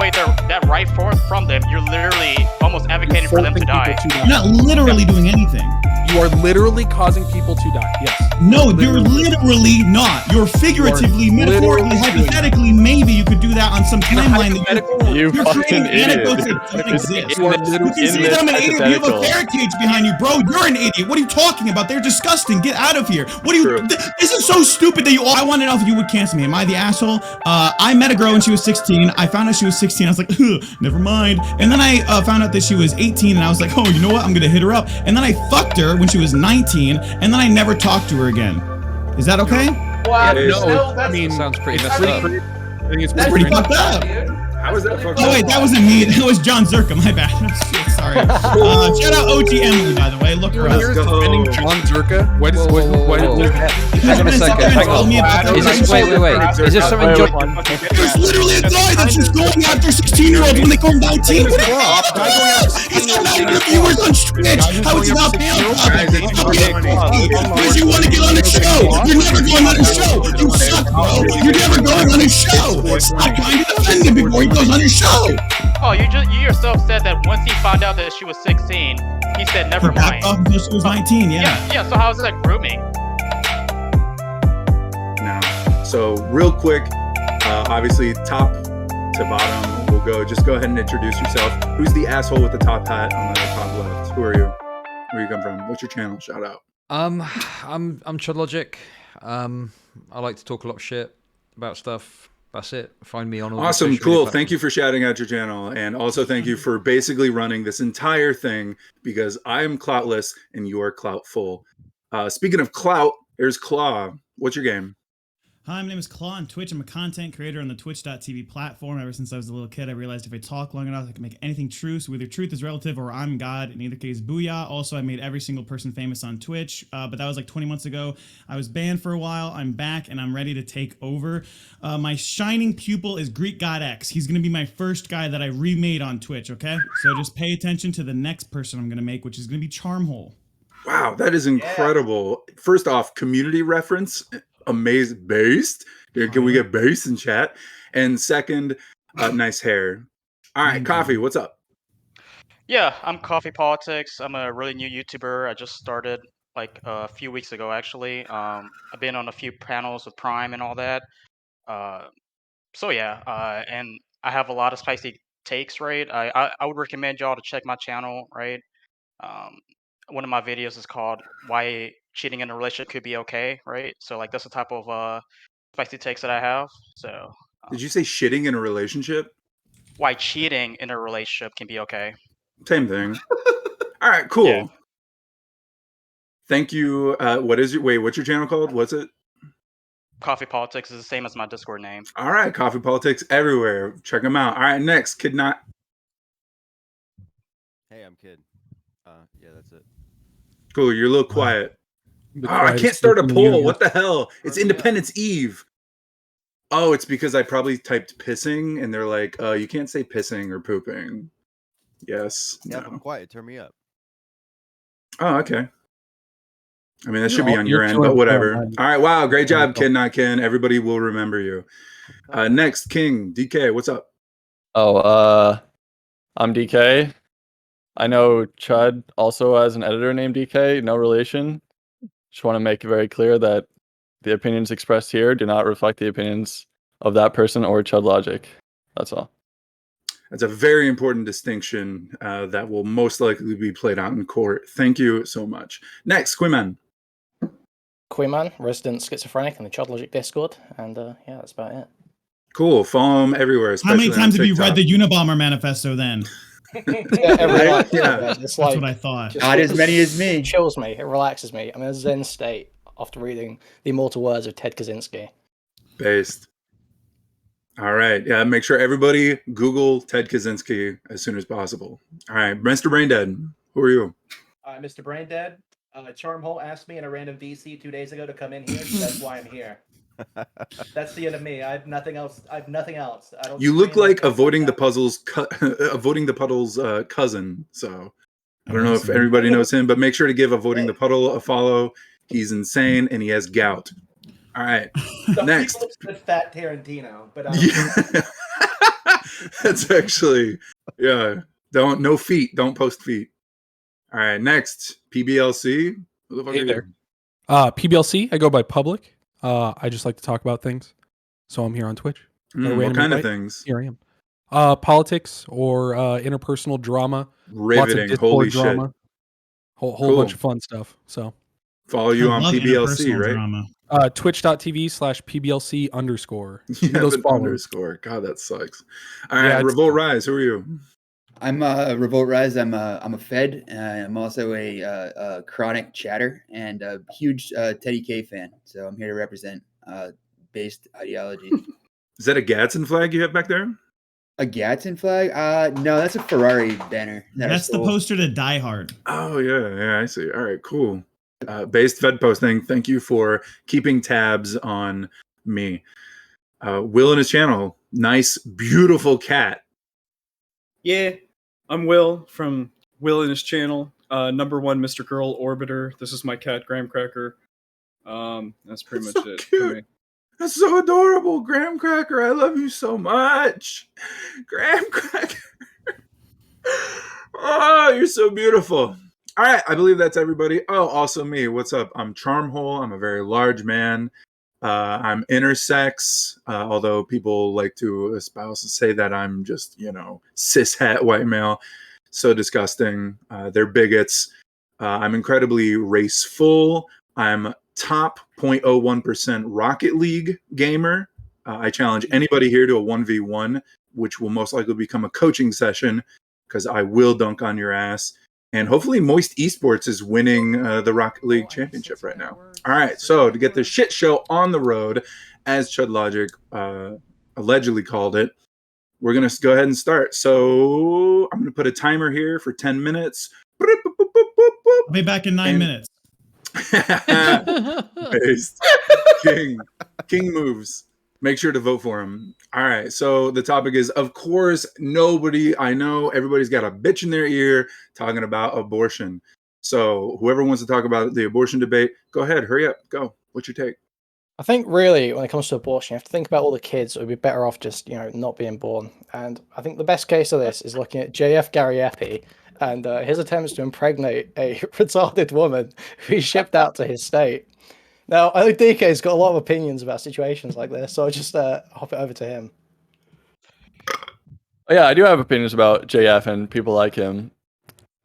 away that right from them, you're literally almost advocating for them to die. You're not literally doing anything. You are literally causing people to die. Yes. No, you're literally not. You're figuratively, metaphorically, hypothetically. Maybe you could do that on some timeline. You fucking idiot. You can say that I'm an idiot. You have a barricade behind you, bro. You're an idiot. What are you talking about? They're disgusting. Get out of here. What are you? This is so stupid that you. I want to know if you would cancel me. Am I the asshole? I met a girl when she was 16. I found out she was 16. I was like, never mind. And then I found out that she was 18, and I was like, oh, you know what? I'm gonna hit her up. And then I fucked her when she was 19, and then I never talked to her again. Is that okay? Well, no, I mean, sounds pretty messed up. I think it's pretty fucked up. How is that fucked up? Oh wait, that wasn't me. That was Jon Zherka. My bad. Shit, sorry. Shout out OGM, by the way. Look for us. Defending Jon Zherka. Hang on a second. Hang on. Wait. Is this something? There's literally a guy that's just going after 16-year-olds when they go 19. He's got 9 million viewers on Twitch. How is it not paying? Because you want to get on the show. You're never going on the show. You suck, bro. You're never going on the show. Stop trying to defend him before he goes on his show. Oh, you yourself said that once he found out that she was 16, he said never mind. Until she was 19, yeah. So how is that grooming? No. So real quick, obviously top to bottom, we'll go. Just go ahead and introduce yourself. Who's the asshole with the top hat on the top left? Who are you? Where you come from? What's your channel? Shout out. I'm ChudLogic. I like to talk a lot of shit about stuff. That's it. Find me on all awesome, cool. Thank you for shouting out your channel, and also thank you for basically running this entire thing because I am cloutless and you are cloutful. Speaking of clout, here's Claw. What's your game? Hi, my name is Claw on Twitch. I'm a content creator on the Twitch.tv platform. Ever since I was a little kid, I realized if I talk long enough, I can make anything true. So either truth is relative or I'm God. In either case, booyah. Also, I made every single person famous on Twitch, but that was like 20 months ago. I was banned for a while. I'm back, and I'm ready to take over. My shining pupil is Greek God X. He's going to be my first guy that I remade on Twitch, okay? So just pay attention to the next person I'm going to make, which is going to be Charmhole. Wow, that is incredible. Yeah. First off, community reference. Amazing. Based. Can we get based in chat? And second, nice hair. All right, Coffee, what's up? Yeah, I'm Coffee Politics. I'm a really new YouTuber. I just started like a few weeks ago, actually. I've been on a few panels with Prime and all that. So yeah, and I have a lot of spicy takes, right? I would recommend y'all to check my channel, right? One of my videos is called Why Cheating in a Relationship Could Be Okay, right? So like that's the type of spicy takes that I have. So did you say shitting in a relationship? Why cheating in a relationship can be okay. Same thing. All right, cool. Yeah. Thank you. What's your channel called? What's it? Coffee Politics is the same as my Discord name. All right, Coffee Politics everywhere. Check them out. All right, next, Kid Not. Hey, I'm Kid. Yeah, that's it. Cool, you're a little quiet. I can't start a poll. What the hell? It's Independence Eve. Oh, it's because I probably typed pissing, and they're like, you can't say pissing or pooping. Yes. Yeah, no. I'm quiet. Turn me up. Oh, okay. I mean, that should be on your end, but whatever. All right, wow, great job, Kid Not Ken. Everybody will remember you. Next, King, DK, what's up? Oh, I'm DK. I know Chud also has an editor named DK, no relation. Just want to make it very clear that the opinions expressed here do not reflect the opinions of that person or ChudLogic. That's all. That's a very important distinction that will most likely be played out in court. Thank you so much. Next, Quiman. Quiman, resident schizophrenic in the ChudLogic Discord, and yeah, that's about it. Cool. Follow him everywhere. How many times have you read the Unabomber manifesto then? Yeah. That's what I thought. Not as many as me. It chills me. It relaxes me. I'm in a zen state after reading the immortal words of Ted Kaczynski. Based. All right. Yeah, make sure everybody Google Ted Kaczynski as soon as possible. All right. Mr. Braindead, who are you? Mr. Braindead. Charmhole asked me in a random VC 2 days ago to come in here, so that's why I'm here. That's the end of me. I have nothing else. I don't. You look like Avoiding the Puddle's cousin. So I don't know if everybody knows him, but make sure to give Avoiding the Puddle a follow. He's insane and he has gout. All right. Some next. people said fat Tarantino, but That's actually, yeah. No feet. Don't post feet. All right, next PBLC. Who the fuck Hey are there. you? PBLC. I go by public. I just like to talk about things, so I'm here on Twitch. What kind of things? Here I am. Politics or interpersonal drama. Lots of Riveting. Discord Holy drama. shit. Whole Cool. bunch of fun stuff. So Follow you on PBLC, right? Drama. twitch.tv/PBLC_. You Give me have those an follows. underscore. God, that sucks. All right, Yeah, it's- Revolt Rise. Who are you? I'm Revolt Rise. I'm a Fed. I'm also a chronic chatter and a huge Teddy K fan. So I'm here to represent based ideology. Is that a Gadsden flag you have back there? A Gadsden flag? No, that's a Ferrari banner. That's the poster to Die Hard. Oh yeah, I see. All right, cool. Based Fed posting. Thank you for keeping tabs on me. Will and his channel. Nice, beautiful cat. Yeah, I'm Will from Will and his channel. #1 Mr. Girl Orbiter. This is my cat, Graham Cracker. That's pretty much it for me. That's so adorable, Graham Cracker. I love you so much, Graham Cracker. Oh, you're so beautiful. All right, I believe that's everybody. Oh, also me. What's up? I'm Charmhole. I'm a very large man. I'm intersex, although people like to espouse and say that I'm just, cishet white male. So disgusting. They're bigots. I'm incredibly raceful. I'm top 0.01% Rocket League gamer. I challenge anybody here to a 1v1, which will most likely become a coaching session because I will dunk on your ass. And hopefully Moist Esports is winning the Rocket League championship right now. All right, so to get the shit show on the road, as ChudLogic allegedly called it, we're going to go ahead and start. So I'm going to put a timer here for 10 minutes. I'll be back in 9 minutes. Based. King moves. Make sure to vote for him. All right. So the topic is, of course, I know everybody's got a bitch in their ear talking about abortion. So whoever wants to talk about the abortion debate, go ahead. Hurry up. Go. What's your take? I think really when it comes to abortion, you have to think about all the kids who would be better off just, not being born. And I think the best case of this is looking at JF Gariepi and his attempts to impregnate a retarded woman who he shipped out to his state. Now, I think DK's got a lot of opinions about situations like this, so I'll just hop it over to him. Yeah, I do have opinions about JF and people like him.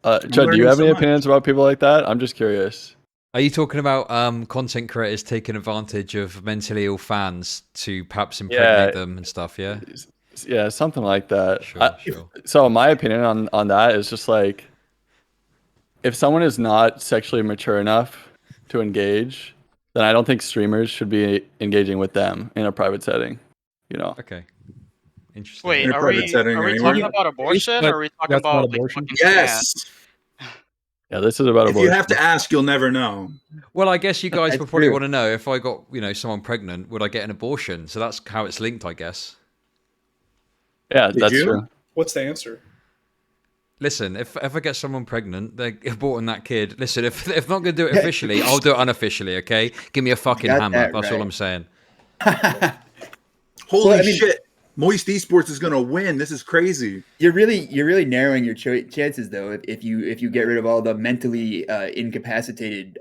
Chud, do you have any opinions about people like that? I'm just curious. Are you talking about content creators taking advantage of mentally ill fans to perhaps impregnate them and stuff, yeah? Yeah, something like that. Sure. So my opinion on that is just like, if someone is not sexually mature enough to engage, then I don't think streamers should be engaging with them in a private setting, Okay. Interesting. Wait, are we talking about abortion or are we talking about like fucking yes. Yeah, this is about if abortion. You have to ask, you'll never know. Well, I guess you guys would probably want to know if I got, someone pregnant, would I get an abortion? So that's how it's linked, I guess. Yeah, that's true. What's the answer? Listen, if I get someone pregnant, they're aborting that kid. Listen, if I'm not going to do it officially, I'll do it unofficially, okay? Give me a fucking hammer. That's all I'm saying. Holy shit. Moist Esports is going to win. This is crazy. You're really narrowing your chances though if you get rid of all the mentally incapacitated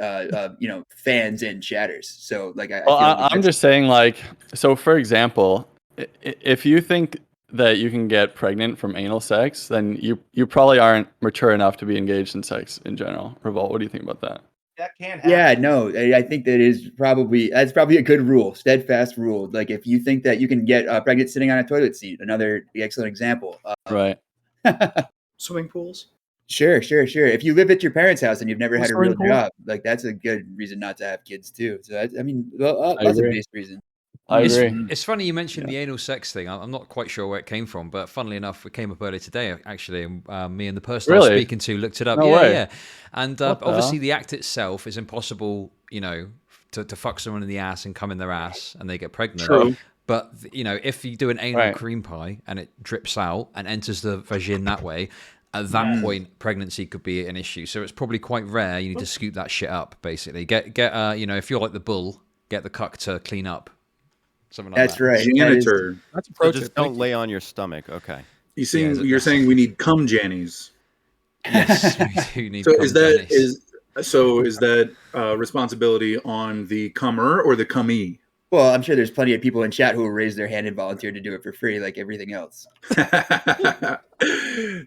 fans and chatters. So like I'm just saying, like, so for example, if you think that you can get pregnant from anal sex, then you probably aren't mature enough to be engaged in sex in general. Revolt, what do you think about that? That can happen. Yeah, no, I think that's probably a good rule, steadfast rule. Like if you think that you can get pregnant sitting on a toilet seat, another excellent example. Right. Swimming pools. Sure. If you live at your parents' house and you've never had a real job, like that's a good reason not to have kids too. So lots of base reason. I agree. It's funny you mentioned the anal sex thing. I'm not quite sure where it came from, but funnily enough, it came up earlier today, actually. Me and the person I was speaking to looked it up. No way. Yeah. And obviously the act itself is impossible, to fuck someone in the ass and come in their ass and they get pregnant. True. But, if you do an anal cream pie and it drips out and enters the vagina that way, at that point, pregnancy could be an issue. So it's probably quite rare. You need to scoop that shit up, basically. Get if you're like the bull, get the cuck to clean up. Something like That's that. right. Janitor. That's a So pro just tip. don't lay on your stomach. Okay. You're saying we need cum jannies. Yes, we do need So cum is that jannies. responsibility on the cummer or the cummee? Well, I'm sure there's plenty of people in chat who will raise their hand and volunteer to do it for free, like everything else.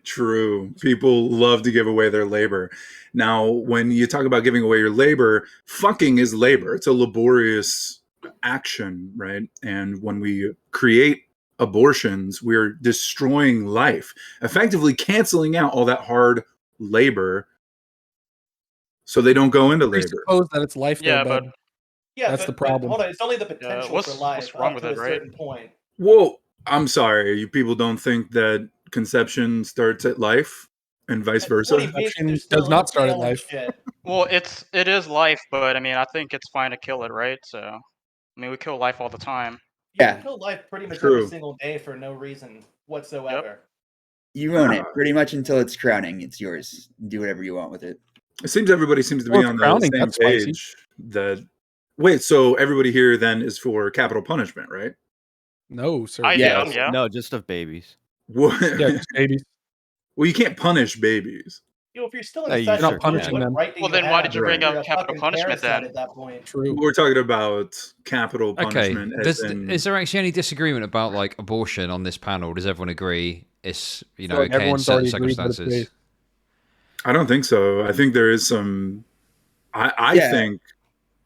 True. People love to give away their labor. Now, when you talk about giving away your labor, fucking is labor. It's a laborious action, right? And when we create abortions, we're destroying life, effectively canceling out all that hard labor so they don't go into labor. Suppose that it's life, Yeah, though, but bud. Yeah, That's the problem. hold on, it's only the potential for life what's wrong up with to it, a right? certain point. Whoa, I'm sorry. You people don't think that conception starts at life and vice versa? What do you mean? Conception There's still does not start at embryo and life. shit. Well, it is life, but I mean, I think it's fine to kill it, right? So, I mean, we kill life all the time. You Yeah. kill life pretty much True. every single day for no reason whatsoever. You own it pretty much until it's crowning. It's yours. Do whatever you want with it. It seems everybody seems to be on the crowning, same that's spicy. page. That wait, so everybody here then is for capital punishment, right? No, sir. I Yeah. am, yeah. No, just of babies. What? Yeah, just babies. Well, you can't punish babies. You know, if you're still Yeah, in you session, sure punishing what them. right do Well, you then why have? did you bring You're up a capital fucking punishment parasite then? at that point. True. We're talking about capital Okay. punishment. Is there actually any disagreement about like abortion on this panel? Does everyone agree it's Like okay in everyone's certain already agreed that it's circumstances? safe. I don't think so. I think there is some. I Yeah.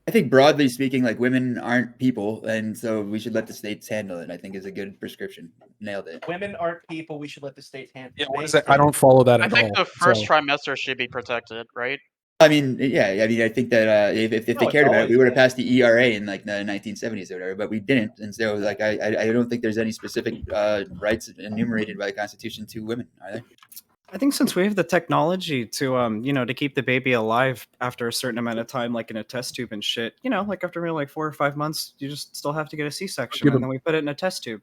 I think broadly speaking, like women aren't people, and so we should let the states handle it. I think is a good prescription. Nailed it. Women aren't people. We should let the states handle. Yeah, what is that? I don't follow that I at think all. the first so. trimester should be protected, right? I mean, yeah. I mean, I think that if they No, it's cared about it, we always would have been. passed the ERA in like the 1970s or whatever, but we didn't. And so, like, I don't think there's any specific rights enumerated by the Constitution to women, are there? I think since we have the technology to to keep the baby alive after a certain amount of time, like in a test tube and shit, like after maybe like 4 or 5 months, you just still have to get a C-section, and then we put it in a test tube.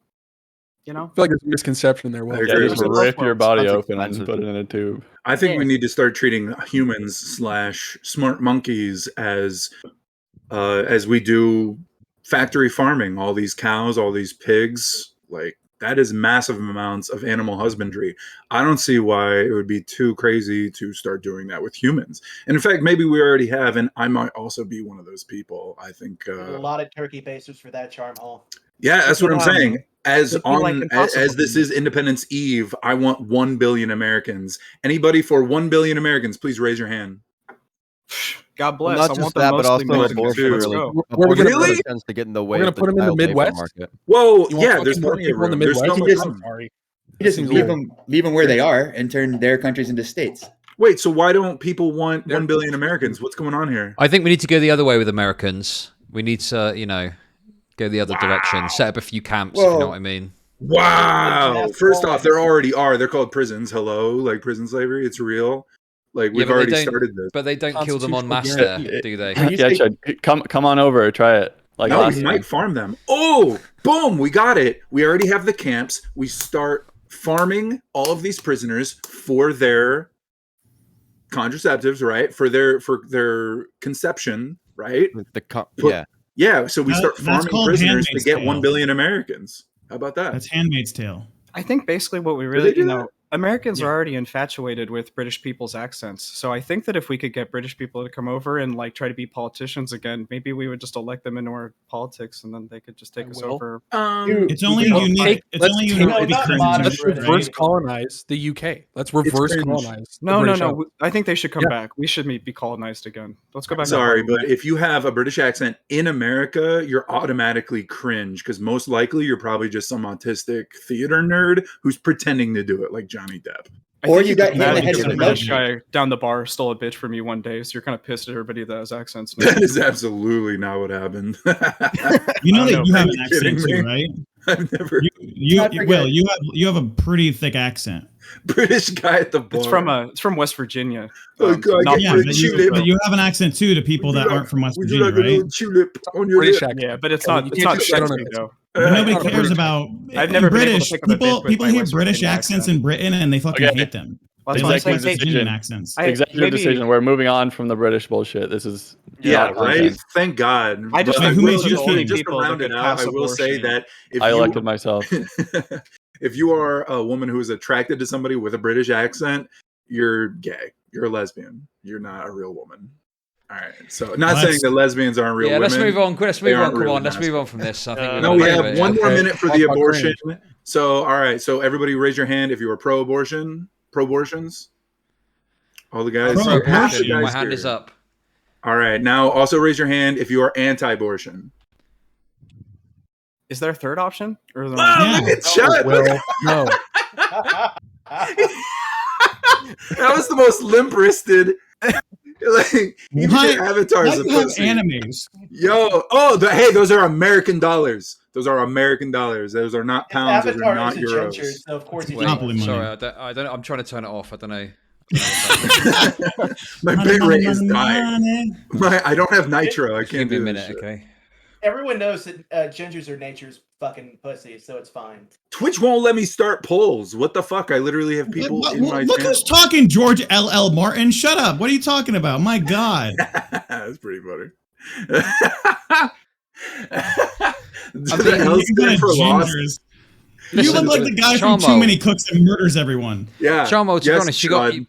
I feel like there's a misconception there. Will. I agree. Just rip your body Sounds open and expensive. put it in a tube. I think we need to start treating humans / smart monkeys as we do factory farming. All these cows, all these pigs, like that is massive amounts of animal husbandry. I don't see why it would be too crazy to start doing that with humans. And in fact, maybe we already have, and I might also be one of those people. I think There's a lot of turkey basers for that charm hall. yeah, that's what I'm saying. As this is Independence Eve, I want 1 billion Americans. Anybody for 1 billion Americans, please raise your hand. God bless. Not I just want them that, but mostly also Mexicans. abortion Let's really. go. Abortion Really? tends to get in the way We're of gonna put them in the child labor Midwest? market. Whoa, You want yeah, there's fucking more plenty of people in room. the There's so Midwest? much Just- room. Sorry. You just That seems leave a little- them where they are and turn their countries into states. Wait, so why don't people want They're- 1 billion Americans? What's going on here? I think we need to go the other way with Americans. We need to, go the other direction. Set up a few camps, if you know Well- what I mean. Wow. First off, there already are. They're called prisons. Hello, like prison slavery. It's real. Like we've but they already don't- started this. But they don't kill them en masse Constitutional there, do they? You Yeah, say- Chud, come on over, try it. Like No, last we time. might farm them. Oh, boom, we got it. We already have the camps. We start farming all of these prisoners for their contraceptives, right? For their conception, right? Yeah. Yeah, so we start That's farming called prisoners to Handmaid's get Tale. 1 billion Americans. How about that? That's Handmaid's Tale. I think basically what we they really, do that? Americans are already infatuated with British people's accents. So I think that if we could get British people to come over and like try to be politicians again, maybe we would just elect them into our politics, and then they could just take us over. It's only unique. It's only unique. Let's reverse colonize the UK. Let's reverse colonize. the No. British Isles. I think they should come Yeah. back. We should be colonized again. Let's go back. Sorry, but if you have a British accent in America, you're automatically cringe because most likely you're probably just some autistic theater nerd who's pretending to do it, like Johnny Depp. Or you got hit in the mad head because with a a British milkshake. guy down the bar stole a bitch from you one day, so you're kind of pissed at everybody that has accents. now. That is absolutely not what happened. You know that you have Are an you accent kidding too, me? right? I've never You have a pretty thick accent. British guy at the bar. It's from West Virginia. Oh, God, not Yeah, British, but you have an accent too to people that aren't from West Would you Virginia, like a little right? tulip on your British lip? accent. Yeah, but it's Okay, not. you It's can't not just shit on sexy it. though. But nobody not a cares British- about. I've never been able to British pick up a people. bitch with People my hear West British Virginia accents accent. in Britain and they fucking Okay. hate them. Well, They that's like why I West say Virginian accents. Executive maybe- decision. We're moving on from the British bullshit. This is Yeah, Not right. content. Thank God. I just But think who we're made you just king? killing just to people that round it could out, pass I will say abortion. that if I you elected myself. if you are a woman who is attracted to somebody with a British accent, you're gay. You're a lesbian. You're not a real woman. All right. So, not saying that lesbians aren't real women. Let's move on. Let's They move on. aren't Come really on, let's move on masculine. from this. I think we're No, gonna we leave have it. one more minute for the Talk about abortion. cringe. So, all right. So, everybody raise your hand if you are pro-abortion. Pro-abortions. All the guys. Pro half the abortion. My guys hand here. is up. All right. Now, also raise your hand if you are anti-abortion. Is there a third option? Or is there Wow, look at Chud. Well, no. That was the most limp-wristed. Like, even your avatar is a you have pussy. animes? Yo, hey, those are American dollars. Those are American dollars. Those are not pounds. Those are not euros. So of course he's Wait, Monopoly money. sorry, I don't. I'm trying to turn it off. I don't know. My Money, bit money, rate is money, dying. money. I don't have nitro. I Give can't me a do minute, this shit. okay? Everyone knows that gingers are nature's fucking pussy, so it's fine. Twitch won't let me start polls. What the fuck? I literally have people in my Look channel. who's talking, George L.L. Martin. Shut up. What are you talking about? My God. That's pretty funny. The L's stand for lost. You look like the guy from Too Many Cooks and murders everyone. Yeah. Charmo, to be honest,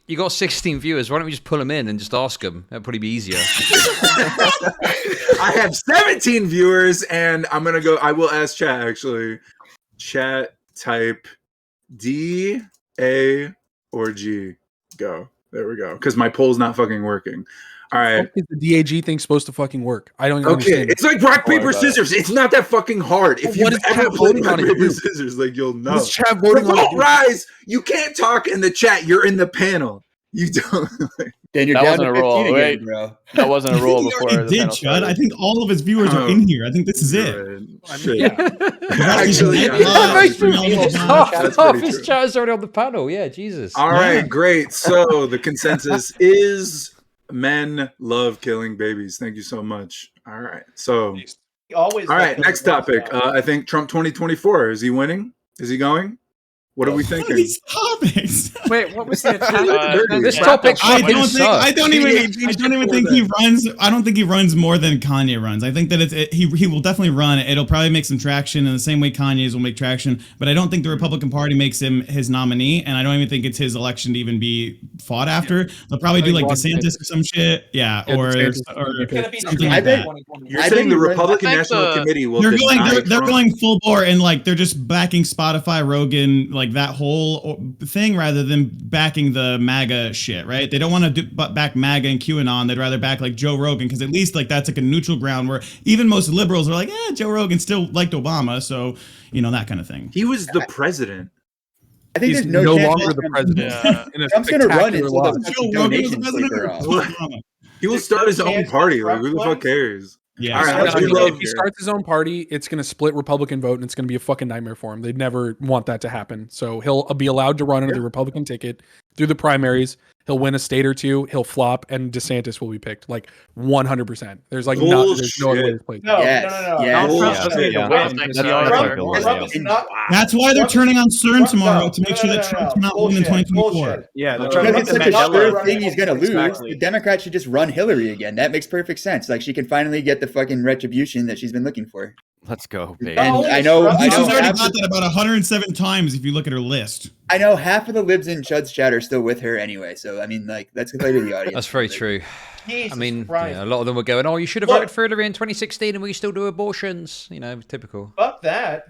you got 16 viewers. Why don't we just pull them in and just ask them? That'd probably be easier. I have 17 viewers, and I'm gonna go. I will ask chat actually. Chat type D, A, or G. Go. There we go. Because my poll's not fucking working. All right. Is the DAG thing supposed to fucking work? I don't Okay, understand. it's like rock, paper, scissors. It's not that fucking hard. If What you've is ever chat played voting rock, on it paper, do? scissors, like you'll know. What's chat voting on it Revolt do? Rise! You can't talk in the chat. You're in the panel. You don't. Then you're That down wasn't to a 15 rule. again, Wait, bro. that wasn't a I rule think he before already the did, panel Chud. started. I think all of his viewers are in here. I think this is it. Shit. Actually, Half his chat is already on the panel. Yeah, Jesus. All right, great. So the consensus is men love killing babies. Thank you so much. All right. So, all right, next topic. I think Trump 2024. Is he winning? Is he going? What are we thinking? These topics. Wait, what was the attack? This topic I fucking don't even think he that. runs. I don't think he runs more than Kanye runs. I think that he will definitely run. It'll probably make some traction in the same way Kanye's will make traction. But I don't think the Republican Party makes him his nominee, and I don't even think it's his election to even be fought after. They'll probably do like DeSantis or some shit. Yeah, or something like that. You're saying the Republican National Committee will They're deny they're Trump? going full bore and like they're just backing Spotify, Rogan, like that whole thing rather than backing the MAGA shit, right? They don't want to back MAGA and QAnon. They'd rather back like Joe Rogan because at least like that's like a neutral ground where even most liberals are like, Joe Rogan still liked Obama, so you know that kind of thing. He was the president. I think He's there's no chance longer the president. in a Trump's going to run spectacular until loss. the fucking donation sleeper off. He will start his own party. Like, who the fuck cares? Yeah. All right. If he starts his own party, it's going to split Republican vote, and it's going to be a fucking nightmare for him. They'd never want that to happen. So he'll be allowed to run under the Republican ticket through the primaries. He'll win a state or two. He'll flop, and DeSantis will be picked like 100%. There's like there's no other way to play. No. That's why they're turning on CERN tomorrow to make sure that Trump's not winning in 2024. Yeah, Because it's such a sure thing he's going to lose. The Democrats should just run Hillary again. That makes perfect sense. Like she can finally get the fucking retribution that she's been looking for. Let's go, baby. And I know She's already got that about 107 times if you look at her list. I know half of the libs in Chud's chat are still with her anyway. So I mean, like that's clear to the audience. That's very true. Jesus I mean, Christ. yeah, a lot of them were going, "Oh, you should have voted for Hillary in 2016, and we still do abortions." You know, typical. Fuck that.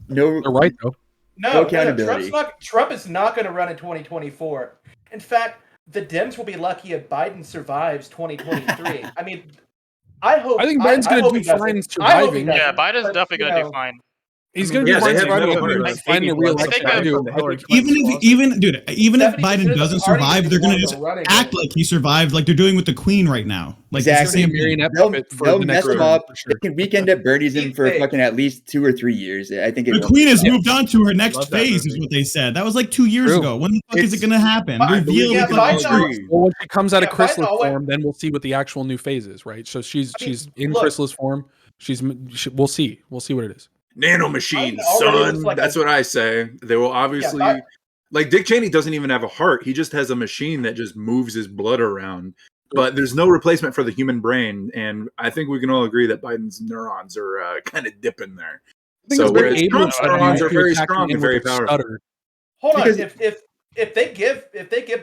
No, they're right though. No accountability. Trump is not going to run in 2024. In fact, the Dems will be lucky if Biden survives 2023. I mean, I think Biden's going to do fine surviving. Yeah, Biden's definitely going to do fine. He's going to be fine surviving. Finding a reelection. Even if Biden doesn't survive, they're going to just act like he survived, like they're doing with the Queen right now. Like exactly. They'll mess him up. They can weekend at Bernie's him for fucking at least 2 or 3 years. I think the Queen has moved on to her next phase, is what they said. That was like 2 years ago. When the fuck is it going to happen? Reveal well, when she comes out of chrysalis form, then we'll see what the actual new phase is, right? So she's in chrysalis form. We'll see. We'll see what it is. Nanomachines, son. That's what I say. They will obviously, like Dick Cheney doesn't even have a heart. He just has a machine that just moves his blood around. but there's no replacement for the human brain, and I think we can all agree that Biden's neurons are kind of dipping there. So whereas Trump's neurons are very strong and very powerful. Hold on, if they give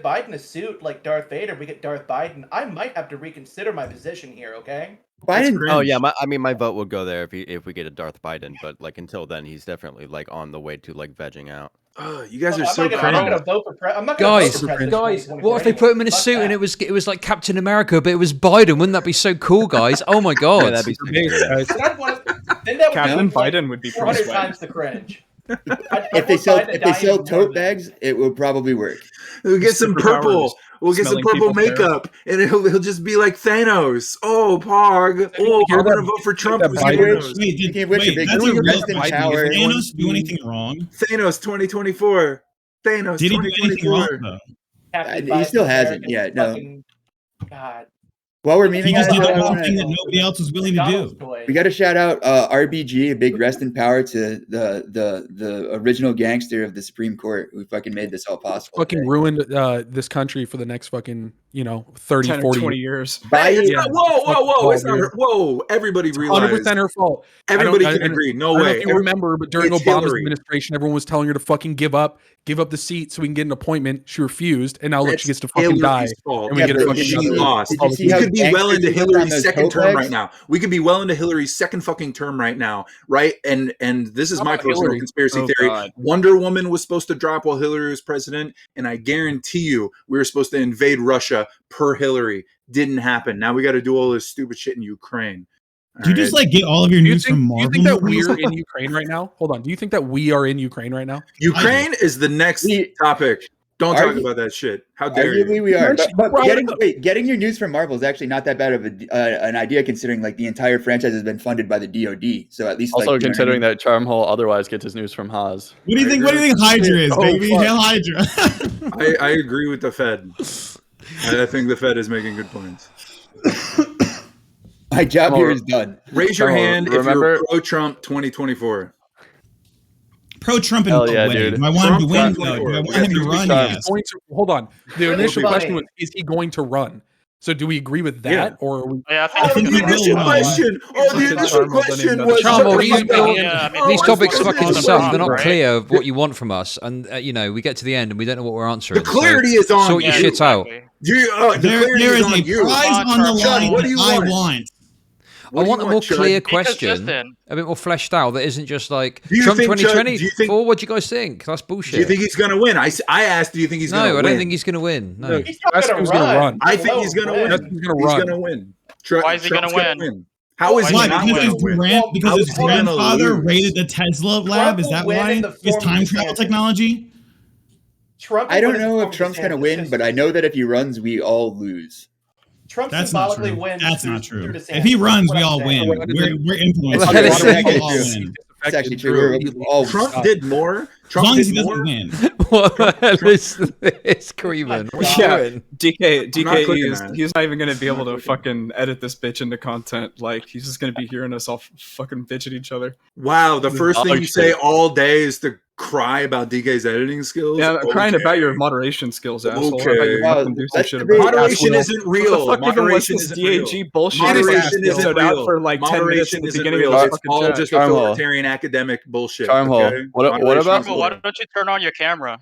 Biden a suit like Darth Vader, we get Darth Biden. I might have to reconsider my position here. Okay. Biden. Oh yeah, my vote would go there if we get a Darth Biden, but like until then, he's definitely like on the way to like vegging out. Oh, you guys are I'm so not gonna vote for I'm not gonna Guys, vote for president. guys, what if they put him in a suit and it was like Captain America, but it was Biden? Wouldn't that be so cool, guys? Oh my god, Yeah, that'd be Captain Biden would be 400 times the cringe. If they sell tote bags, it will probably work. We'll get some purple. We'll get some purple makeup, and he'll just be like Thanos. Oh, Pog. Oh, I'm gonna vote for Trump. Did Thanos do anything wrong? Thanos 2024. Thanos. Did he do anything wrong though? He still hasn't yet. No. God. While we're memeing, He just did the one thing that nobody else was willing to do. We got to shout out RBG, a big rest in power to the original gangster of the Supreme Court who fucking made this all possible. Fucking ruined this country for the next fucking 30, 10 or 40 20 years. Whoa! It's not her. Whoa! Everybody realized 100% her fault. Everybody can agree. No I don't way. know if you remember, but during It's Obama's Hillary. administration, everyone was telling her to fucking give up the seat so we can get an appointment. She refused, and now look, she gets to fucking die. Fault. And we get a fucking she another- lost. We could be well into Hillary's second term right now. We could be well into Hillary's second fucking term right now, right? And this is my personal Hillary? conspiracy theory. God. Wonder Woman was supposed to drop while Hillary was president, and I guarantee you we were supposed to invade Russia per Hillary. Didn't happen. Now we got to do all this stupid shit in Ukraine. Do you just like get all of your news from Marvel? Do you think that movies? we're in Ukraine right now? Hold on. Do you think that we are in Ukraine right now? Ukraine is the next topic. Don't talk about that shit. How dare Arguably you? we are. But getting your news from Marvel is actually not that bad of an idea, considering like the entire franchise has been funded by the DoD. So at least Also considering that Charmhole otherwise gets his news from Haas. What do you think? What do you think Hydra is, baby? Hail Hydra. I agree with the Fed. I think the Fed is making good points. My job here is done. Raise your hand if you're pro-Trump 2024. Pro-Trump in Hell what yeah, way? dude. Do I want him to win? Trump No. Do I want him to run? Yes. Hold on. The Really initial funny. question was, is he going to run? So do we agree with that, Yeah. or are we? Yeah, I think the he will initial run. question. Oh, the initial question was. Charmo, these these topics fucking on suck. Trump, They're not right? clear of what you want from us, and we get to the end and we don't know what we're answering. The clarity is on Sort your you. shit out. The clarity There is is on a you. prize on the Chud, line what do that you I want? want. I want a more clear Because question, Justin- a bit more fleshed out. That isn't just like Do you Trump think, Chud, 2020. do you think- What do you guys think? That's bullshit. Do you think he's going to win? I asked, do you think he's going to No, win? I don't think he's going to win. No. He's not That's gonna who's gonna run. run. I think he's going to win. He's gonna He's run. going to win. Why is he Trump's gonna gonna win? How is he Why? not Because going his to win? because his How is he gonna grandfather lose? raided the Tesla lab. Is will that win why? in the His form time of travel DeSantis. technology. Trump. I don't know if Trump's going to win, but I know that if he runs, we all lose. Trump That's not symbolically true. wins. That's through- not true. through DeSantis. If he runs, That's we what all I'm saying. win. We're influenced. What the hell is We this? all win. It's actually true. We're all Trump did more. As Trump long as he did doesn't more. win. What the hell is this, Creeman? What Yeah. you doing? DK, clicking that. he's not even going to be able to fucking edit this bitch into content. Like, he's just going to be hearing us all fucking bitch at each other. Wow, the first thing you shit. say all day is to cry about DK's editing skills? Yeah, I'm crying Okay. about your moderation skills, asshole. Okay. I bet you Wow, fucking do some that's shit the about big- it. Moderation Asshole. isn't What the real. fuck even was Moderation this isn't real. DAG bullshit? Moderation that isn't stood out real. for like 10 minutes Moderation at the isn't beginning real. of this It's fucking all chat. just Charmhole. authoritarian academic bullshit. Charmhole. Okay? What Moderation about- is Well, why real. don't you turn on your camera?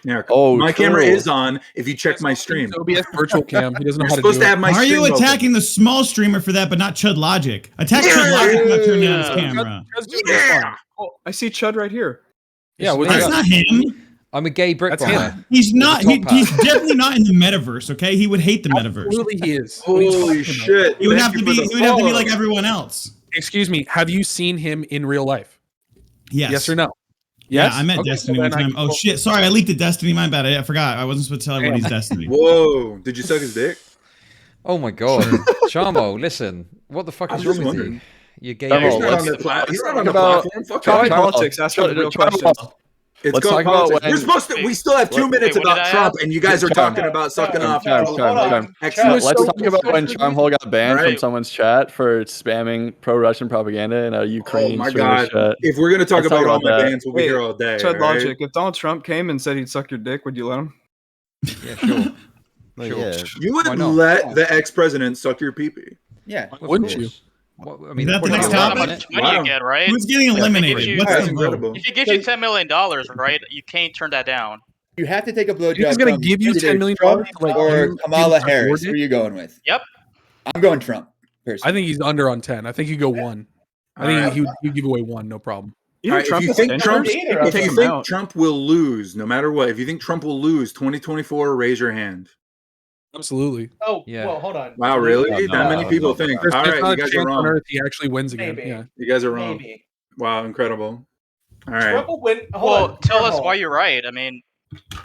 Yeah, Oh, my camera true. is on. If you check my stream, OBS virtual cam. He doesn't know you're how to supposed do to it. have my. Why are you stream open. attacking the small streamer for that, but not ChudLogic? Attack Yeah. ChudLogic for not turning on his Yeah. camera. Yeah. Oh, I see Chud right here. Yeah, what's That's that? not him. I'm a gay brick That's bomber. him. He's not. With a top He's hat. definitely not in the metaverse. Okay, he would hate the metaverse. Absolutely, he is. What are you Holy talking about? shit! He would Thank have to you be. for He the would have to be follow. like everyone else. Excuse me. Have you seen him in real life? Yes. Yes or no? Yeah, Yes? I met Okay, Destiny well, one then time. Oh shit! Sorry, I leaked the Destiny. My bad. I forgot. I wasn't supposed to tell everyone he's Destiny. Whoa! Did you suck his dick? Oh my god, Charmo, listen, what the fuck I is was wrong just with you? wondering. You gay. Charmo, He's bitch. not on let's- the platform. He's let's not on the talk about- platform. Fuck Talk him. politics. Ask him the real questions. It's Let's called talk about politics. when- We're supposed to. We still have 2 minutes Wait, what about did I Trump, ask? and you guys are talking about sucking off. Charm. Excellent. Let's talk about when Charmhole got banned from Right. someone's chat for spamming pro-Russian propaganda in a Oh Ukrainian my streamer's god! chat. If we're gonna talk Let's talk about all about my that. bans, we'll be Wait, here all day. Chud all right? Logic. If Donald Trump came and said he'd suck your dick, would you let him? Yeah, sure. Well, Sure. yeah. You Why would not? let the ex-president suck your pee-pee. Yeah. Of Wouldn't you? course. What, I mean, Is that the put it next on How topic? one much minute. money Wow. you get, right? Who's getting If eliminated? you- What's That's the vote? incredible. If he gives you $10 million, right, you can't turn that down. You have to take a blowjob. He's gonna from give you either $10 million Trump to let or you Kamala suck Harris. your Who are you going with? Yep. I'm going Trump. I Personally. think he's under on 10. I think he'd go 1. I All think right. he'd give away 1, no problem. You All think right, Trump if you is think dangerous? Trump, You can if take you him think out. Trump will lose, no matter what, if you think Trump will lose 2024, raise your hand. Absolutely. Oh, Yeah. well, hold on. Wow, To really? lose? That many people no, think. There's, All there's right, not you a guys are chance on wrong. earth he actually wins again. Maybe. Yeah. You guys are wrong. Maybe. Wow, incredible. All right. Trump will win. Hold Well, on. tell us Hold why on. you're right. I mean,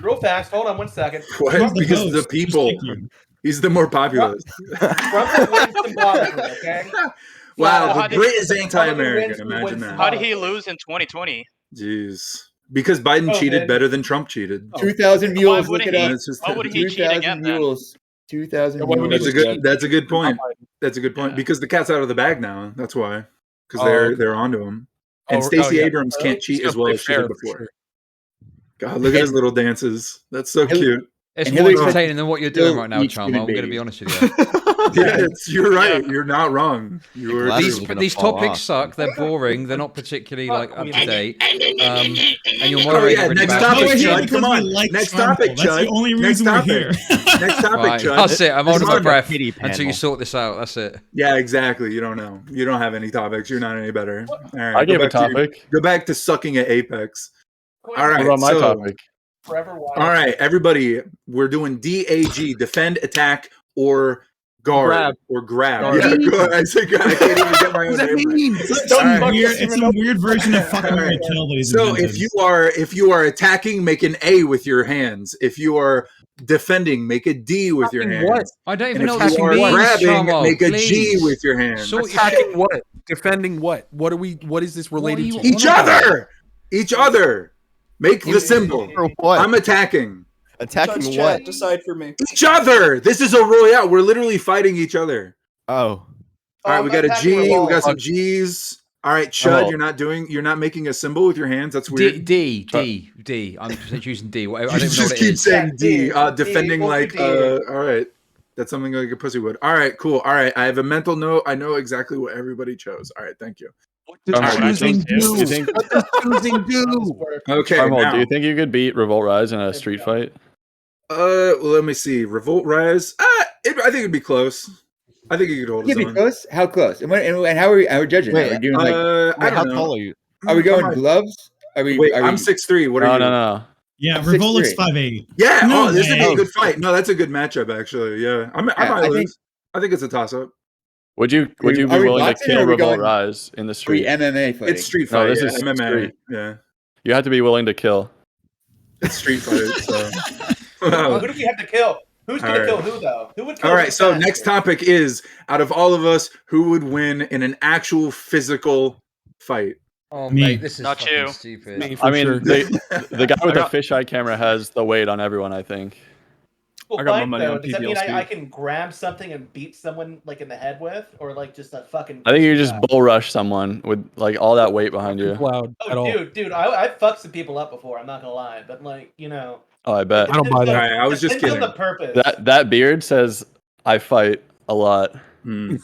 Real fast. Hold on 1 second. What? Who's the Because the host? Who's people. picking? He's the more populist. Trump will win symbolically, okay? Wow, Well, the how did- Brit is Republican anti-American. wins, we Imagine win that. how did he symbolically. lose in 2020? Jeez. Because Biden Oh, cheated man. better than Trump cheated. 2,000 Why mules. Look wouldn't it he? up. That's just Why wouldn't he cheat 2,000 again then? mules. 2,000 Yeah, why would he mules. do That's a good point. Not Biden. That's a good point. Yeah. Because the cat's out of the bag now. That's why. Because Oh, they're okay. they're onto him. And Oh, Stacey yeah. Abrams can't He's cheat gonna as well play as she fair did for before. sure. God, look at his little dances. That's so Hillary- cute. It's And more Hillary entertaining than what you're doing right now, eats Charm. human I'm going to baby. be honest with you. Yeah, you're right. You're not wrong. You were Glasses true. are gonna These fall topics off. suck. They're boring. They're not particularly like up to date. And your Oh moderator yeah, really next bad. No, topic, we're here Chud. because Come we on. like Next Trump. topic, That's the Chud. only Next reason we're topic. here. Next topic, Right, Chud. that's it. I'm holding my on. breath Kitty until you panel. sort this out. That's it. Yeah, exactly. You don't know. You don't have any topics. You're not any better. All right. I go gave a back to your- topic. Go back to sucking at Apex. All right. What about my so, topic? Forever wild. All right, everybody. We're doing DAG: defend, attack, or guard, Grab. or grab. Guard. Yeah, good. I said, I can't even get my own name right. It's All some right. weird. It's some weird version of fucking All right. Mary Kill that he's So invented. if you are attacking, make an A with your hands. If you are defending, make a D with your Attacking hands. what? I don't And even know if what this you are means, grabbing, Charmo. make a G Please. with your hands. Sort your Attacking shit. what? Defending what? What is this related you to? Each on about? other. Each other. Make the symbol. For what? I'm attacking. Attacking Judge what? Chat, decide for me. Each other. This is a royale. We're literally fighting each other. Oh. All right, we got a attacking G. We revolve. got some G's. All right, Chud, Oh. you're not making a symbol with your hands. That's weird. D. I'm just using D. Whatever. I You don't even know just what it keep is. saying D. Yeah, D. Defending We'll do like D. all right. That's something like a pussy would. All right, cool. All right, I have a mental note. I know exactly what everybody chose. All right, thank you. What does All right, choosing do you do? think- What does choosing do? Okay, Carmel, now, do you think you could beat Revolt Rise in a street fight? well, let me see. Revolt Rise. I think it'd be close. I think you could hold Give his me own. close. How close? And how are we judging? Wait, Are we doing like? I Wait, how don't know. tall are you? Are we going Come on. gloves? Are we? Wait, are I'm we, 6'3". What are No, you? no. Yeah, I'm Revolt looks 6'3". 5'8". Yeah. No this would be way. a good fight. No, that's a good matchup actually. Yeah, I might I think- lose. I think it's a toss up. Would you Are be we willing to boxing or kill are we Revolt going- Rise in the Are we street? MMA fighting? It's street No, fight. this Yeah, is MMA. street. Yeah, You have to be willing to kill. it's street fight. So. Who do we have to kill? Who's going to All kill right. who, though? Who would kill All who right. So faster? next topic is out of all of us, who would win in an actual physical fight? Oh, Me. mate, this is Not fucking you. stupid. Me, for I mean, sure. the guy with the got- fisheye camera has the weight on everyone, I think. Well, I got my fight, money though. on Does that mean PBLC. I can grab something and beat someone like in the head with, or like just a fucking? I think you just bull rush someone with like all that weight behind you. Loud at all. Oh, dude, I've fucked some people up before. I'm not gonna lie, but like Oh, I bet. I don't buy that. All right, I was just depends on kidding. the purpose. That beard says I fight a lot. True.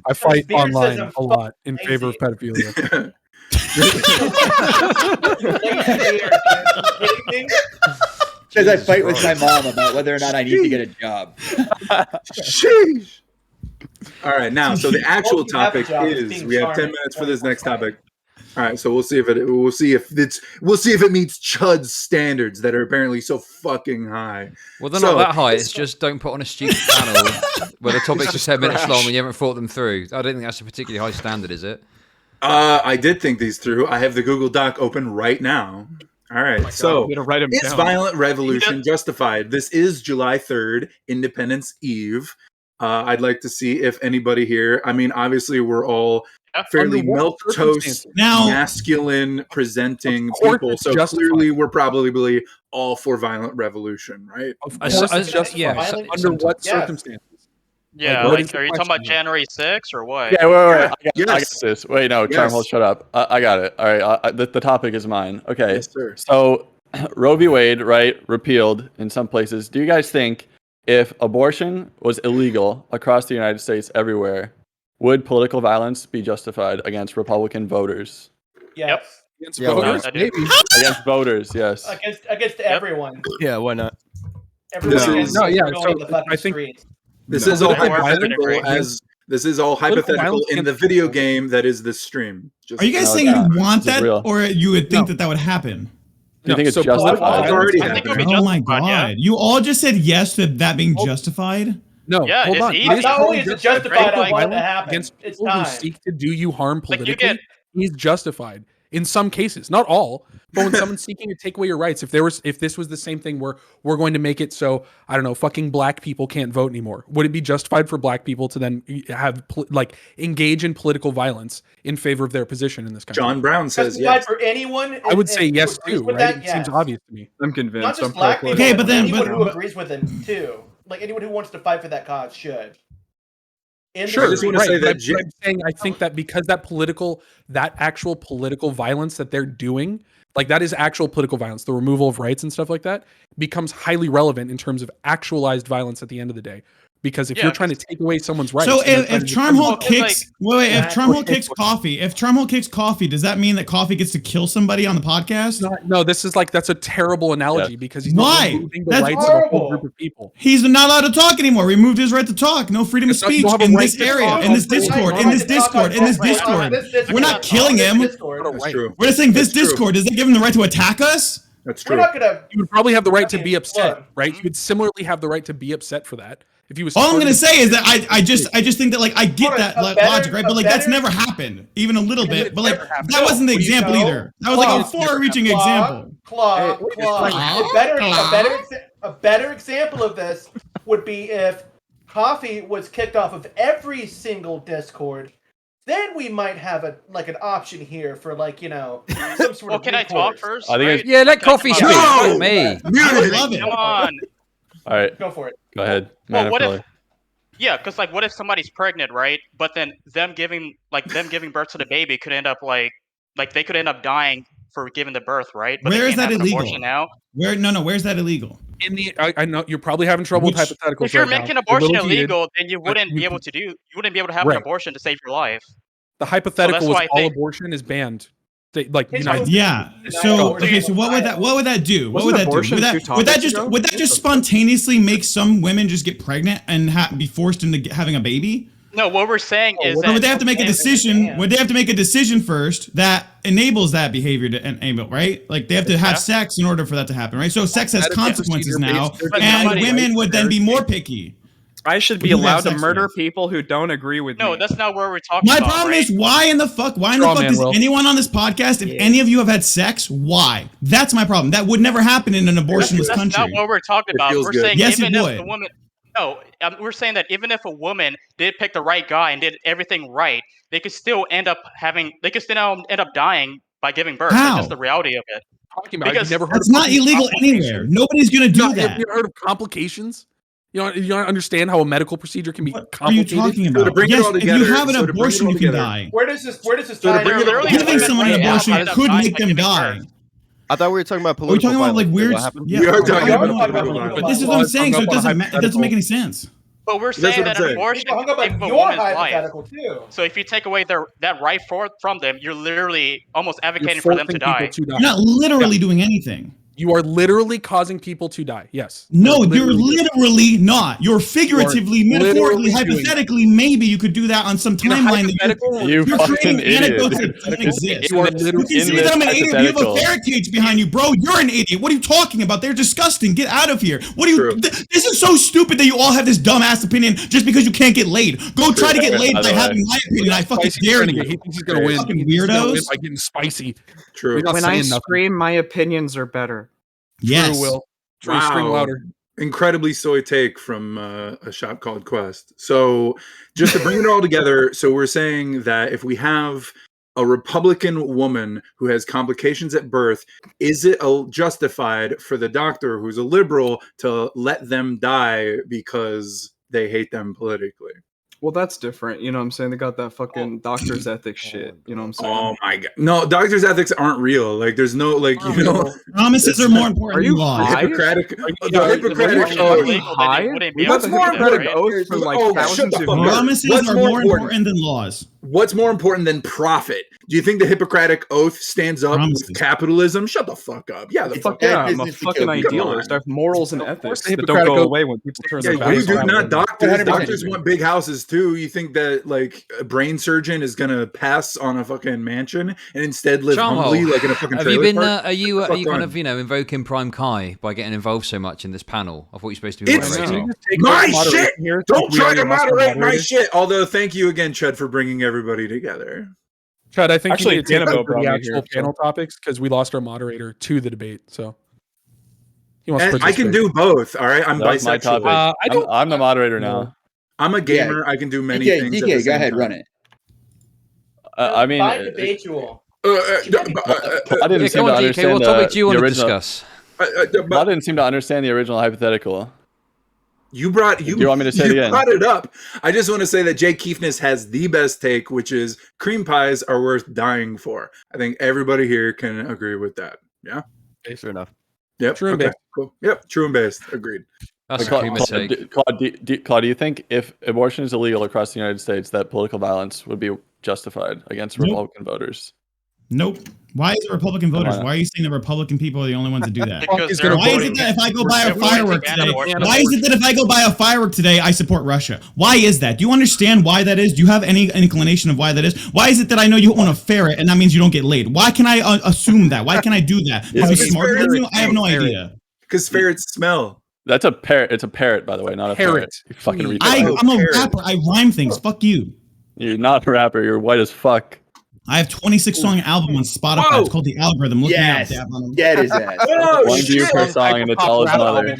I fight Beard says online I'm a lot in lazy. favor of pedophilia. Because I fight with my mom about whether or not I need to get a job. Sheesh. All right, now so the actual Well, you have a topic job, it's is being we have 10 charming minutes for this next 24/7. topic. All right, so we'll see if it meets Chud's standards that are apparently so fucking high. Well, they're So- not that high. It's just don't put on a stupid panel where the topics are 10 minutes long and you haven't thought them through. I don't think that's a particularly high standard, is it? I did think these through. I have the Google Doc open right now. All right, so I'm gonna write 'em it's down. violent revolution justified. This is July 3rd, Independence Eve. I'd like to see if anybody here. I mean, obviously, we're all fairly Under what milk toast, circumstances? Now, masculine presenting Of course people. it's So justified. clearly, we're probably all for violent revolution, right? Of I- course I- it's justified. yeah, Violent- Under what Yes. circumstances? Yeah, what like, is the are you talking about question here? January 6th or what? Yeah, wait. I got Yes. this. Wait, no, Yes. Charmel, shut up. I got it. All right, the topic is mine. Okay. Yes, sir. So, Roe v. Wade, right, repealed in some places. Do you guys think If abortion was illegal across the United States everywhere, would political violence be justified against Republican voters? Yes. Against Yeah, why voters, not? maybe. Against voters, yes. Against everyone. Yeah, why not? Everyone This against is- No, yeah, going so in the fucking I think- streets. This No. is all Political violence hypothetical agree. as this is all Political hypothetical violence in the against video people. game that is this stream. Just Are you guys No, saying it's you not. want This is that, real. or you would think No. that would happen? Do you think it's so justified? political It's violence- already I think it would be Oh my justified, yeah. god! You all just said yes to that being justified. No, Yeah, hold it's on. easy. It is Not only is totally it justified, I Like, want it to violence happen. against It's people who time. seek to do you harm Like, you politically. get- He's justified in some cases, not all. But when someone's seeking to take away your rights, if this was the same thing where we're going to make it so I don't know, fucking black people can't vote anymore, would it be justified for black people to then have engage in political violence in favor of their position in this country? John Brown says Justified yes. for anyone. I would say yes who agrees too, with right? that, It seems yes. obvious to me. I'm convinced. Not just I'm black people, Okay, but then- anyone but- who agrees with him too. Like anyone who wants to fight for that cause should. In the Sure, I just wanna right, say but that I'm J- saying I think that because that actual political violence that they're doing, like that is actual political violence, the removal of rights and stuff like that, becomes highly relevant in terms of actualized violence at the end of the day. Because if Yeah, you're trying to take away someone's rights, So and they're if trying to Charmhole Well, 'cause, kicks, wait, if That- Charmhole kicks coffee, does that mean that coffee gets to kill somebody on the podcast? no, this is like that's a terrible analogy because he's Why? not removing the That's rights of a whole horrible. group of people. He's not allowed to talk anymore. Removed his right to talk. No freedom of It's not- you speech don't have a in right this to area, talk. in this You don't Discord, have in a this right to Discord, in this Discord. We're not killing him. That's true. We're just saying this That's true. Discord. Does it give him the right to attack us? That's We're true. not gonna. You would probably have the right to be Okay, upset, look. right? You would similarly have the right to be upset for that. If he was All I'm gonna starting- say is that I just think that like I get Alright, that a logic, better- right? a But like that's better- never happened, even a little Yeah, bit. it's But like never happened. that wasn't the No, example no. either. That was like a Claw, far-reaching example. Claw. Claw. A better example of this would be if coffee was kicked off of every single Discord. Then we might have an option here for some sort Well, of. can I talk recourse. first? I think Right? it- Yeah, let coffee speak. No! Not me. I would love it. Come on. All right, Go for it. go ahead. Well, Man what of if? color. Yeah, because like, what if somebody's pregnant, right? But then them giving birth to the baby could end up like they could end up dying for giving the birth, right? But they Where is can't that have an illegal? abortion now. Where's that illegal? I know you're probably having trouble with Which- hypotheticals. If you're right now. making You're a abortion little heated. illegal, then you wouldn't you be able can- to have Right. an abortion to save your life. The hypothetical that's was why I all think- abortion is banned. It's Yeah. So okay. So what would that do? What would Wasn't that do? abortion Would two that topics ago? just spontaneously make some women just get pregnant and be forced into having a baby? No, what we're saying is Or that would they have to make a decision? Would they have to make a decision first that enables that behavior to enable, right? Like they have to have Yeah. sex in order for that to happen, right? So sex has That is consequences procedure now, based. But and somebody- women would then be more picky. I should be Who have allowed to sex murder with? people who don't agree with no, me. that's not what we're talking My about. problem right? is why in the fuck Straw man, does Will. anyone on this podcast, if any of you have had sex, why? That's my problem. That would never happen in an abortionless That's country. not what we're talking about. feels We're good. saying Yes, it even if would. the woman. No, we're saying that even if a woman did pick the right guy and did everything right, they could still end up dying by giving birth. How? That's just the reality of it. Talking about. Because You've never heard That's of not fucking illegal complications? anywhere. Nobody's gonna do Have that. you ever heard of complications? You don't understand how a medical procedure can be What are you complicated? talking So to about? bring it Yes, all if together- you have an so to bring it abortion, all you can together- die. Where does this So to tie? bring it all Literally, together- Giving someone an right now, abortion end up could dying make by them giving die. birth. I thought we were talking about Are we political talking about like violence. weird? What happened? Yeah, We are talking about about political violence. But this is what I'm saying. So it doesn't make any sense. But we're That's saying what that I'm an saying. abortion People hung can up save on a your woman's life. hypothetical too. So if you take away that right from them, you're literally almost You're advocating for them to forcing die. people to die. You're not literally doing anything. You are literally causing people to die. Yes. No, you're literally not. You're figuratively, You are metaphorically, literally doing hypothetically, maybe you could do that on some In a timeline. hypothetical, You You're fucking creating idiot. anecdotes that don't exist. You are You literally can see this that I'm an idiot. You have a hypothetical. ferret cage behind you, bro. You're an idiot. What are you talking about? They're disgusting. Get out of here. What are you? True. This is so stupid that you all have this dumbass opinion just because you can't get laid. Go try to get laid By by the way. having my opinion. I fucking Spicy dare renegade. you. He thinks he's gonna win. Fucking He thinks he's gonna win weirdos. by getting spicy. True. We're not When I saying nothing. scream, my opinions are better. Yes. True, Will. True, scream Wow. louder. Incredibly soy take from a shop called Quest. So just to bring it all together, so we're saying that if we have a Republican woman who has complications at birth, is it justified for the doctor who's a liberal to let them die because they hate them politically? Well, that's different. You know what I'm saying? They got that fucking doctor's ethics shit. You know what I'm saying? Oh my god. No, doctor's ethics aren't real. Like there's no promises are more important than laws. Hippocratic the Hippocratic Oath. What's more Hippocratic Oath for like thousands of years? Promises are more important than laws. What's more important than profit? Do you think the Hippocratic Oath stands up with capitalism? Shut the fuck up. Yeah, the fuck yeah. I'm a fucking idealist. I have morals and ethics that don't go away when people turn their backs on. Not doctors. Doctors want big houses too. You think that like a brain surgeon is gonna pass on a fucking mansion and instead live humbly like in a fucking trailer have you been? park? Are you kind of invoking Prime Kai by getting involved so much in this panel? I thought you were supposed to be moderating. My shit. Don't try to moderate my shit. Although, thank you again, Chud, for bringing everybody together. Chud, I think actually you need to take Danabo over the actual panel topics because we lost our moderator to the debate. So he wants to I can do both. All right, I'm bisexual. I'm the moderator now. I'm a gamer. I can do many things. DK, go ahead, run it. I mean, by debate you all. I didn't seem to understand what topic do you want to original. discuss? I didn't seem to understand the original hypothetical. You brought Do you want me to say it again? brought it up. I just want to say that Jake Keefness has the best take, which is cream pies are worth dying for. I think everybody here can agree with that. Yeah, fair enough. Yep, true and based. Cool. Yep, true and based. Agreed. That's Claude, do you think if abortion is illegal across the United States, that political violence would be justified against Republican voters? Nope. Why is it Republican voters? Why are you saying the Republican people are the only ones that do that? Because Why is it that if I go buy a firework today, I support Russia? Why is that? Do you understand why that is? Do you have any inclination of why that is? Why is it that I know you own a ferret and that means you don't get laid? Why can I assume that? Why can I do that? Because I'm smarter than you? I have no idea. Because ferrets smell. That's a parrot. It's a parrot, by the way, not a ferret. You fucking retard. I'm a rapper. I rhyme things. Fuck you. You're not a rapper. You're white as fuck. I have 26-song album on Spotify. Whoa. It's called The Algorithm. Look me up. Get his ass. One view per song and to tell his mother.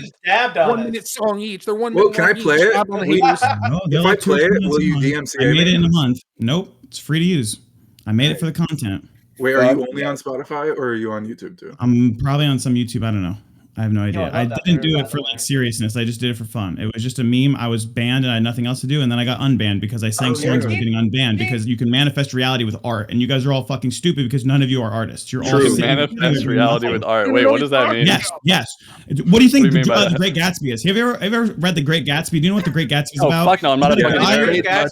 1 minute song each. They're 1 minute. Well, can I play it? If I play it, will you DMCA me? I made it in a month. Nope. It's free to use. I made it for the content. Wait, are you only on Spotify or are you on YouTube too? I'm probably on some YouTube. I don't know. I have no idea. I didn't do it for like seriousness. I just did it for fun. It was just a meme. I was banned and I had nothing else to do. And then I got unbanned because I sang songs about getting unbanned because you can manifest reality with art. And you guys are all fucking stupid because none of you are artists. You're all manifest reality with art. Wait, what does that mean? Yes. What do you think The Great Gatsby is? Have you ever read The Great Gatsby? Do you know what The Great Gatsby is about? Fuck no, I'm not a fucking nerd.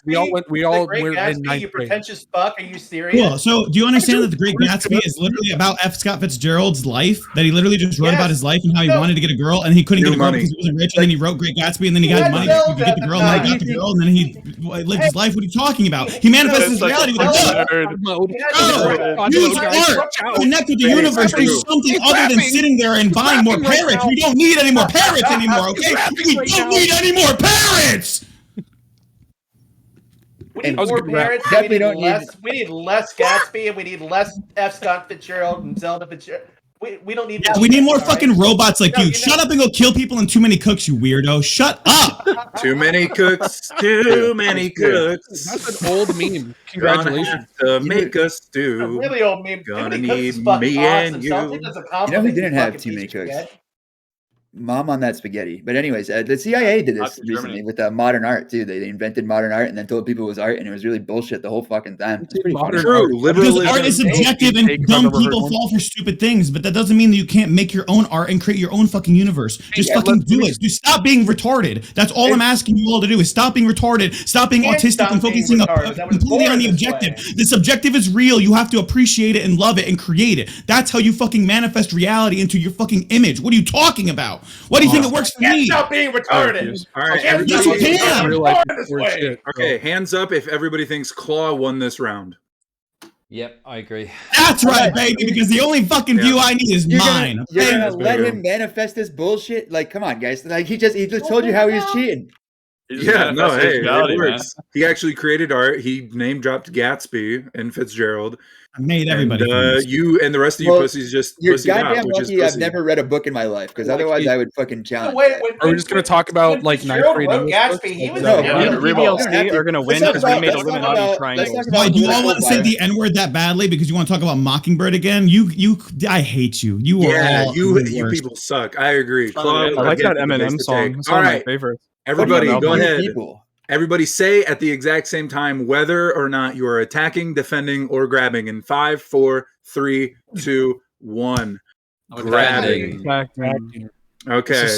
We all were in ninth grade. You pretentious fuck. Are you serious? Cool. So do you understand that The Great Gatsby is literally about F. Scott Fitzgerald's life? That he literally just wrote about his life and how he wanted to get a girl and he couldn't get a girl because he wasn't rich, and then he wrote Great Gatsby, and then he got money to get the girl, and he got the girl, and then he lived his life. What are you talking about? He manifested his reality with a book. Use art. Connect with the universe. Do something other than sitting there and buying more parrots. We don't need any more parrots anymore, okay? We don't need any more parrots! We need more parrots. We need less Gatsby, and we need less F. Scott Fitzgerald and Zelda Fitzgerald. We don't need. We need more fucking robots like you. Shut up and go kill people and too many cooks, you weirdo. Shut up. Too many cooks. Too many cooks. That's an old meme. Congratulations. To make us do. A really old meme. Gonna need me and you. You know who didn't have too many cooks? Mom on that spaghetti. But anyways, the CIA did this recently with modern art too. They invented modern art and then told people it was art, and it was really bullshit the whole fucking time. It's pretty true. Because art is subjective and dumb people fall for stupid things, but that doesn't mean that you can't make your own art and create your own fucking universe. Just fucking do it. Just stop being retarded. That's all I'm asking you all to do is stop being retarded, stop being autistic and focusing completely on the objective. The subjective is real. You have to appreciate it and love it and create it. That's how you fucking manifest reality into your fucking image. What are you talking about? Why do you think it works for me? Stop being retarded. All right, okay, hands up if everybody thinks Claw won this round. Yep, I agree. That's right, baby, because the only fucking view I need is mine. You're gonna let him manifest this bullshit? Like, come on, guys. Like, he just told you how he was cheating. Yeah, no, hey, it works. He actually created art. He name dropped Gatsby and Fitzgerald. I made everybody. You and the rest of you pussies just. You're goddamn lucky I've never read a book in my life, because otherwise I would fucking challenge. Are we just gonna talk about like ninth grade English books? BBLC are gonna win because we made Illuminati triangles. Why do you all want to say the N word that badly because you want to talk about Mockingbird again? I hate you. You are all you people suck. I agree. I like that Eminem song. It's one of my favorites. Everybody, go ahead. Everybody say at the exact same time whether or not you are attacking, defending, or grabbing. In 5, 4, 3, 2, 1. Grabbing. Okay.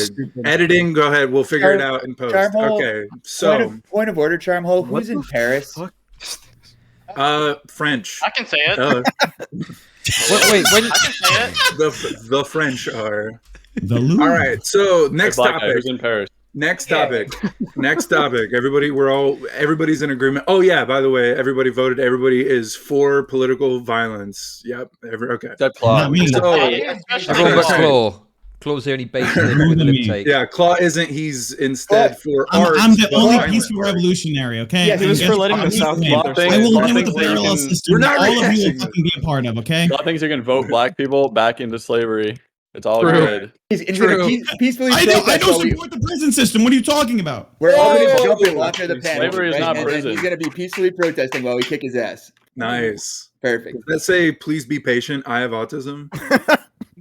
Editing, go ahead. We'll figure it out in post. Charmhole, Okay. So point of order, Charmhole. Who's in Paris? French. I can say it. Wait, when I can say it. The French are. The Louvre. All right. So next Black guy topic. who's in Paris. Next topic. Next topic. Everybody's in agreement. Oh yeah, by the way, everybody voted. Everybody is for political violence. Yep. Okay. Except Claw. Not me. So, everyone but Claw. Claw's the only base with a lip take. yeah, Claw isn't. He's instead for art. I'm the only peaceful revolutionary, okay? Yeah, he was for letting the South keep their I will slaves. live with the parallel system that all of you will fucking be a part of, okay? Claw thinks you can vote black people back into slavery. It's all good. He's gonna peacefully I protest don't while support the prison system. What are you talking about? we're all going to jump and launch the panel. Slavery is right? not And then prison. he's going to be peacefully protesting while we kick his ass. Nice. Perfect. Let's say, please be patient. I have autism.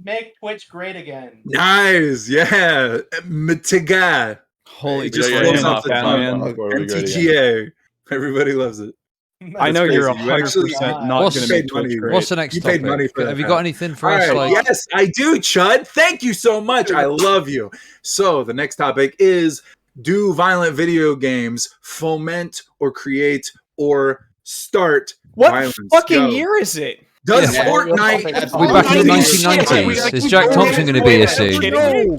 Make Twitch great again. Nice. Yeah. Matiga. Holy It just shit, rolls man. off the tongue. MTGA. Everybody loves it. I know That's you're crazy. You actually 100% not What's- going to make Twitch money. great. What's the next You topic? paid money for Have that. you got anything for All us? right, Like, yes, I do, Chud. Thank you so much. I love you. So the next topic is: do violent video games foment or create or start What violence? fucking Go. year is it? Does Yeah. Fortnite? we're back in the Holy shit. 1990s. Is Jack Thompson going to be a scene?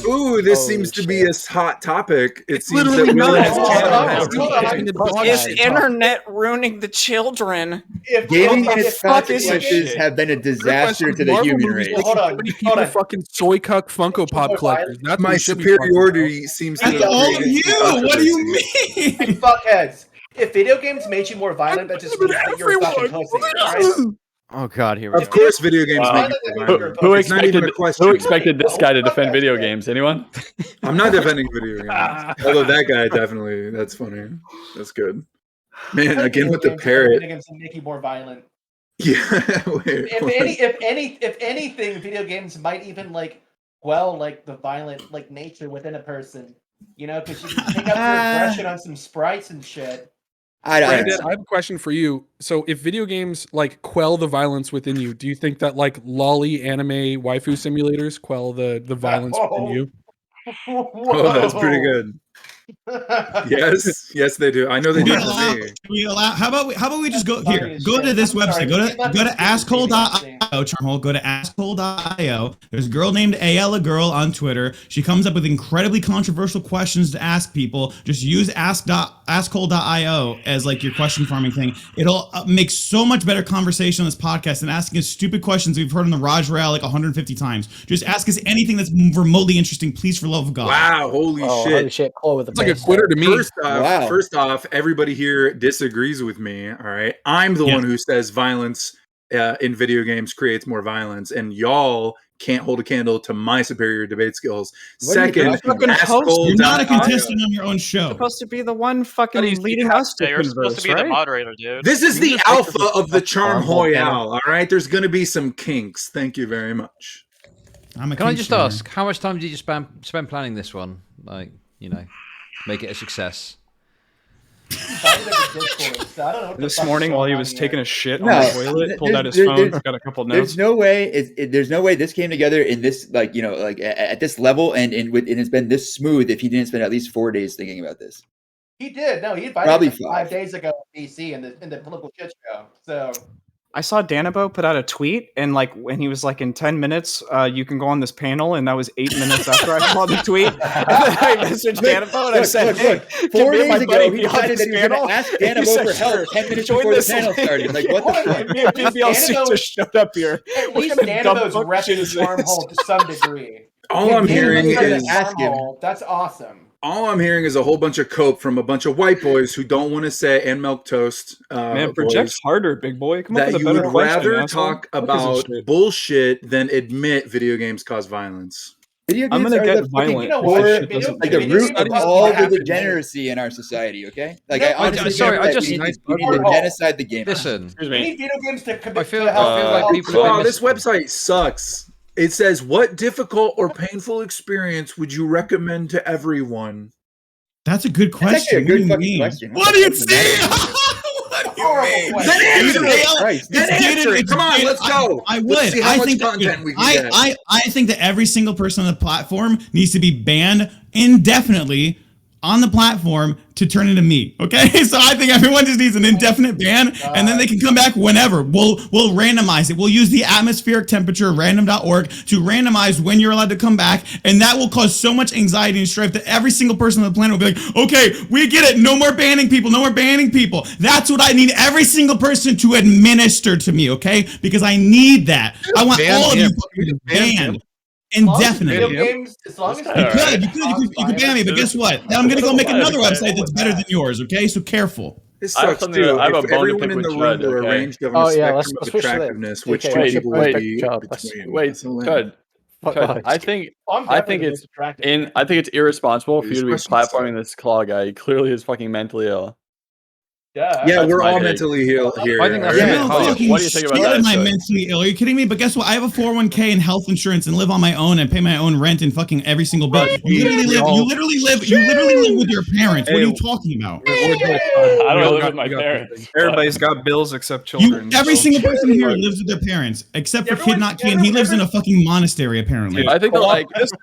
Ooh, this seems to be a hot topic. It seems literally that Will not. has Is internet ruining the children? Gaming and the its fuck is this consequences shit? have been a disaster to the Marvel human movies race. make Hold on, so many hold people on. fucking soy cuck Funko Pop collectors. That's my what we should be talking about. superiority seems to. That's all of you. What do you mean? Hey, fuckheads. If video games made you more violent, that just means that you're a fucking pussy. Right? Oh God, here we Of go. course, video games Wow. make you Who- violent. Who It's not even expected? a question. Who expected this guy to defend video games? Anyone? I'm not defending video games. Although that guy definitely, that's funny. That's good. Man, again with the Video parrot. games make you more violent. Yeah. Wait, If anything, video games might even like quell like the violent like nature within a person. You know, because you can pick up your aggression on some sprites and shit. Brandon, I have a question for you. So, if video games like quell the violence within you, do you think that like lolly anime waifu simulators quell the violence within you? Oh, that's pretty good. Yes, they do. I know they do for me. How about we just go here? Go to this website. Go to asshole.io. Charmhole. Go to asshole.io. There's a girl named Ayala Girl on Twitter. She comes up with incredibly controversial questions to ask people. Just use asshole.io as like your question farming thing. It'll make so much better conversation on this podcast than asking us stupid questions we've heard on the Raj Rail like 150 times. Just ask us anything that's remotely interesting, please, for love of God. Wow, holy shit. Holy shit, Claw with the It's like a quitter to me. First off, everybody here disagrees with me. All right, I'm the one who says violence in video games creates more violence, and y'all can't hold a candle to my superior debate skills. Second, you're not a contestant on your own show. You're supposed to be the one fucking leading us to You're converse, supposed to be right? the moderator, dude. This is the alpha of the Charm Royale. All right, there's going to be some kinks. Thank you very much. Can I just ask, how much time did you spend planning this one? Like, you know, make it a success. This morning, while he was taking a shit on No, the toilet, pulled out his phone, got a couple notes. There's no way. There's no way this came together in this, like, you know, like at this level, and it's been this smooth if he didn't spend at least 4 days thinking about this. He did. No, he invited Probably me 5 days ago in DC in the political shit show. So I saw Danabo put out a tweet, and like when he was like, in 10 minutes, you can go on this panel, and that was 8 minutes after I saw the tweet. And then I messaged Danabo, and I said, "Hey, 4 can me and my days buddy ago, he be on decided this that he was going panel?" to ask And he Danabo said, for help "Sure, 10 minutes join before the this panel link." started. Like, what the fuck? Me and BBLC just showed up here. at What least kind of dumb Danabo's fuck shit repping is this? Wormhole to some degree. All I'm hearing is That's awesome. all I'm hearing is a whole bunch of cope from a bunch of white boys who don't want to say and milk toast. Man, project boys, harder, big boy. Come up that with a you better would question, rather asshole. talk What is about this shit? bullshit than admit video games cause violence. Video I'm games gonna are get the violent fucking if core, this shit doesn't like the change. root of games all have the to degeneracy in our society. Okay, like No, I honestly sorry, think I that just- we need to genocide the game. Listen, We need video games to commit. I feel like people have Oh, been this website sucks. It says, "What difficult or painful experience would you recommend to everyone?" That's a good question. That's actually a good fucking question. What do you see? What do you mean? Then answer it. Come on, let's go. I would. Let's see how much think content we can get. I think that every single person on the platform needs to be banned indefinitely on the platform to turn into me. Okay, so I think everyone just needs an indefinite ban, and then they can come back whenever. We'll randomize it. We'll use the atmospheric temperature random.org to randomize when you're allowed to come back, and that will cause so much anxiety and strife that every single person on the planet will be like, okay, we get it. No more banning people. No more banning people. That's what I need every single person to administer to me. Okay, because I need that. I want all of you to ban. Indefinitely. You could ban me, but guess what? Now I'm gonna go make another website that's better than yours. Okay, so careful. This sucks too. If everyone in the room were arranged over a spectrum of attractiveness, which wait, Chud. I think it's irresponsible for you to be platforming this claw guy. He clearly is fucking mentally ill. Yeah, we're all mentally ill here. I think that's what do you think about that? Am I mentally ill? Are you kidding me? But guess what? I have a 401k and health insurance and live on my own and pay my own rent and fucking every single bill. You literally live with your parents. What are you talking about? I don't live with my parents. Everybody's got bills except children. Every single person here lives with their parents, except for Kid Not Kid. He lives in a fucking monastery, apparently. I think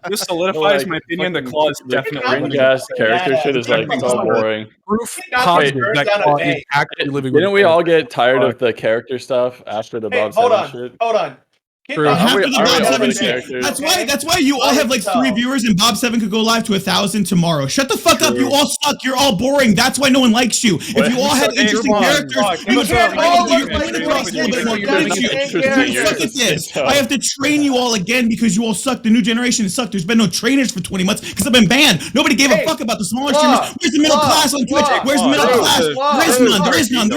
this solidifies my opinion. The claw is definitely gas character shit is like so boring. Proof positive that claw is actually living. Didn't we all get tired of the character stuff after the Bob Seven shit? Hold on. That's why you all have like 3 viewers and Bob 7 could go live to 1,000 tomorrow. Shut the fuck up. You all suck. You're all boring. That's why no one likes you. If you all had interesting characters, you would talk Look at this. I have to train you all again because you all suck. The new generation has sucked. There's been no trainers for 20 months because I've been banned. Nobody gave a fuck about the smaller streamers. Where's the middle class on Twitch? Where's the middle class? There is none.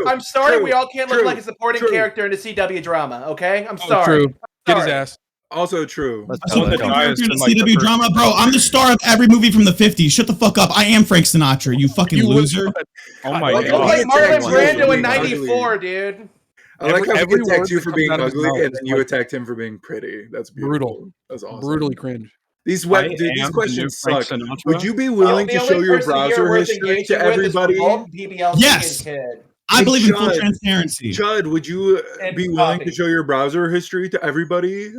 I'm sorry. We all can't look like a supporting character in a CW drama. Okay. I'm sorry. True. Get his ass. Also true. CW drama, bro. I'm the star of every movie from the 50s. Shut the fuck up. I am Frank Sinatra. You fucking loser. Oh my god. Like Marlon Brando in '94, dude. I like how we attacked you for being ugly, and then you attacked him for being pretty. That's brutal. That's awesome. Brutally cringe. These questions suck. Would you be willing to show your browser history to everybody? Yes. I believe in full transparency. Chud, would you be willing to show your browser history to everybody?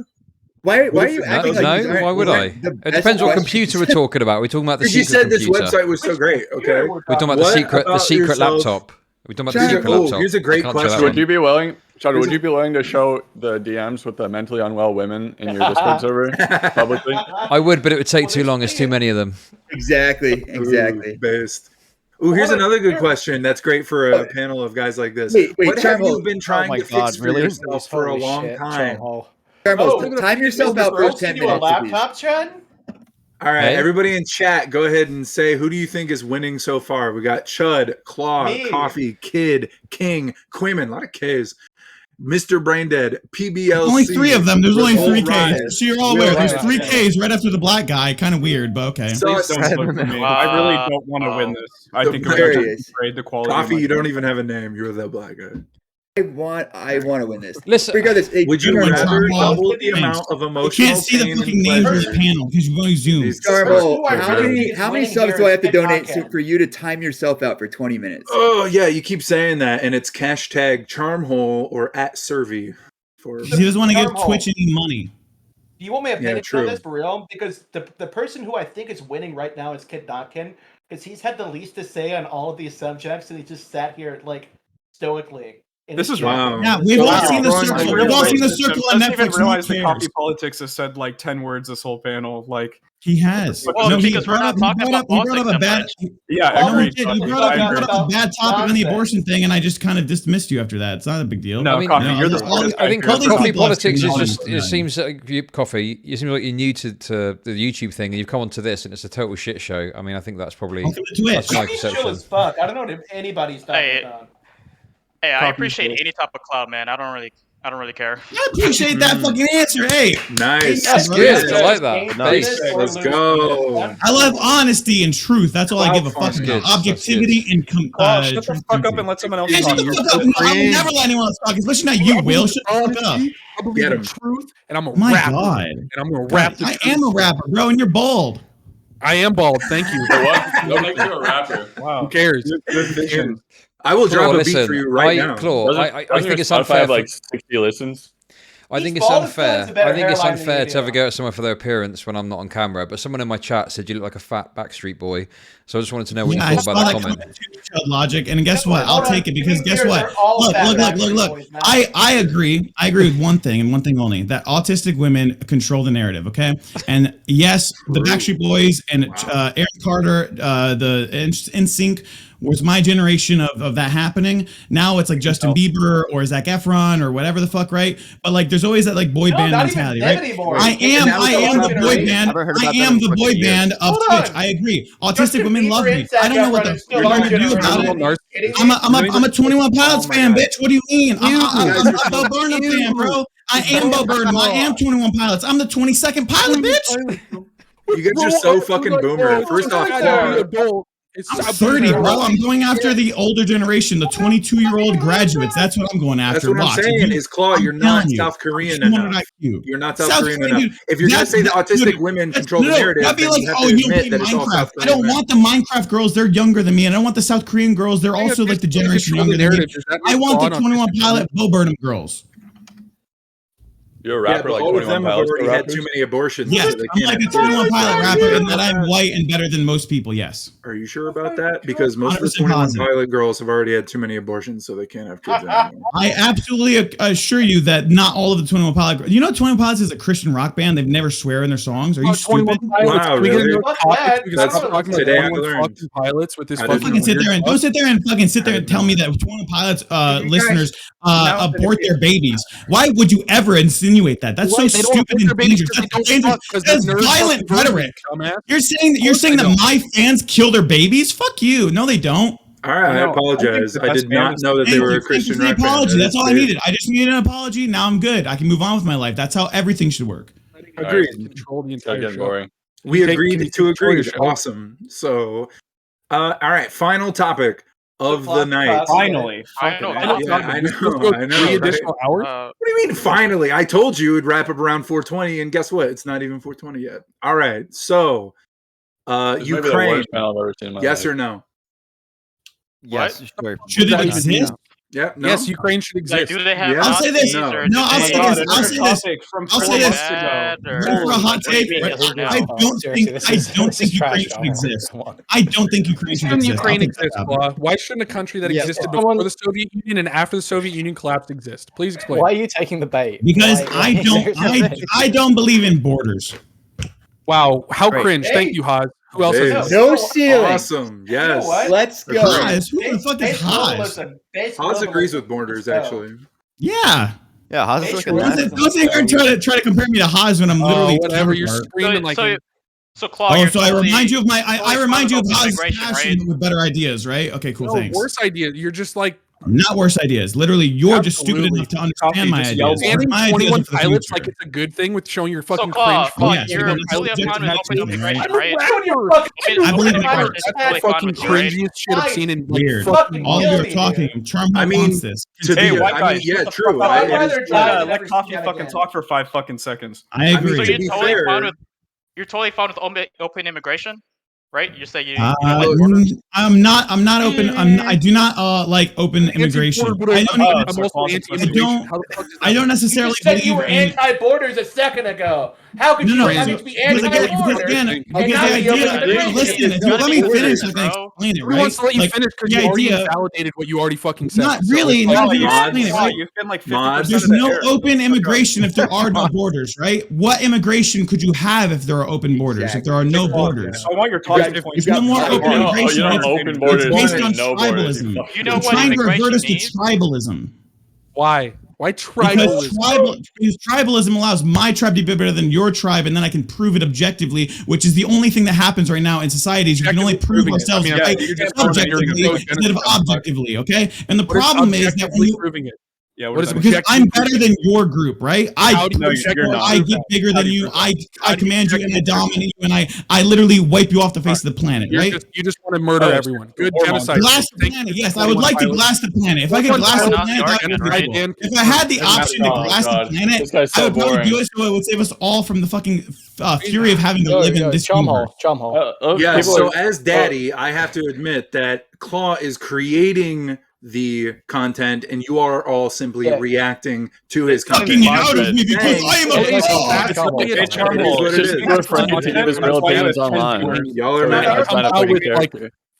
Why are you acting like no? Why would I? It depends what computer we're talking about. We're talking about the secret computer. You said this website was so great. Okay. We're talking about the secret laptop. We're talking about the secret laptop. Here's a great question. Would you be willing, Chud, would you be willing to show the DMs with the mentally unwell women in your Discord server publicly? I would, but it would take too long. There's too many of them. Exactly. Based. Ooh, here's another good question. That's great for a panel of guys like this. What have you been trying to fix for yourself for a long time? Time yourself out for 10 minutes. A laptop, Chud? All right, everybody in chat, go ahead and say, who do you think is winning so far? We got Chud, Claw, Coffee, Kid, King, Quayman, a lot of Ks. Mr. Braindead, PBLC. Only 3 of them. There's only 3 Ks. So you're all aware. There's 3 Ks right after the black guy. Kind of weird, but okay. Please don't vote for me. I really don't want to win this. I think I'm going to degrade the quality. Coffee, you don't even have a name. You're the black guy. I want to win this. Listen, would you rather double the amount of emotional? You can't see the fucking names in the panel because you've only zoomed. How many subs do I have to donate for you to time yourself out for 20 minutes? Oh yeah, you keep saying that, and it's hashtag Charmhole or @Servy. He doesn't want to give Twitch any money. Do you want me to opinion on this for real? Because the person who I think is winning right now is Kid Dotkin, because he's had the least to say on all of these subjects, and he just sat here like stoically. This is wow. Yeah, we've all seen the circle. We've all seen the circle on Netflix. I didn't even realize the Copy Politics has said like 10 words this whole panel. Like he has. Well, because we're not talking about politics that much. Yeah, agreed. You brought up a bad topic on the abortion thing, and I just kind of dismissed you after that. It's not a big deal. No, Coffee, you're the. I think Coffee Politics is just. It seems like Coffee. You seem like you're new to the YouTube thing, and you've come onto this, and it's a total shit show. I mean, I think that's probably that's my perception. I don't know what anybody's talking about. Hey, I appreciate any type of cloud, man. I don't really care. I appreciate that fucking answer. Hey, nice. That's good. I like that. Nice. Let's go. I love honesty and truth. That's all I give a fuck about. Objectivity and shut the fuck up and let someone else talk. I will never let anyone else talk, especially not you, Will. Shut the fuck up. I believe in truth, and I'm a rapper. God. And I'm gonna rap. I am a rapper, bro, and you're bald. I am bald. Thank you. What makes you a rapper? Wow. Who cares? Good vision. I will drop a beat for you right now. I think it's unfair. Have like 60 listens. I think it's unfair. I think it's unfair to have a go at someone for their appearance when I'm not on camera. But someone in my chat said you look like a fat Backstreet Boy, so I just wanted to know what you thought about that comment. ChudLogic, and guess what? I'll take it because guess what? Look. I agree. I agree with one thing and one thing only: that autistic women control the narrative. Okay, and yes, the Backstreet Boys and Aaron Carter, the NSYNC was my generation of that happening. Now it's like Justin Bieber or Zac Efron or whatever the fuck, right? But like, there's always that like boy band mentality, right? I am the boy band. I am the boy band of Twitch. I agree. Autistic women love me. I don't know what the fuck you're gonna do about it. I'm a 21 Pilots fan, bitch. What do you mean? I'm a Bo Burnham fan, bro. I am Bo Burnham. I am 21 Pilots. I'm the 22nd pilot, bitch. You guys are so fucking boomer. First off, I'm 30, bro. I'm going after the older generation, the 22-year-old graduates. That's what I'm going after. That's what I'm saying is, Claw, you're not South Korean enough. You're not South Korean enough. If you're going to say the autistic women control the narrative, that'd be like, oh, you play Minecraft. I don't want the Minecraft girls. They're younger than me. And I don't want the South Korean girls. They're also like the generation younger than me. I want the 21 Pilot Bo Burnham girls. You're a rapper, like all of them have already had too many abortions. Yes, so I'm like a 21 Pilot rapper in that I'm white and better than most people, yes. Are you sure about that? Because most of the 21 Pilot girls have already had too many abortions, so they can't have kids anymore. I absolutely assure you that not all of the 21 Pilot girls. You know 21 Pilots is a Christian rock band. They've never swear in their songs. Are you stupid? Wow, really? That's today I learned. Pilots with this don't sit there and tell me that 21 Pilots listeners abort their babies. Why would you ever insinuate that? That's so stupid and dangerous. That's violent rhetoric. You're saying that my fans kill their babies? Fuck you. No, they don't. All right, I apologize. I did not know that they were a Christian rock band. Apology. That's all I needed. I just needed an apology. Now I'm good. I can move on with my life. That's how everything should work. Agreed. Control the entire show. We agreed to agree. Awesome. So, all right. Final topic of the night. Finally. I know. 3 additional hours. What do you mean? Finally, I told you it'd wrap up around 4:20, and guess what? It's not even 4:20 yet. All right. So, Ukraine. Yes or no? Yes. Sure. Should it exist? Yeah. No? Yes, Ukraine should exist. Do they have? I'll say this. No, I'll say this. I'll say this. I'll say this. For a hot take, I don't think Ukraine should exist. I don't think Ukraine should exist. Ukraine exists. Why shouldn't a country that existed before the Soviet Union and after the Soviet Union collapsed exist? Please explain. Why are you taking the bait? Because I don't believe in borders. Wow, how cringe! Thank you, Haas. Who else is no ceiling? Awesome. Yes. You know Let's go. Haas? Who the fuck is Haas? Haas agrees with borders, actually. Yeah. Yeah, Haas is looking nice. Don't sit here and try to compare me to Haas when I'm literally whatever. You're screaming like. So Claude, I remind you of I remind you of Haas's passion with better ideas, right? Okay, cool. Thanks. Worse idea. You're just like. Not worse ideas. Literally, you're just stupid enough to understand my ideas. My 21 pilots like it's a good thing with showing your fucking cringe. You're totally fine with open immigration, right? I believe in that's the fucking cringiest shit I've seen in weird. All of you are talking. Trump wants this. Yeah, true. Let Coffee fucking talk for 5 fucking seconds. I agree. So you're totally fine with open immigration? Right? You say you. I'm not open. I do not like open immigration. I don't necessarily believe you were anti-borders a second ago. How could you be anti-borders? Again, the idea. Listen, if you let me finish, I can explain it. Right? Wants to let you finish because you already invalidated what you already fucking said. Not really. You've been like 50%. There's no open immigration if there are no borders, right? What immigration could you have if there are open borders? If there are no borders? I want your talking point. There's no more open immigration. It's based on tribalism. You're trying to revert us to tribalism. Why? Why tribalism? Because tribalism allows my tribe to be better than your tribe, and then I can prove it objectively, which is the only thing that happens right now in society. Is you can only prove ourselves right subjectively instead of objectively. Okay, and the problem is that when you proving it. Yeah, what is because I'm better than your group, right? I get bigger than you. I command you and I dominate you and I literally wipe you off the face of the planet, right? You just want to murder everyone. Good genocide. Blast the planet. Yes, I would like to blast the planet. If I could blast the planet, that would be cool. If I had the option to blast the planet, I would probably do it so it would save us all from the fucking fury of having to live in this universe. Yeah, so as daddy, I have to admit that Claw is creating the content and you are all simply reacting to his content. Sucking it out of me because I am a Y'all are mad.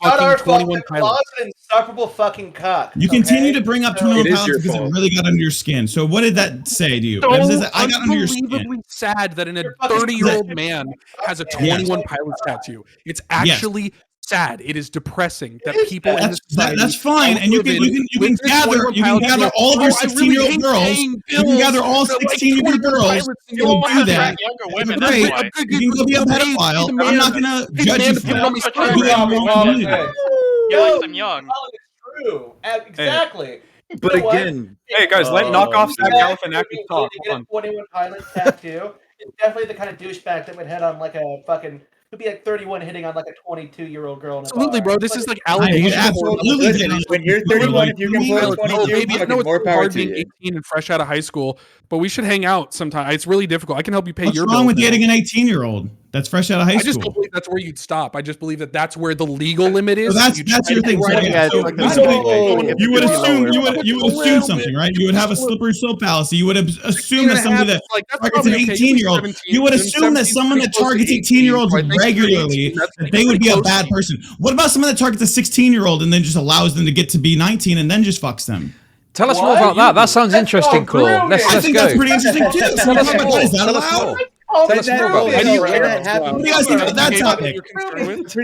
Not our fault that Claw's an insufferable fucking cock. You continue to bring up 21 Pilots because it really got under your skin. So what did that say to you? So I got under your skin. unbelievably sad that a 30-year-old man has a 21 Pilots tattoo. It's actually sad. It is depressing that people in this society. That's fine, and you can gather all of your 16-year-old girls. You can gather all 16-year-old girls. You will do that. Great. You can go be a pedophile. I'm not gonna judge you for that. I'm young. True. Exactly. But again, hey guys, let knockoff Zach Galifianakis talk. 21 Pilots tattoo. It's definitely the kind of douchebag that would head on like a fucking. Could be like 31 hitting on like a 22-year-old girl. Absolutely, bro. This is like allegation. When you're 31, if you can pull 22, I know it's more power hard to being you. 18 and fresh out of high school, but we should hang out sometime. It's really difficult. I can help you pay What's your wrong bills with now. dating an 18-year-old that's fresh out of high school? I just don't believe that's where you'd stop. I just believe that that's where the legal limit is. So that's your thing. You would assume something, right? You would have a slippery slope fallacy. You would assume that somebody that targets an 18-year-old. You would assume that someone that targets 18-year-olds regularly, that they would be a bad person. What about someone that targets a 16-year-old and then just allows them to get to be 19 and then just fucks them? Tell us more about that. That sounds interesting, Claw. Let's I think go. that's pretty interesting too. Is that allowed? What do you guys think about that topic?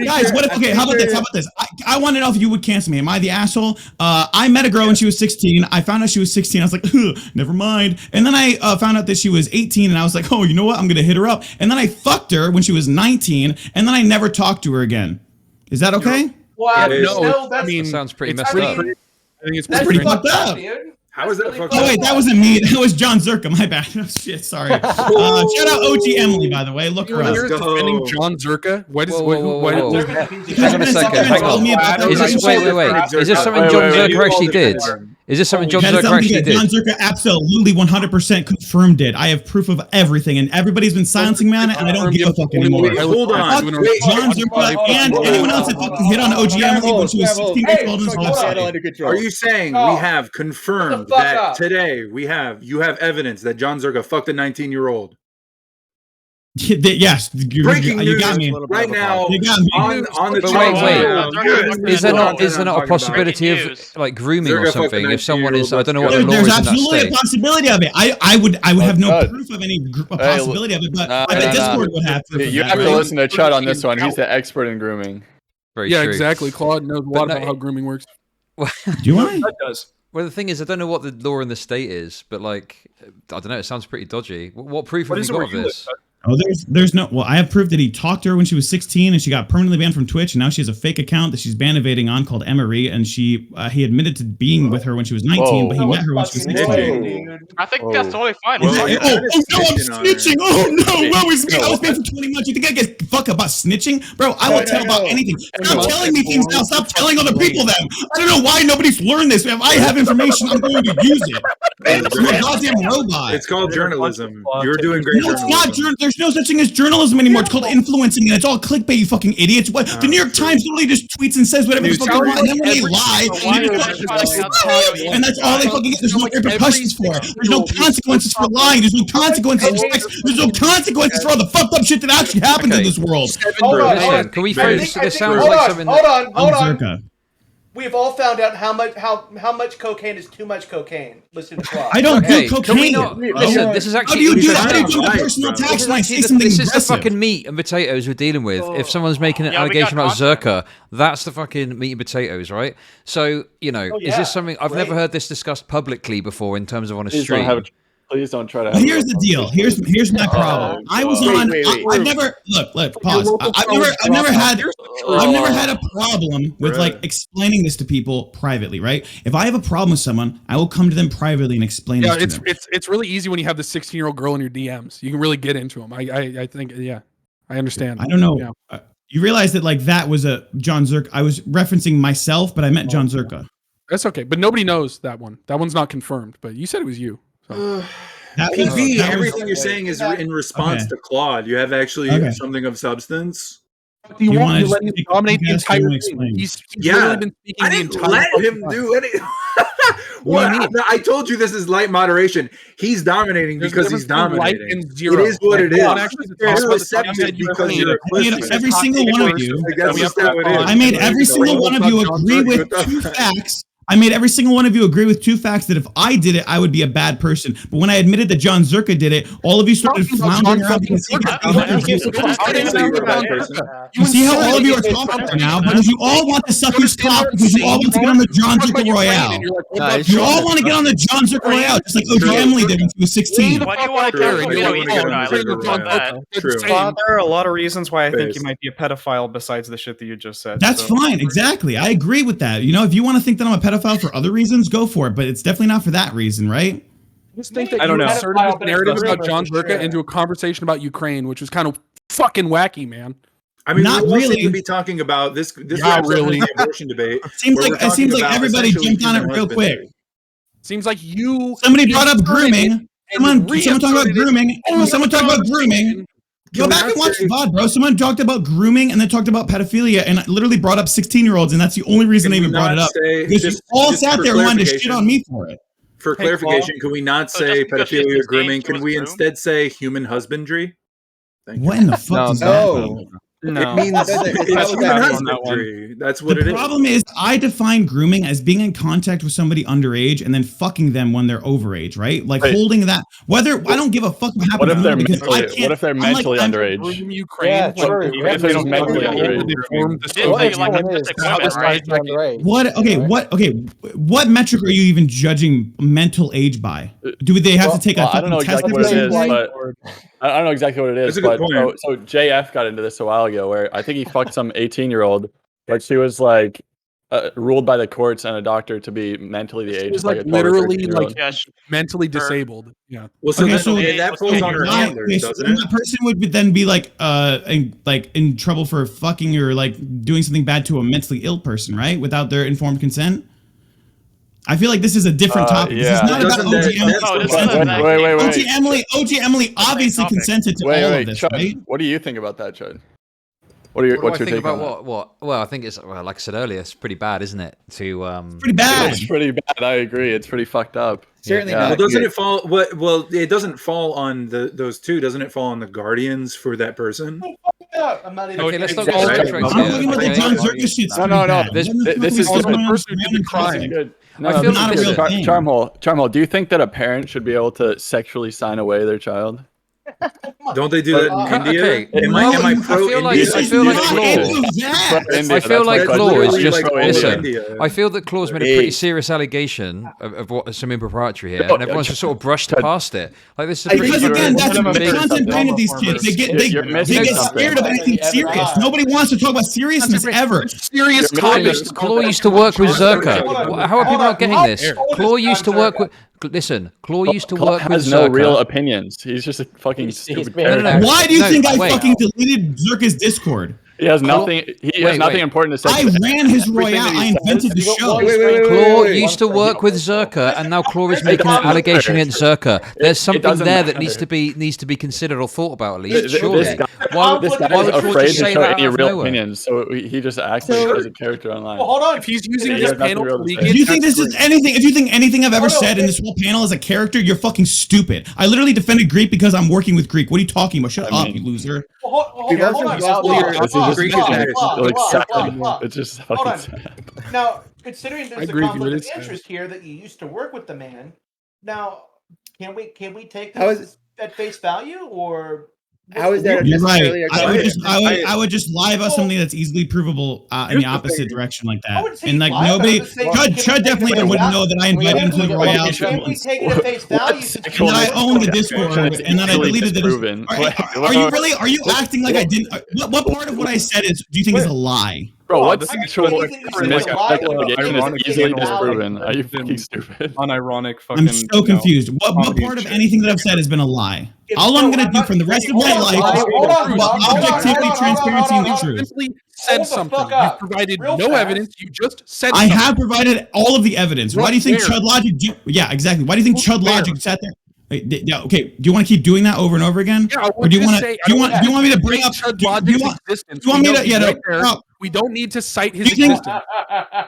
Guys, what if, okay, how about this? I want to know if you would cancel me. Am I the asshole? I met a girl when she was 16. I found out she was 16. I was like, never mind. And then I found out that she was 18 and I was like, oh, you know what? I'm going to hit her up. And then I fucked her when she was 19 and then I never talked to her again. Is that okay? Wow, that sounds pretty messed up. I think it's pretty fucked up. How is that fucked Oh up? wait, that wasn't me. That was Jon Zherka. My bad. Oh, shit, sorry. Shout out OG Emily, by the way. Look her up. You're defending Jon Zherka. What is? Hang on a second. Hang on. Is this wait? Is this something Jon Zherka actually did? Is this something Jon Zherka actually did? Jon Zherka absolutely 100% confirmed it. I have proof of everything, and everybody's been silencing me on it, and I don't give a fuck anymore. Hold on. Jon Zherka and anyone else that fucking hit on OG Emily when she was 16 years old on his website. Are you saying we have confirmed that today you have evidence that Jon Zherka fucked a 19-year-old? Yes, breaking news you got me right now on the wait. Is there not a possibility of like grooming or something? If someone is, I don't know what the law is in that state. There's absolutely a possibility of it. I would have no proof of any possibility of it, but I bet Discord would have proof. You have to listen to Chud on this one. He's the expert in grooming. Very true. Exactly. Claude knows a lot about how grooming works. Do I? That does. Well, the thing is, I don't know what the law in the state is, but like, I don't know. It sounds pretty dodgy. What proof have you got of this? Oh, there's no. Well, I have proof that he talked to her when she was 16, and she got permanently banned from Twitch. And now she has a fake account that she's ban evading on called Emery, and he admitted to being with her when she was 19, but he met her when she was 16. I think that's totally fine. Oh no, I'm snitching! Oh no, what was me? I was banned for 20 months. You think I get fuck about snitching, bro? I will tell about anything. Stop telling me things now. Stop telling other people them. I don't know why nobody's learned this. If I have information, I'm going to use it. I'm a goddamn robot. It's called journalism. You're doing great. No, it's not journalism. There's no such thing as journalism anymore. It's called influencing, and it's all clickbait, you fucking idiots. What the New York Times literally just tweets and says whatever the fuck they want, and then when they lie, and that's all they fucking get. There's no repercussions for it. There's no consequences for lying. There's no consequences for sex. There's no consequences for all the fucked up shit that actually happens in this world. Hold on. Can we focus? This sounds like something. Hold on. We've all found out how much cocaine is too much cocaine. Listen to Claude. I don't do cocaine. Listen, this is actually. How do you do that? How do you do a personal attacks when I say something This is aggressive? the fucking meat and potatoes we're dealing with. If someone's making an allegation about Zherka, that's the fucking meat and potatoes, right? So, is this something I've never heard this discussed publicly before in terms of on a stream? Please don't try to. Well, here's the deal. Here's my problem. I was on. I've never pause. I've never had a problem with like explaining this to people privately, right? If I have a problem with someone, I will come to them privately and explain this to them. It's really easy when you have the 16-year-old girl in your DMs. You can really get into them. I think I understand. I don't know. Yeah. You realize that like that was a Jon Zherka. I was referencing myself, but I meant Jon Zherka. That's okay, but nobody knows that one. That one's not confirmed, but you said it was you. So. PV, everything you're saying is in response to Claude. You have actually something of substance. Do you want to let him dominate the entire thing? He's literally been speaking I didn't let him do any. I told you this is light moderation. He's dominating because he's dominating. It is what it is. You're receptive because you're a Christian. Every single one of you. I made every single one of you agree with two facts. I made every single one of you agree with two facts that if I did it, I would be a bad person. But when I admitted that Jon Zherka did it, all of you started floundering around because you see how all of you are talking right now because you all want to suck his cock because you all want to get on the Jon Zherka Royale. You all want to get on the Jon Zherka Royale just like OG Emily did when she was 16. Why do you want to there are a lot of reasons why I think you might be a pedophile besides the shit that you just said. That's fine. Exactly. I agree with that. You know, if you want to think that I'm a pedophile for other reasons, go for it, but it's definitely not for that reason, right? I just think that you inserted this narrative about Jon Zherka into a conversation about Ukraine, which was kind of fucking wacky, man. I mean, not really. To be talking about this. Not really. The abortion debate. It seems like everybody jumped on it real quick. Seems like somebody brought up grooming. Someone talked about grooming. Someone talked about grooming. Go back and watch the VOD, bro. Someone talked about grooming and then talked about pedophilia and literally brought up 16-year-olds, and that's the only reason they even brought it up. Because you all sat there and wanted to shit on me for it. For clarification, can we not say pedophilia or grooming? Can we instead say human husbandry? What in the fuck does that mean? No. It means it's human husbandry. That's what it is. The problem is I define grooming as being in contact with somebody underage and then fucking them when they're overage, right? Like holding that. Whether I don't give a fuck what happens. What if they're mentally underage? Ukraine. Even if they're mentally underage. What metric are you even judging mental age by? Do they have to take a fucking test? I don't know exactly what it is, but so JF got into this a while ago where I think he fucked some 18-year-old, but she was like ruled by the courts and a doctor to be mentally the age. She's like literally like mentally disabled. Yeah. Well, so that falls on her shoulders, doesn't it? That person would then be like in trouble for fucking or like doing something bad to a mentally ill person, right? Without their informed consent. I feel like this is a different topic. Yeah. This is not about OG Emily. OG Emily obviously consented to all of this, Chud, right? What do you think about that, Chud? What's your take about what? Well, I think it's like I said earlier, it's pretty bad, isn't it? Pretty bad. It's pretty bad. I agree. It's pretty fucked up. Certainly not. Well, doesn't it fall? Well, it doesn't fall on those two. Doesn't it fall on the guardians for that person? I'm not even. Okay, let's not go off track. No. This is the person who did the crime. I feel not a real thing. Charmhole, do you think that a parent should be able to sexually sign away their child? Don't they do that in India? Okay. Am I pro India? I feel like Claw is just listen. I feel that Claw's made a pretty serious allegation of what some impropriety here, and everyone's just sort of brushed past it. Like this is because again, that's the content brain of these kids. They get scared of anything serious. Nobody wants to talk about seriousness ever. Serious content. Claw used to work with Zherka. How are people not getting this? Claw used to work with. Listen, Claw used to work with Zherka. Has no real opinions. He's just a fucking stupid character. Why do you think I fucking deleted Zherka's Discord? He has nothing. He has nothing important to say. I ran his Royale. I invented the show. Claw used to work with Zherka, and now Claw is making an allegation against Zherka. There's something there that needs to be considered or thought about at least. Surely. Why would Claw afraid to show any real opinions? So he just acts as a character online. Well, hold on. If he's using this panel to leak it, if you think this is anything, if you think anything I've ever said in this whole panel is a character, you're fucking stupid. I literally defended Greek because I'm working with Greek. What are you talking about? Shut up, you loser. It's just fucking sad. Now, considering there's a conflict of interest here that you used to work with the man, now can we take this at face value, or How is that You're right. necessarily a claim? I would just lie about something that's easily provable in the opposite direction like that. wouldn't say And like lie about nobody, it, just say, can we Chud take definitely it wouldn't at know that I invited him to the Royale. Can we take it at face value? And that I own the Discord, and that I deleted the Discord. Are you really? Are you acting like I didn't? What part of what I said do you think is a lie? Bro, what's actual miscalculation is easily disproven? Are you fucking stupid? Unironic fucking. I'm so confused. What part of anything that I've said has been a lie? All I'm gonna do from the rest of my life is objectivity, transparency, and the truth. Said something. You provided no evidence. You just said I something. have provided all of the evidence. Why do you think ChudLogic? Yeah, exactly. Why do you think ChudLogic sat there? Okay. Do you want to keep doing that over and over again? Yeah, or do you want to? Do you want me to bring up? Do you want me to? Yeah, no. We don't need to cite his You existence.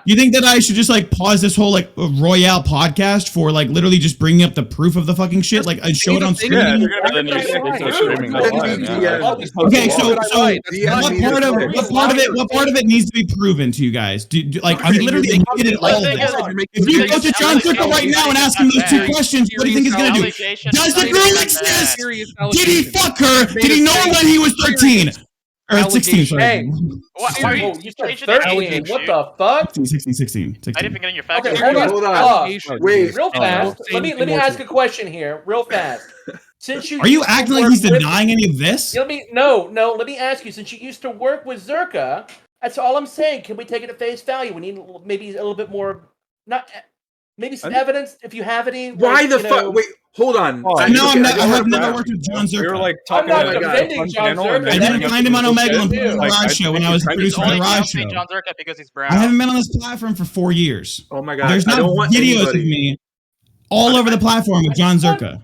think that I should just like pause this whole like Royale podcast for like literally just bringing up the proof of the fucking shit, like show it on screen? Okay, so what part of it needs to be proven to you guys? Like I literally admitted all of this. If you go to Jon Zherka right now and ask him those two questions, what do you think he's gonna do? Does the girl exist? Did he fuck her? Did he know her when he was 13? Or 16, sorry. Hey, you said 13. What the fuck? 16. I didn't even get in your fact. Okay, hold on. Wait. Real fast. Let me ask a question here, real fast. Since you are you acting like he's denying any of this? Let me ask you. Since you used to work with Zherka, that's all I'm saying. Can we take it at face value? We need maybe a little bit more, maybe some evidence if you have any. Why the fuck? Wait, hold on. I have never worked with Jon Zherka. We were like I'm talking not defending Jon Zherka. I didn't find him on Omega and the Raj show when I was producing the Raj show. Jon Zherka because he's brown. I haven't been on this platform for 4 years. Oh my god! There's not videos of me all over the platform with Jon Zherka.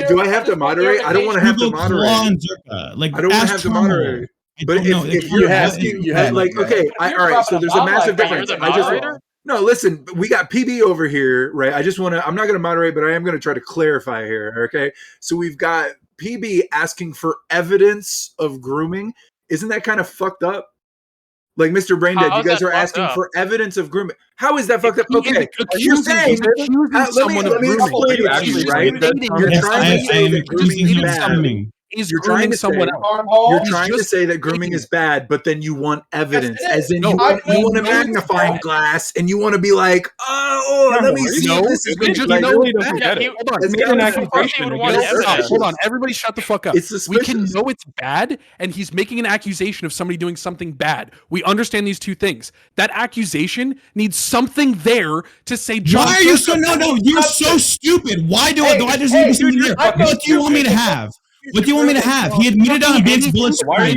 Do I have to moderate? I don't want to have to moderate. Like, I don't want to have to moderate. But if you're asking, you have like, okay, all right. So there's a massive difference. No, listen, we got PB over here, right? I'm not going to moderate, but I am going to try to clarify here, okay? So we've got PB asking for evidence of grooming. Isn't that kind of fucked up? Like Mr. Braindead, you guys are asking for evidence of grooming. How is that fucked up? Okay, you're saying someone of grooming, actually, right? You're trying to say that grooming is bad. You're trying to someone else. You're trying to say that grooming is bad, but then you want evidence, as in you want a magnifying glass, and you want to be like, let me see if this is good. Hold on, everybody, shut the fuck up. We can know it's bad, and he's making an accusation of somebody doing something bad. We understand these two things. That accusation needs something there to say. Why are you so You're so stupid. Why do I just need something there? What do you want me to have? What do you want me to have? He admitted on Big's Bullet Stream. He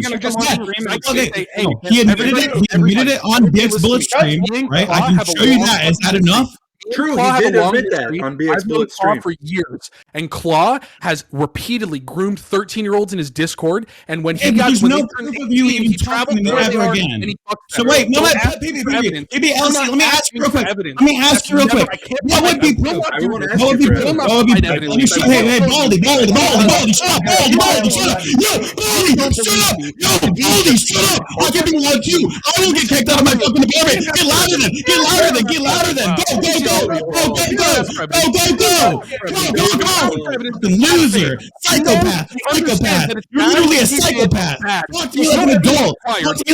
admitted it on Big's Bullet Stream, right? I can show you that. Is that enough? True, he did admit that on BX Bullet Stream. For years, and Claw has repeatedly groomed 13-year-olds in his Discord. And when he got no proof of you even talking to me ever again. So wait, no, maybe Elsie, let me ask you real quick. What would be proof? Let me show. Hey, Baldy, shut up, Baldy, shut up. Yo, Baldy, shut up. I'll give you one too. I will get kicked out of my fucking apartment. Get louder than. Go. Loser, psychopath. You're literally a psychopath. Talk to me like an adult. Be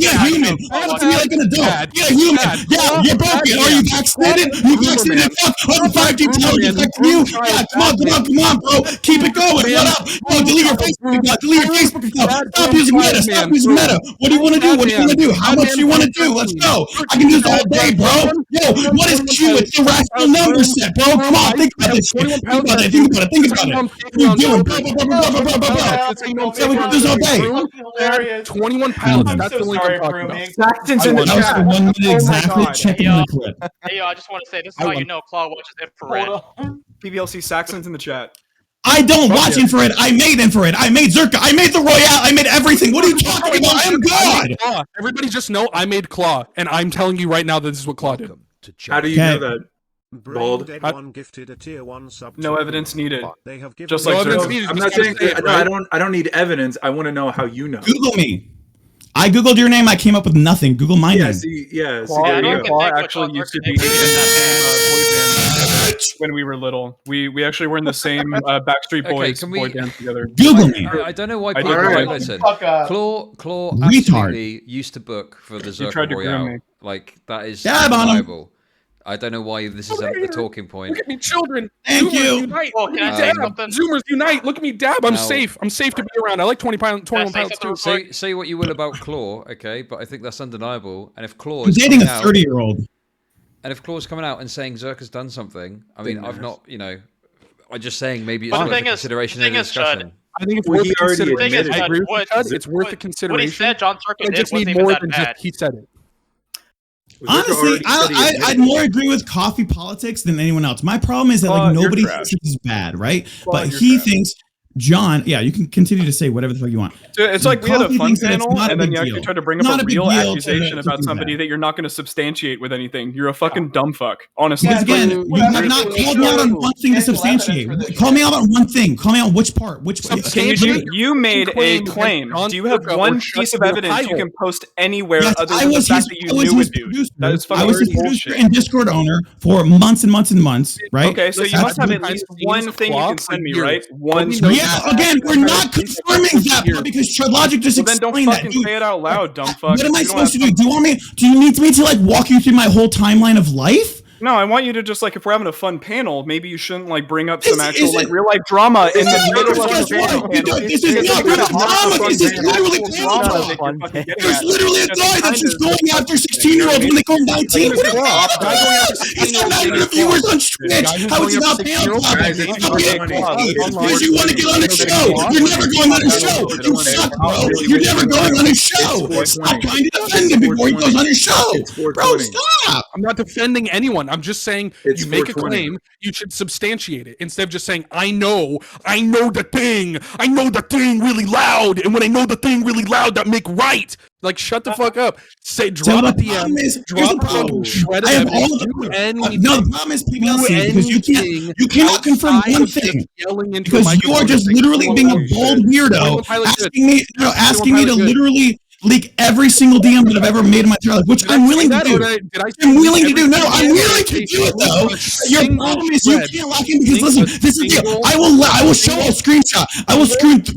a human. Talk to me like an adult. Be a human. Yeah, you're broken. Are you vaccinated? Fuck. All the 5G towers affecting you? Yeah, come on, bro. Keep it going. What up? Yo, delete your Facebook account. Stop using Meta. What do you want to do? How much do you want to do? Let's go. I can do this all day, bro. Yo, what is Q? It's irrational number set, bro. Come on, think about this. Think about it. You're doing so we can do this all day. 21 pounds. That's the link I'm talking about. Saxton's in the chat. 1 minute exactly. Checking the clip. Hey, I just want to say this is how you know Claw watches Infrared. PBLC Saxton's in the chat. I don't watch Infrared. I made Infrared. I made Zherka. I made the Royale. I made everything. What are you talking about? I'm God. Everybody just know I made Claw, and I'm telling you right now that this is what Claw did. How do you know that? Bold. No evidence needed. They have just like I'm not saying I don't need evidence. I want to know how you know. Google me. I googled your name. I came up with nothing. Google my name. Claw actually used to be in when we were little. We actually were in the same Backstreet Boys boy band together. Google me. I don't know why people listen. Claw Retard. absolutely used to book for the Zherka Royale. Like that is undeniable. I don't know why this is a talking point. Look at me, children. Thank you. Unite. Zoomers unite. Look at me, dab. I'm safe. I'm safe to be around. I like 21 pounds too. Say what you will about Claw, okay, but I think that's undeniable. And if Claw I'm is dating a coming out- 30-year-old. And if Claw's coming out and saying Zherka's done something, I mean, I've not, I'm just saying maybe it's But the worth a thing is- consideration the in thing the is, Chud, discussion. I think it's Well, worth he the already consideration. admitted I it. agree with What- Chud. It's worth the consideration. What he said, Jon Zherka I did just wasn't need even more that than bad. just he said it. Honestly, I'd more agree with coffee politics than anyone else. My problem is that like nobody thinks this is bad, right? But he thinks John. Yeah, you can continue to say whatever the fuck you want. So it's like we had a Coffee fun thinks that it's panel, not a and then big you actually deal. try to bring It's up not a a big real deal to accusation about think somebody that. that you're not going to substantiate with anything. You're a fucking dumb fuck, honestly. Because again, you have not called me out on one thing to substantiate. Call me out on one thing. Call me out on which part. Which You made a claim. Do you have one piece of evidence you can post anywhere other than the fact that you knew a dude? That is I was his fucking producer bullshit. and Discord owner for months and months and months, right? Okay, so you must have at least one thing you can send me, right? One. Yeah, again, we're not confirming that part because ChudLogic just Well, then don't explained that. fucking Dude, say it out loud, dumb fuck. what am I You don't supposed to have do? Do you want me? Do you need me to like walk you through my whole timeline of life? No, I want you to just like, if we're having a fun panel, maybe you shouldn't like bring up some actual is like it- real life drama in the middle of Guess the what? panel. You know, this is not real drama. This is literally drama. There's literally a guy that's just going after 16-year-olds when they go 19. What are you talking about? It's not even viewers on Twitch. How is it not panel topic? Because you want to get on a show. You're never going on a show. You suck, bro. You're never going on a show. Stop trying to defend him before he goes on your show. Bro, stop. I'm not defending anyone. I'm just saying It's you make a 420. claim, you should substantiate it instead of just saying, I know the thing really loud, and when I know the thing really loud, that make right. Like, shut the fuck up. Say, drop a DM, drop a fucking shred of evidence, do anything. No, the problem is PBLC because anything you cannot confirm outside one of just thing. yelling into Because the you are microphone just and saying, literally being a bold weirdo, asking me to literally leak every single DM that I've ever made in my entire life, which I'm willing to do. I'm willing to do. No, I'm willing to do it though. Your problem is you can't lock in because listen, this is the deal. I will show a screenshot. I will screen 5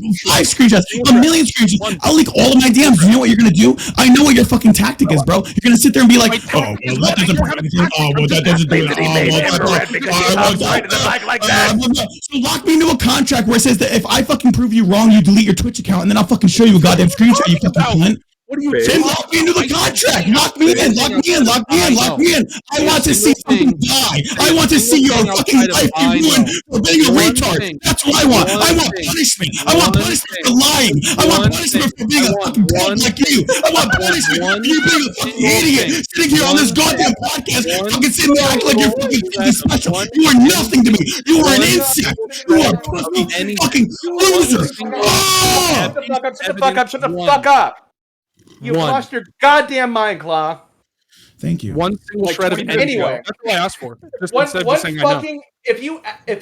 screenshots, a million screenshots. I'll leak all of my DMs. You know what you're gonna do? I know what your fucking tactic is, bro. You're gonna sit there and be like, oh, well, that doesn't prove anything. Oh, well, that doesn't do it. So lock me into a contract where it says that if I fucking prove you wrong, you delete your Twitch account, and then I'll fucking show you a goddamn screenshot. You fucking cunt. What are you Then lock me into the contract. Lock me in. Lock me in. Lock me in. Lock me in. I want to see something die. I want to see your fucking life be ruined for being a retard. That's what I want. I want punishment. I want punishment for lying. I want punishment for being a fucking punk like you. I want punishment for you being a fucking idiot sitting here on this goddamn podcast, fucking sitting there acting like you're fucking special. You are nothing to me. You are an insect. You are a pussy fucking loser. Shut the fuck up! Shut the fuck up! Shut the fuck up! You lost your goddamn mind, Claw. Thank you. One single shred of anyway. That's what I asked for. Just One instead of just saying I know. fucking. If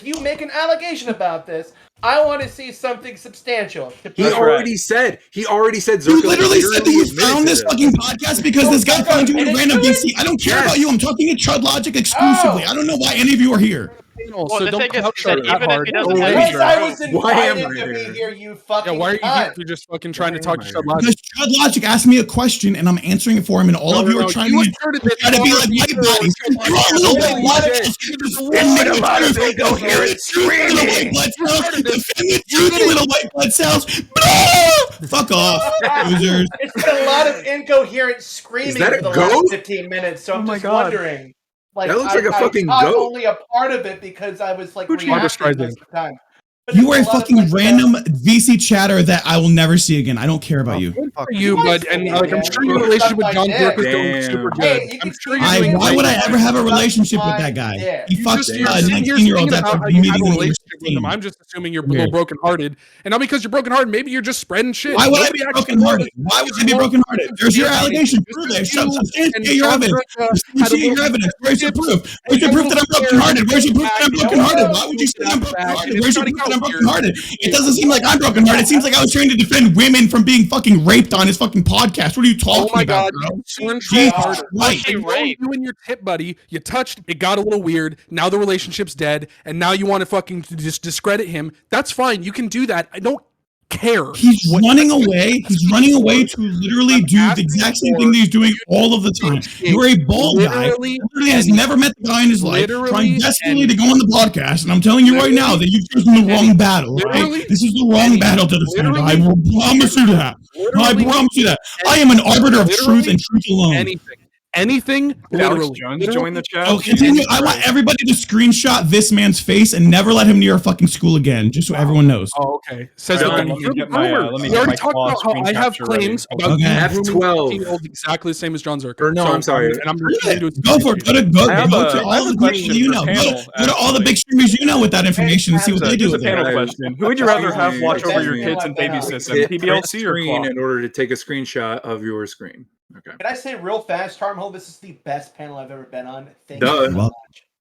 you make an allegation about this, I want to see something substantial. He already said. He already said. You literally said that you admitted found to this fucking podcast because this guy found you in a random DC. I don't care about you. I'm talking to ChudLogic exclusively. I don't know why any of you are here. Well, so the don't thing is, couch that it that even if hard. he doesn't Oh, have wait. any I was proof- Why am invited I to be here? here, you fucking Yeah, why are you cunt. here? You're just fucking trying to talk shit Because ChudLogic asked me a question and I'm answering it for him, and all of you are trying to be like white bodies. You're all little white bodies. Defending a lot of incoherent screaming. Defend the truth, you little white blood cells. Fuck off, losers. It's been a lot of incoherent screaming Is that for a the goat? last 15 minutes, so I'm just wondering. Like, That looks like a fucking I caught goat. only a part of it because I was like reacting most of the time. But You are there's a lot of, fucking like, random VC chatter that I will never see again. I don't care about you. For you, bud, and like I'm sure your relationship with Jon Zherka is going super good. I'm sure you're doing Why would I great. ever have a relationship with that guy? He fucks You're sitting here 19-year-olds speaking after about how you meeting have a when he was relationship with him. 16. I'm just assuming you're a little brokenhearted, and not because you're brokenhearted. Maybe you're just spreading shit. Why would I Nobody be actually brokenhearted? knows. Why would I be brokenhearted? There's your allegation. Prove it. Substantiate your evidence. Substantiate your evidence. Where's your proof? Where's your proof that I'm brokenhearted? Where's your proof that I'm brokenhearted? Why would you say I'm brokenhearted? Where's your proof that I'm I'm brokenhearted. It doesn't seem like I'm brokenhearted. It seems like I was trying to defend women from being fucking raped on his fucking podcast. What are you talking about, bro? You and your tip buddy, you touched, it got a little weird. Now the relationship's dead, and now you want to fucking just discredit him. That's fine. You can do that. I don't care. He's running away. He's running away to literally do the exact same thing that he's doing all of the time. You're a bald guy. Literally has never met the guy in his life. Trying desperately to go on the podcast, and I'm telling you right now that you've chosen the wrong battle. Right? This is the wrong battle to defend. I will promise you that. I promise you that. I am an arbiter of truth and truth alone. Anything, literally. Jones, join the chat. Oh, continue. I want everybody to screenshot this man's face and never let him near a fucking school again, just so everyone knows. Oh, okay. Says let me get my we already talked about how I have claims about F12 exactly the same as Jon Zherka. No, I'm sorry. And I'm go for it. Go to all the people you know. Go to all the big streamers you know with that information and see what they do with it. Panel question: who would you rather have watch over your kids and babysit them, PBLC or screen in order to take a screenshot of your screen? Okay. Can I say real fast, Charmhole, this is the best panel I've ever been on. Thank Duh. you so much.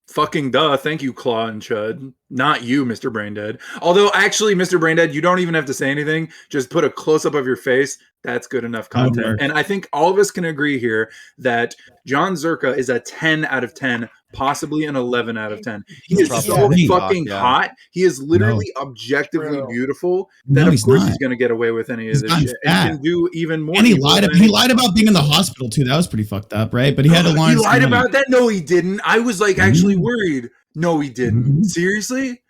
Fucking duh. Thank you, Claw and Chud. Not you, Mr. Braindead. Although, actually, Mr. Braindead, you don't even have to say anything. Just put a close-up of your face. That's good enough content. And I think all of us can agree here that Jon Zherka is a 10 out of 10, possibly an 11 out of 10. He is so fucking hot. He is literally objectively beautiful that, of course, he's going to get away with any of this shit. And can do even more. And he lied about being in the hospital, too. That was pretty fucked up, right? But he had to lie. He lied about that? No, he didn't. I was, like, actually worried. No, he didn't. Seriously?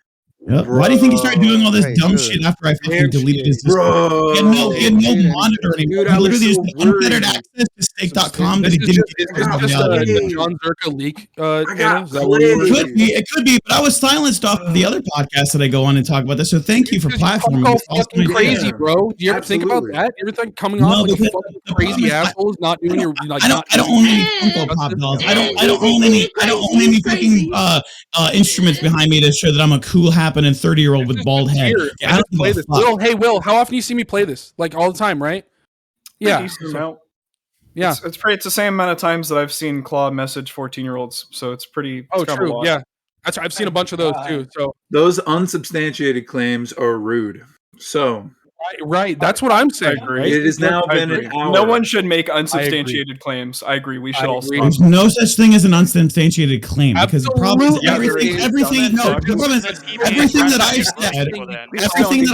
Yep. Why do you think he started doing all this dumb shit after I fucking deleted his Discord? He had no monitor anymore. He literally just unfettered access to stake.com that he didn't get. The Jon Zherka leak. It could be, but I was silenced off of the other podcast that I go on and talk about this. So thank you for platforming. Fucking crazy, bro. Do you ever think about that? Everything coming off like fucking crazy assholes, not doing your. I don't own any Funko Pop dolls. I don't own any fucking instruments behind me to show that I'm a cool, happening 30-year-old with bald head. I don't play this. Will, how often do you see me play this? Like all the time, right? Yeah. Yeah. It's the same amount of times that I've seen Claw message 14-year-olds, so it's pretty. True. Yeah. I've seen a bunch of those too. So those unsubstantiated claims are rude. So right. That's what I'm saying. Right? It has now been an hour. No one should make unsubstantiated claims. I agree. We should all stop. There's no such thing as an unsubstantiated claim because the problem is everything that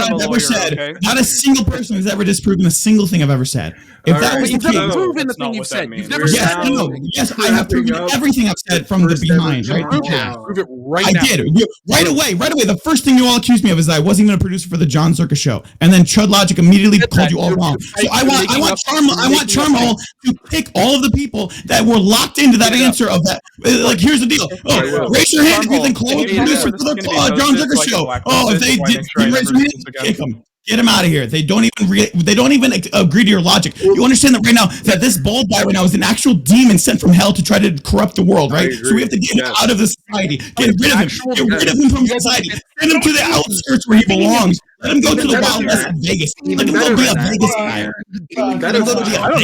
I've ever said, not a single person has ever disproven a single thing I've ever said. If that was the case, proven the thing you've said. Yes, I have proven everything I've said from the behind. Right? Prove it right now. I did. Right away. The first thing you all accused me of is that I wasn't even a producer for the Jon Zherka show, and then ChudLogic immediately called you all wrong. So I want Charmhole to pick all of the people that were locked into that answer of that. Like, here's the deal. Raise your hand if you think Chloe was a producer for the Jon Zherka show. If they did raise your hand, kick them. Get him out of here. They don't even agree to your logic. You understand that right now that this bald guy right now is an actual demon sent from hell to try to corrupt the world, right? So we have to get him out of the society. Get rid of him. Get rid of him from society. Send him to the outskirts where he belongs. Let him go to the Wild West in Vegas. Let him go be a Vegas guy. I don't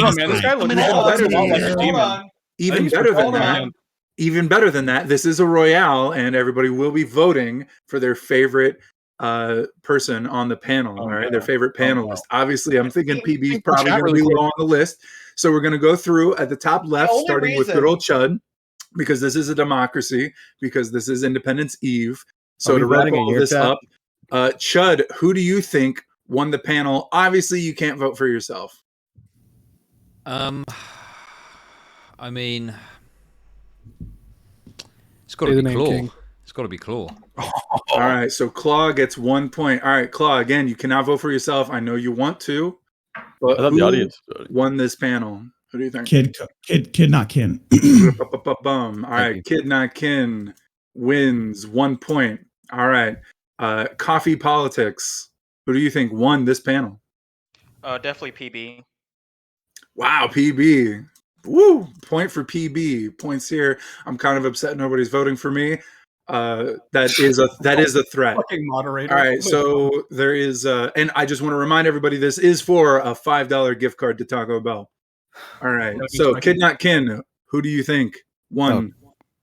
know, man. This guy looks like a demon. Even better than that. Even better than that. This is a royale, and everybody will be voting for their favorite person on the panel, all right? Their favorite panelist. Obviously, I'm thinking PB's probably going to be low on the list. So we're going to go through at the top left, starting with good old Chud, because this is a democracy, because this is Independence Eve. So to wrap all this up, Chud, who do you think won the panel? Obviously, you can't vote for yourself. I mean, it's got to be Claw. It's got to be Claw. All right, so Claw gets 1 point. All right, Claw, again, you cannot vote for yourself. I know you want to, but I thought the audience won this panel. Who do you think? Kid, not kin. All right, Kid, not kin wins 1 point. All right, Coffee Politics. Who do you think won this panel? Definitely PB. Wow, PB. Woo! Point for PB. Points here. I'm kind of upset nobody's voting for me. That is a threat. Fucking moderator. All right, so there is, and I just want to remind everybody this is for a $5 gift card to Taco Bell. All right, so Kid Not Kin, who do you think won?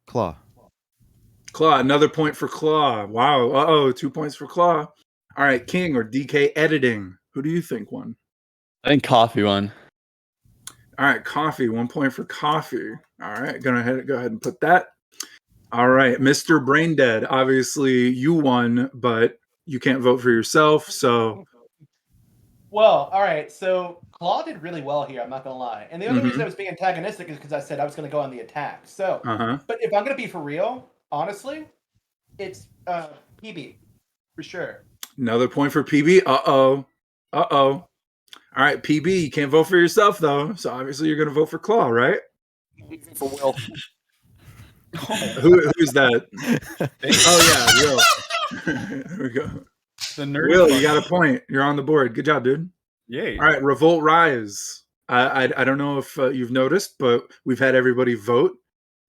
Claw. Claw, another point for Claw. Wow. 2 points for Claw. All right, King or DK editing. Who do you think won? I think Coffee won. All right, Coffee. 1 point for Coffee. All right, go ahead and put that. All right, Mr. Braindead. Obviously, you won, but you can't vote for yourself. So, well, all right. So Claw did really well here. I'm not gonna lie. And the only reason I was being antagonistic is because I said I was gonna go on the attack. So, but if I'm gonna be for real, honestly, it's PB for sure. Another point for PB. Uh-oh. All right, PB, you can't vote for yourself, though. So obviously you're going to vote for Claw, right? For Will. Who's that? Oh, yeah, Will. There we go. The nerd Will, you got a point. You're on the board. Good job, dude. Yay. All right, Revolt Rise. I don't know if you've noticed, but we've had everybody vote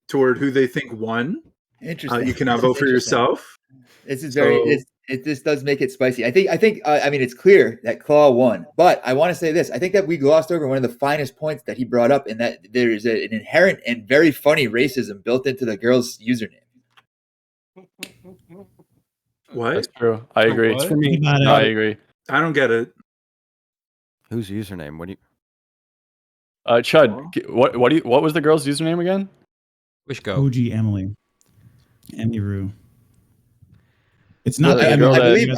toward who they think won. Interesting. You cannot vote for yourself. This is very. This does make it spicy. I think. I mean, it's clear that Claw won, but I want to say this. I think that we glossed over one of the finest points that he brought up, in that there is an inherent and very funny racism built into the girl's username. What? That's true. I agree. It's for me. No, I agree. I don't get it. Whose username? What do you? Chud, what was the girl's username again? Which girl? OG Emily. Emmy Rue. It's not the Emmy.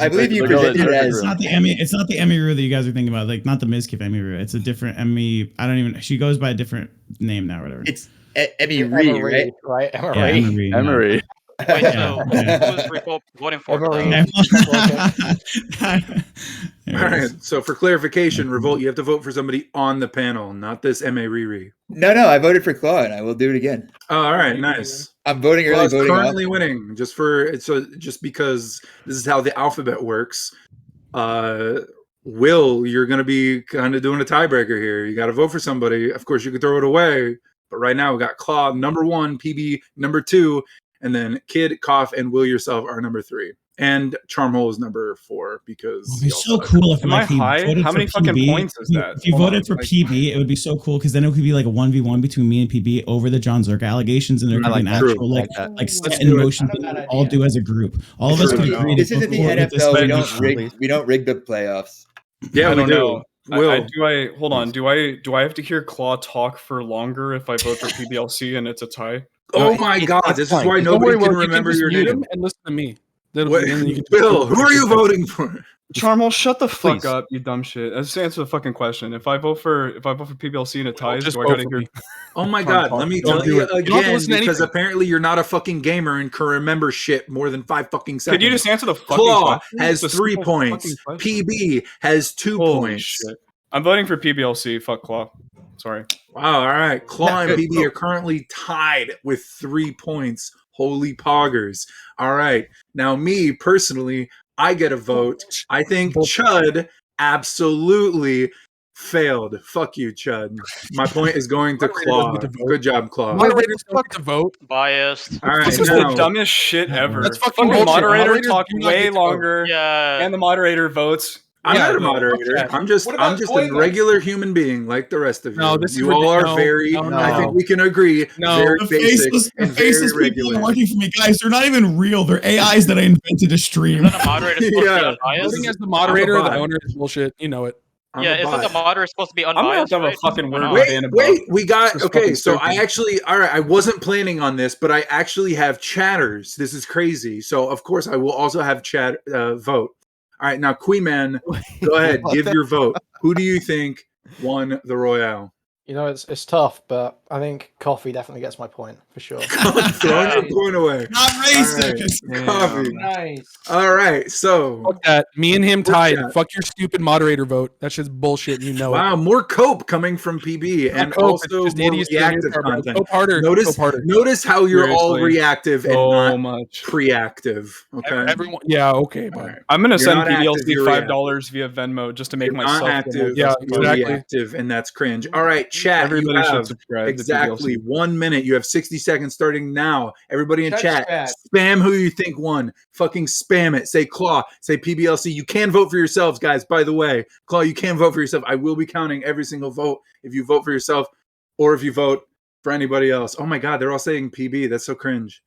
I believe you presented it as. It's not the Emmy. It's not the Emmy Rue that you guys are thinking about. Like, not the Mizkif Emmy Rue. It's a different Emmy. I don't even. She goes by a different name now, or whatever. It's Emmy Ree, right? Right. Emery. Wait, so who was Revolt voting for? All right. So for clarification, Revolt, you have to vote for somebody on the panel, not this M.A. Riri. No, I voted for Claw, and I will do it again. Oh, all right, nice. I'm voting early. Claw's Voting currently off. winning, just because this is how the alphabet works. Will, you're going to be kind of doing a tiebreaker here. You got to vote for somebody. Of course, you could throw it away, but right now we got Claw number 1, PB number 2, and then Kid, Cough, and Will yourself are number 3. And Charmhole is number 4 because it'd be so cool if Am I high? How many fucking points is that? If you voted for PB, it would be so cool because then it could be like a 1v1 between me and PB over the Jon Zherka allegations, and there could be an actual like set in motion thing we all do as a group. All of us could agree. This isn't the NFL. We don't rig the playoffs. Yeah, I don't know. Will. Hold on. Do I have to hear Claw talk for longer if I vote for PBLC and it's a tie? Oh my God! This is why nobody can remember your name. And listen to me. Bill, who are you voting for? Charmel, shut the fuck up, you dumb shit. Just answer the fucking question. If I vote for PBLC and it ties, do I gotta hear? Oh my God! Let me tell you again, because apparently you're not a fucking gamer and can remember shit more than 5 fucking seconds. Could you just answer the fucking Claw question? has 3 points. PB has 2 points. Shit. I'm voting for PBLC. Fuck Claw. Sorry. Wow. All right. Claw and PB are currently tied with 3 points. Holy poggers. All right. Now, me personally, I get a vote. I think Chud absolutely failed. Fuck you, Chud. My point is going to Claw. Good job, Claw. Moderators don't get to vote. Biased. All right. This is the dumbest shit ever. That's fucking the bullshit. moderator Moderators talked do not way get to vote. longer. Yeah. And the moderator votes. I'm not a moderator. I'm just a regular human being like the rest of you. No, this is you all are no, very. no. I think we can agree. No, very The basic faceless, and the faceless very people regular. are working for me, guys. They're not even real. They're AIs that I invented to stream. Isn't the moderator supposed to be unbiased? Voting as the moderator or the bot. owner is bullshit. You know it. I'm Yeah, a isn't bot. the moderator supposed to be I'm gonna have unbiased? to have a right? fucking word Why with not? Dan about Wait, we got this okay. fucking So I stupid. actually, all right. I wasn't planning on this, but I actually have chatters. This is crazy. So of course I will also have chat vote. All right, now Queeman, go ahead, give your vote. Who do you think won the Royale? You know, it's tough, but I think Coffee definitely gets my point for sure. Throwing your point away. Not racist. All right, Coffee. Nice. All right, so Fuck that. Me and him tied. that? Fuck your stupid moderator vote. That shit's bullshit. And you know wow, more cope coming from PB and cope, it's also just more idiots doing reactive it. content. Cope harder. Notice, Cope harder. notice how you're all Seriously. reactive and So not much. preactive. Okay, Everyone. Yeah. Okay. All But right. I'm gonna You're send not active, PBLC you're $5 via Venmo just to make You're myself not feel more active. Yeah, justified. You're exactly. reactive, and that's cringe. All right, chat. Everybody you should have subscribe to exactly PBLC. 1 minute. You have 60 seconds starting now. Everybody in Chat. spam who you think won. Fucking spam it. Say Claw. Say PBLC. You can vote for yourselves, guys. By the way, Claw, you can vote for yourself. I will be counting every single vote if you vote for yourself or if you vote for anybody else. Oh my God, they're all saying PB. That's so cringe.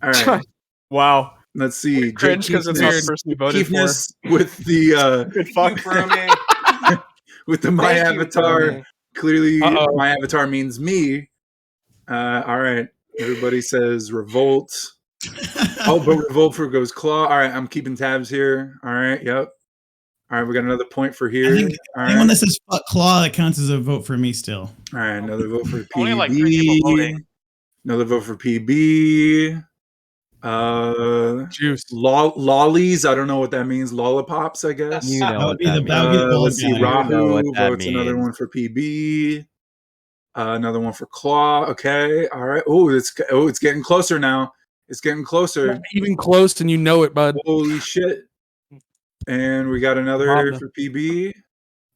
All right. Wow. Let's see. Cringe because it's not the person you voted for. With the Good fuck for me. with the my Thank you, avatar. Brony. Clearly, my avatar means me. All right. Everybody says revolt. Oh, but revolt for goes claw. All right, I'm keeping tabs here. All right, yep. All right, we got another point for here. I think anyone that says fuck claw, that counts as a vote for me still. All right, another vote for PB. Only like 3 people voting. Another vote for PB. Juice. Lollies. I don't know what that means. Lollipops, I guess. You know what that means. Let's see. You know Rahu what that votes another means. one for PB. Another one for Claw. Okay. All right. It's getting closer now. It's getting closer. Not even close, and you know it, bud. Holy shit. And we got another for PB.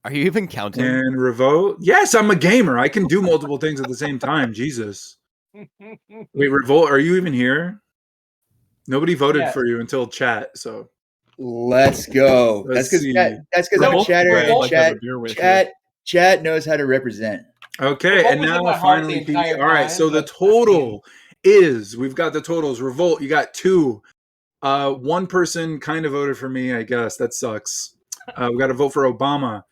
Are you even counting? And Revolt. Yes, I'm a gamer. I can do multiple things at the same time. Jesus. Wait, Revolt, are you even here? Nobody voted for you until chat, so let's go. That's because I'm a chatter and chat knows how to represent. Okay, and now finally PB. All right, so the total is, we've got the totals. Revolt, you got 2. One person kind of voted for me, I guess. That sucks. We got to vote for Obama.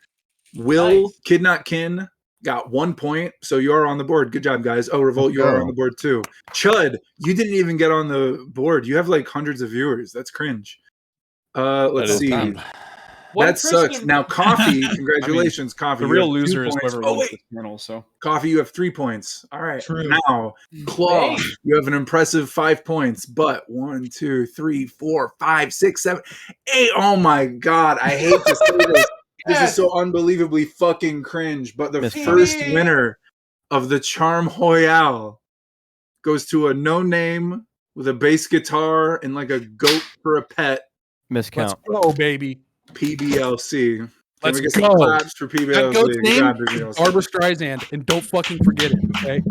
Will Kid Not Kin got 1 point, so you are on the board. Good job, guys. Oh, Revolt, you are on the board too. Chud, you didn't even get on the board. You have like hundreds of viewers. That's cringe. Let's see. That sucks. Now, Coffee, congratulations, Coffee. The real loser is whoever wins this channel. So, Coffee, you have 3 points. All right. True. Now, Claw, you have an impressive 5 points, but 1, 2, 3, 4, 5, 6, 7, 8. Oh my God. I hate to say this. This is so unbelievably fucking cringe. But the first winner of the Charm Royale goes to a no name with a bass guitar and like a goat for a pet. Miscount. Let's go, baby. PBLC. Let's we get go. some claps for PBLC? That goat's name PBLC. is Barbara Streisand, and don't fucking forget it, okay?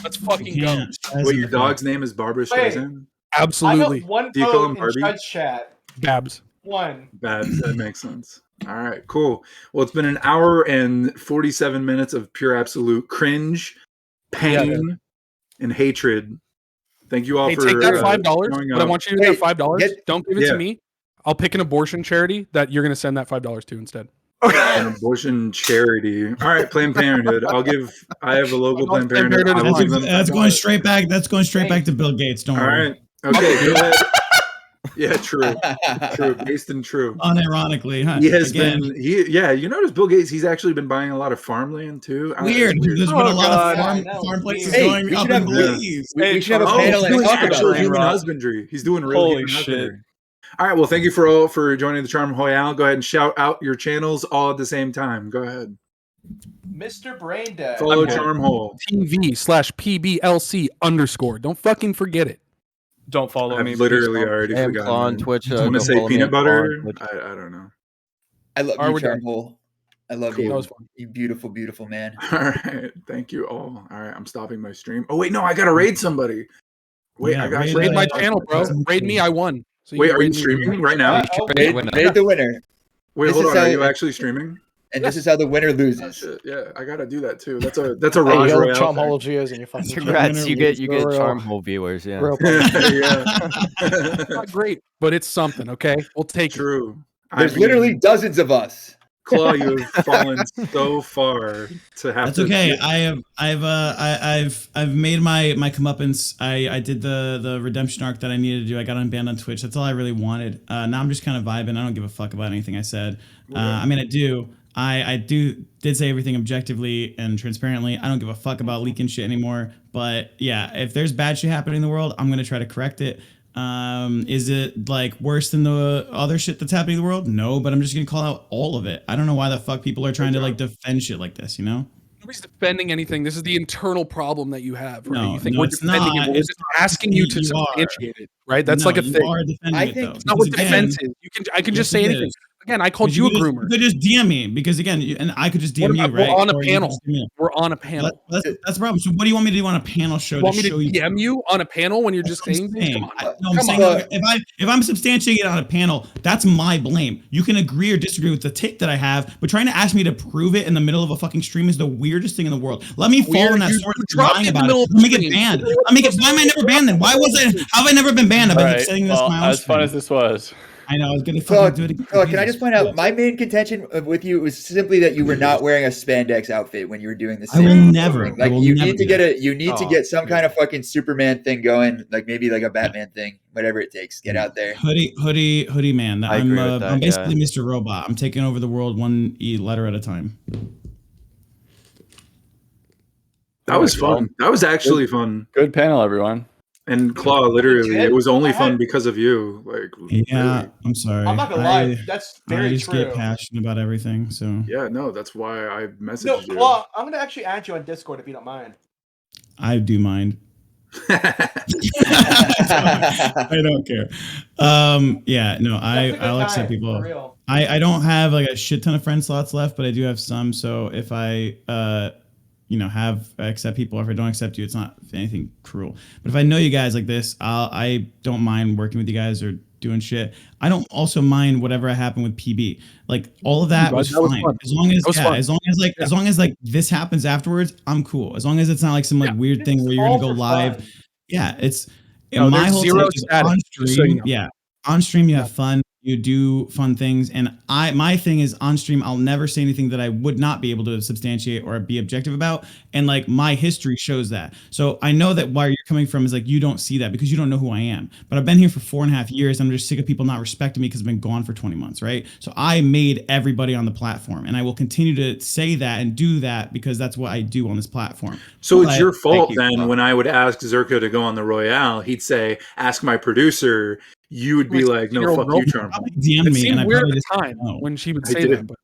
Let's fucking go. Wait, your dog's name is Barbara Streisand? Absolutely. I got 1 Do you call vote him in Barbie? Chud's chat. Babs. 1. Babs, that makes sense. All right, cool. Well, it's been an hour and 47 minutes of pure absolute cringe, pain, and hatred. Thank you all for take that $5. But I want you to take that $5. Don't give it Yeah. to me. I'll pick an abortion charity that you're going to send that $5 to instead. An abortion charity. All right, Planned Parenthood. I have a local Planned Parenthood. I will give them That's going straight back. That's going straight back to Bill Gates. Don't all worry. right. Okay, go ahead. Yeah, true. Based in true. Unironically, huh? He has Again. been. You notice Bill Gates. He's actually been buying a lot of farmland too. Weird. There's been a lot of farm places going up in flames. We should have a panel and talk about human husbandry. He's doing real human husbandry. All right. Well, thank you for joining the Charm Royale. Go ahead and shout out your channels all at the same time. Go ahead. Mr. Braindead. Follow Charmhole TV/PBLC_. Don't fucking forget it. Don't follow me. I've literally already forgotten. On Twitch. I'm gonna say peanut butter. I don't know. I love you, Charmhole. I love you. That was fun. You beautiful, beautiful man. All right. Thank you all. All right. I'm stopping my stream. Oh, wait. No, I got to raid somebody. Wait, I got raid my channel, bro. Raid me. I won. So wait, are you streaming right now? Raid the winner. Wait, hold on. Are you actually streaming? And this is how the winner loses. Oh, shit. Yeah, I gotta do that too. That's a Raj Royale. Charmhole viewers and your fucking congrats. You get Charmhole viewers. Yeah. Not great, but it's something. Okay, we'll take it. True. There's literally dozens of us. Claw, you have fallen so far to have. That's okay. I've made my comeuppance. I did the redemption arc that I needed to do. I got unbanned on Twitch. That's all I really wanted. Now I'm just kind of vibing. I don't give a fuck about anything I said. I mean, I do. I did say everything objectively and transparently. I don't give a fuck about leaking shit anymore. But yeah, if there's bad shit happening in the world, I'm gonna try to correct it. Is it like worse than the other shit that's happening in the world? No, but I'm just gonna call out all of it. I don't know why the fuck people are trying to like defend shit like this, you know? Nobody's defending anything. This is the internal problem that you have, right? No, You think no, we're it's defending not. it. We're just asking you to You are. substantiate it, right? That's No, like a you thing. are defending I it, think though. it's not what Because defense again- is. I can just Yes, say it anything. is. Again, I called you a groomer. You could just DM me because again, and I could just DM you, right? We're on a panel. We're on a panel. That's the problem. So what do you want me to do on a panel show? You want me to show you DM you on a panel when you're just saying things? I'm saying if I'm substantiating on a panel, that's my blame. You can agree or disagree with the take that I have, but trying to ask me to prove it in the middle of a fucking stream is the weirdest thing in the world. Let me fall on that sword of lying about it. Let me get banned. Why am I never banned then? Why was I? How have I never been banned? I've been saying this my own as fun as this was. I know I was gonna fucking do it again. Can I just point out my main contention with you was simply that you were not wearing a spandex outfit when you were doing the same. I will never. Like you need to get some kind of fucking Superman thing going, like maybe like a Batman thing, whatever it takes. Get out there. Hoodie man. I'm basically Mr. Robot. I'm taking over the world one letter at a time. That was fun. That was actually fun. Good panel, everyone. And Claw, literally, it was only fun because of you. Like, yeah, really. I'm sorry. I'm not gonna lie, that's very I just true. get passionate about everything. So yeah, no, that's why I messaged No, you. Claw, I'm gonna actually add you on Discord if you don't mind. I do mind. I don't care. Yeah, no, I'll accept people. I don't have like a shit ton of friend slots left, but I do have some. So if I accept people, or if I don't accept you, it's not anything cruel. But if I know you guys like this, I don't mind working with you guys or doing shit. I don't also mind whatever happened with PB. Like all of that was fine. As long as this happens afterwards, I'm cool. As long as it's not like some weird thing where you're gonna go live. Fun. Yeah, it's my whole zero take is on stream. So you know. Yeah, on stream you have fun. You do fun things, and my thing is on stream I'll never say anything that I would not be able to substantiate or be objective about, and like my history shows that. So I know that where you're coming from is like you don't see that because you don't know who I am, but I've been here for 4.5 years and I'm just sick of people not respecting me because I've been gone for 20 months, right? So I made everybody on the platform, and I will continue to say that and do that because that's what I do on this platform. So it's your fault then when I would ask Zherka to go on the Royale, he'd say, ask my producer. You would be like, no, fuck you, Charm. DM me, and I weird probably at the time when she would say that. But.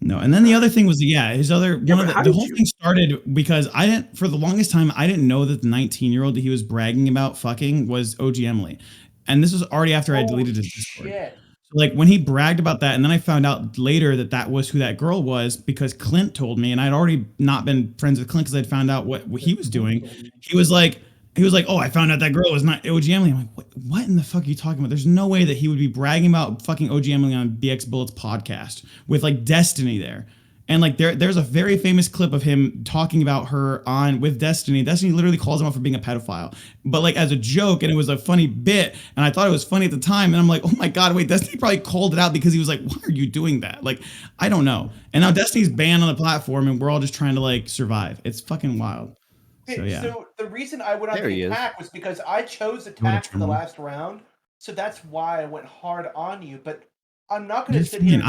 No, and then the other thing was, his other the whole thing started because for the longest time I didn't know that the 19-year-old that he was bragging about fucking was OG Emily, and this was already after I deleted his Discord. Shit. So like when he bragged about that, and then I found out later that was who that girl was because Clint told me, and I'd already not been friends with Clint because I'd found out what he was doing. He was like, oh, I found out that girl was not OG Emily. I'm like, what in the fuck are you talking about? There's no way that he would be bragging about fucking OG Emily on BX Bullet's podcast with like Destiny there. And like there's a very famous clip of him talking about her with Destiny. Destiny literally calls him out for being a pedophile, but like as a joke, and it was a funny bit, and I thought it was funny at the time. And I'm like, oh my god, wait, Destiny probably called it out because he was like, why are you doing that? Like, I don't know. And now Destiny's banned on the platform, and we're all just trying to like survive. It's fucking wild. So, yeah. So the reason I went on the attack was because I chose attack for the last round, so that's why I went hard on you. But I'm not going to sit here.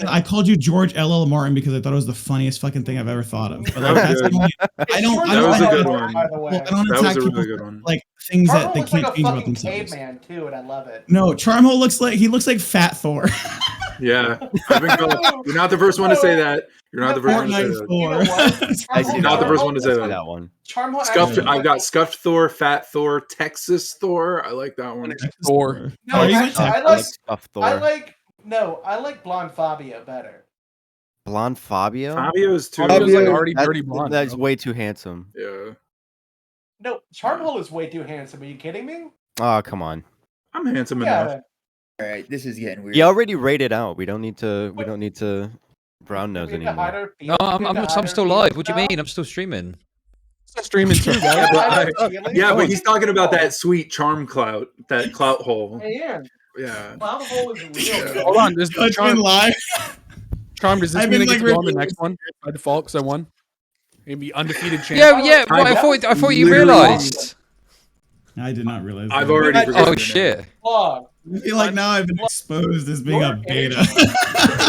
I called you George L.L. Martin because I thought it was the funniest fucking thing I've ever thought of. But like, that's the only, I don't. That was a good one. By the way. I don't attack people for, like things that they can't change about themselves. Caveman too, and I love it. No, Charmhole looks like Fat Thor. Yeah, you're not the first one to say that. You're not the first one to say that. You're not the first one to say that one. I've got Scuffed Thor, Fat Thor, Texas Thor. I like that one. Thor. No, I like Scuffed Thor. I like Blonde Fabio better. Blonde Fabio? Fabio's too. Fabio's like already dirty blonde. That's way too handsome. Yeah. No, Charmhole is way too handsome. Are you kidding me? Oh, come on. I'm handsome enough. All right, this is getting weird. He already rated out. We don't need to brown nose anymore. No, I'm still live. What do you mean? I'm still streaming. Still streaming too. Yeah, but he's talking about that sweet charm clout, that clout hole. Yeah. Clout hole is real. Hold on, does Charm live? Charm, does this mean I get to go on the next one by default because I won? Maybe undefeated champ. Yeah. Right, I thought you realized. I did not realize. I've already. Oh shit! I feel like now I've been exposed as being a beta.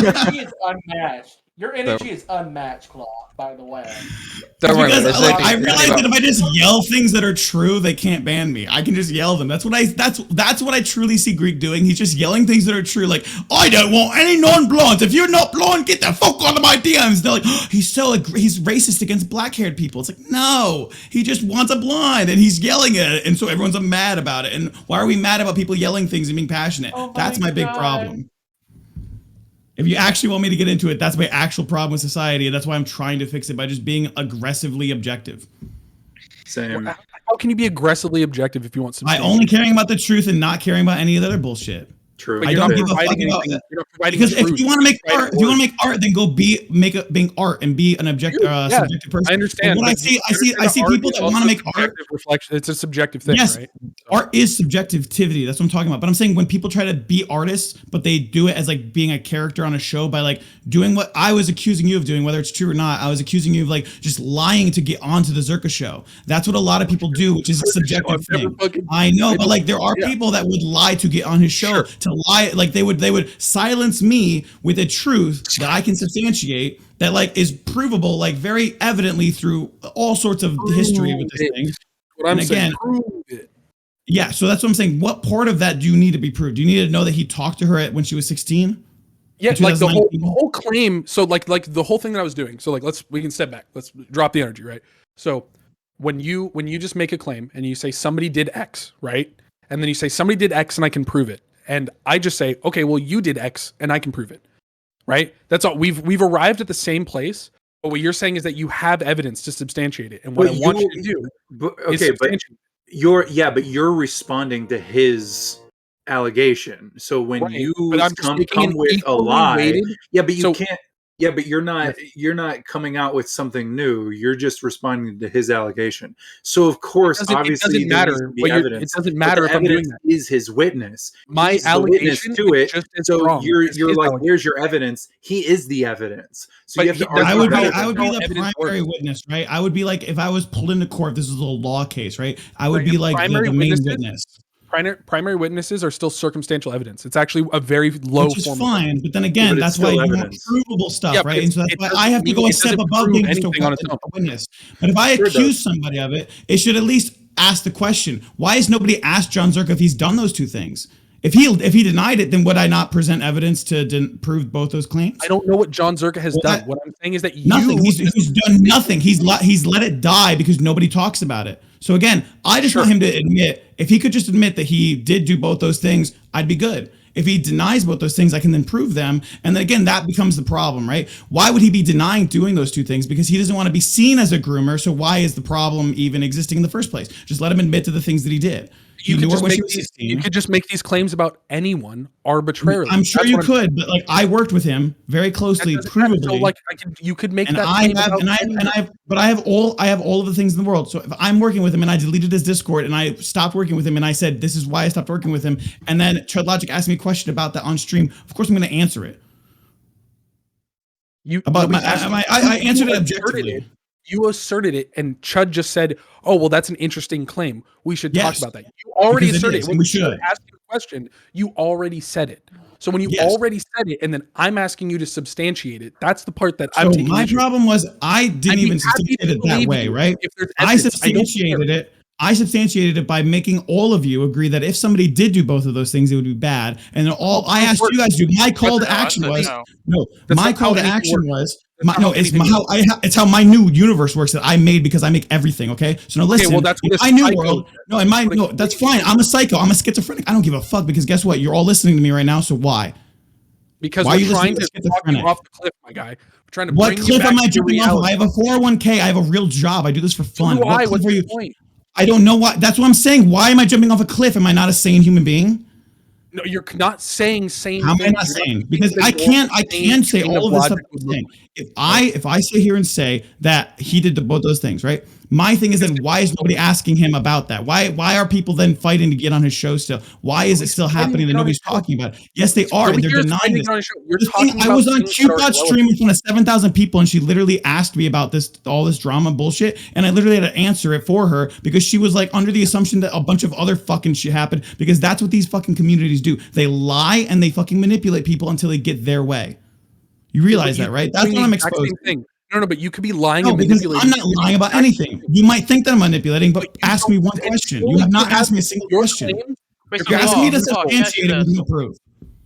Your energy is unmatched. Your energy is unmatched, Claw. By the way. Don't worry. I realize that if I just yell things that are true, they can't ban me. I can just yell them. That's what I truly see Greek doing. He's just yelling things that are true. Like, I don't want any non-blondes. If you're not blonde, get the fuck out of my DMs. They're like, oh, he's racist against black-haired people. It's like, no, he just wants a blonde, and he's yelling it, and so everyone's mad about it. And why are we mad about people yelling things and being passionate? That's my big problem. If you actually want me to get into it, that's my actual problem with society, and that's why I'm trying to fix it by just being aggressively objective. Same. How can you be aggressively objective if you want some? By only caring about the truth and not caring about any of the other bullshit. True. I don't give a fuck about that. Because if you want to make art, then go being art and be an subjective person. I understand. But when I see people that want to make art. Reflection. It's a subjective thing, yes, right? Art is subjectivity. That's what I'm talking about. But I'm saying when people try to be artists, but they do it as like being a character on a show by like doing what I was accusing you of doing, whether it's true or not. I was accusing you of like just lying to get onto the Zherka show. That's what a lot of people do, which is a subjective thing. I know, but like there are people that would lie to get on his show. To lie, like they would silence me with a truth that I can substantiate that like is provable, like very evidently through all sorts of history with this thing. What I'm saying, yeah, so that's what I'm saying. What part of that do you need to be proved? Do you need to know that he talked to her when she was 16? Yeah, like the whole claim. So like the whole thing that I was doing. So like we can step back. Let's drop the energy, right? So when you just make a claim and you say somebody did X, right? And then you say somebody did X and I can prove it. And I just say, okay, well, you did X and I can prove it, right? That's all. We've arrived at the same place, but what you're saying is that you have evidence to substantiate it. And what I want you to do is substantiate it. But you're responding to his allegation. So when you come with a lie, but you can't. Yeah, but you're not coming out with something new. You're just responding to his allegation. So of course, obviously, it doesn't matter. It doesn't matter if I'm doing that. Is his witness? My allegation to it. So you're like, where's your evidence? He is the evidence. So you have to. I would be the primary witness, right? I would be like, if I was pulled into court, this is a law case, right? I would be like the main witness. Primary witnesses are still circumstantial evidence. It's actually a very low which is form fine, but then again, that's why you want provable stuff, right? And so that's why I have to go a step above being just a witness. But if I accuse somebody of it, it should at least ask the question: why has nobody asked Jon Zherka if he's done those two things? If he denied it, then would I not present evidence to prove both those claims? I don't know what Jon Zherka has done. What I'm saying is that nothing. He's done nothing. He's let it die because nobody talks about it. So again, I just want him to admit, if he could just admit that he did do both those things, I'd be good. If he denies both those things, I can then prove them. And then again, that becomes the problem, right? Why would he be denying doing those two things? Because he doesn't want to be seen as a groomer. So why is the problem even existing in the first place? Just let him admit to the things that he did. You could just make these claims about anyone arbitrarily. I'm sure you could, but like I worked with him very closely, provably. So like you could make and that. I have all of the things in the world. So if I'm working with him and I deleted his Discord and I stopped working with him and I said this is why I stopped working with him, and then ChudLogic asked me a question about that on stream, of course I'm going to answer it. I answered it objectively. You asserted it, and Chud just said, "Oh, well, that's an interesting claim. We should talk about that." You already asserted it. When we should ask you a question, you already said it. So when you already said it, and then I'm asking you to substantiate it, that's the part that I'm taking. My problem was I didn't even substantiate it that way, right? I substantiated it. I substantiated it by making all of you agree that if somebody did do both of those things, it would be bad. And then I asked you guys to do. My call to action was it's how my new universe works that I made because I make everything. Okay, so now listen. That's my new world. That's fine. I'm a psycho. I'm a schizophrenic. I don't give a fuck because guess what? You're all listening to me right now. So why? Because we're trying to talk you off the cliff, my guy. We're trying to. What cliff am I jumping off of? I have a 401k. I have a real job. I do this for fun. What's the point? I don't know why. That's what I'm saying. Why am I jumping off a cliff? Am I not a sane human being? No, you're not saying sane. How am I not saying? Because I can't say all of this stuff. If I sit here and say that he did both those things, right? My thing is then why is nobody asking him about that? Why are people then fighting to get on his show still? Why is it still happening that nobody's talking about it? Yes, they are, and they're denying this. I was on Cubot stream in front of 7,000 people, and she literally asked me about all this drama bullshit, and I literally had to answer it for her because she was like under the assumption that a bunch of other fucking shit happened because that's what these fucking communities do. They lie and they fucking manipulate people until they get their way. You realize that, right? That's what I'm exposed to. No, but you could be lying and manipulating. I'm not lying about anything. You might think that I'm manipulating, but ask me one question. You have not asked me a single question. You're asking me to substantiate it with no proof.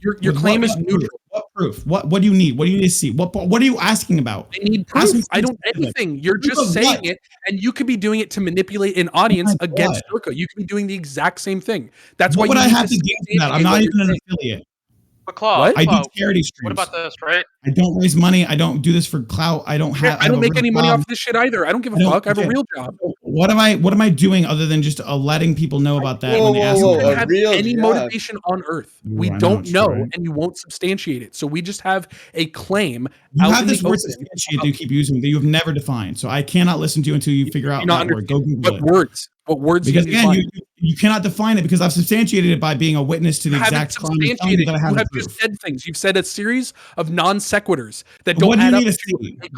Your claim is neutral. What proof? What do you need? What do you need to see? What are you asking about? I need proof. I don't anything. You're just saying it, and you could be doing it to manipulate an audience against Zherka. You could be doing the exact same thing. That's why would I have to do that? I'm not even an affiliate. But Claude, I do charity streams. What about this, right? I don't raise money. I don't do this for clout. I don't have. I don't make any money off this shit either. I don't give a fuck. I have a real job. What am I doing other than just letting people know about that when they ask me? You don't have any motivation on earth. We don't know, and you won't substantiate it. So we just have a claim. You have this word substantiate that you keep using that you have never defined. So I cannot listen to you until you figure out that word. Go Google it. What words? Because again, you cannot define it because I've substantiated it by being a witness to the exact claim. You have just said things. You've said a series of non sequiturs that don't add up.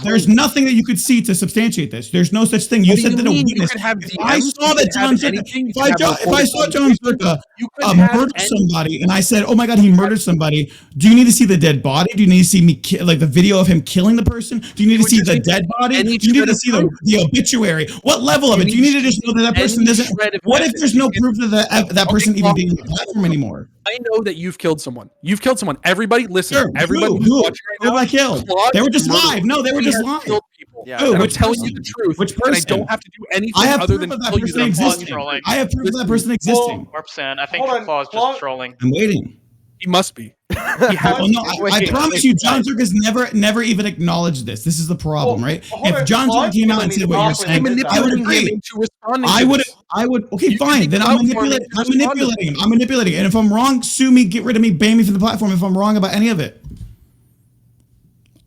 There's nothing that you could see to substantiate this. There's no such thing. You said that a witness. If I saw that Jon Zherka, if I saw Jon Zherka murder somebody, and I said, "Oh my God, he murdered somebody," do you need to see the dead body? Do you need to see me like the video of him killing the person? Do you need to see the dead body? Do you need to see the obituary? What level of it? Do you need to just know that that person doesn't? What if there's no proof that that person even being on the platform anymore? I know that you've killed someone. You've killed someone. Everybody, listen. Sure, everybody, who have I killed? They were just live. No, they were just live. Yeah, I'm telling you the truth. Which person? I don't have to do anything other than tell you that I'm existing. I have proof of that person existing. 4%. I think Claude's just trolling. I'm waiting. He must be. I promise you, Jon Zherka's never even acknowledged this. This is the problem, right? If Jon Zherka came out and said what you're saying, I would agree. I would. Okay, fine. Then I'm manipulating. I'm manipulating. And if I'm wrong, sue me, get rid of me, ban me from the platform. If I'm wrong about any of it.